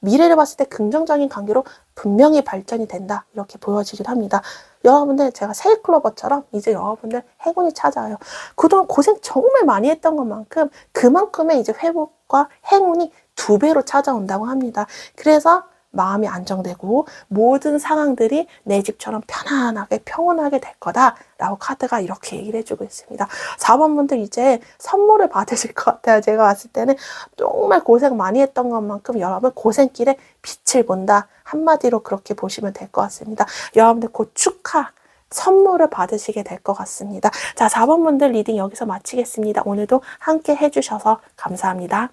미래를 봤을 때 긍정적인 관계로 분명히 발전이 된다. 이렇게 보여지기도 합니다. 여러분들 제가 세이클로버처럼 이제 여러분들 행운이 찾아와요. 그동안 고생 정말 많이 했던 것만큼 그만큼의 이제 회복과 행운이 2배로 찾아온다고 합니다. 그래서 마음이 안정되고 모든 상황들이 내 집처럼 편안하게 평온하게 될 거다라고 카드가 이렇게 얘기를 해주고 있습니다. 4번 분들 이제 선물을 받으실 것 같아요. 제가 봤을 때는 정말 고생 많이 했던 것만큼 여러분 고생길에 빛을 본다. 한마디로 그렇게 보시면 될 것 같습니다. 여러분들 곧 축하 선물을 받으시게 될 것 같습니다. 자, 4번 분들 리딩 여기서 마치겠습니다. 오늘도 함께 해주셔서 감사합니다.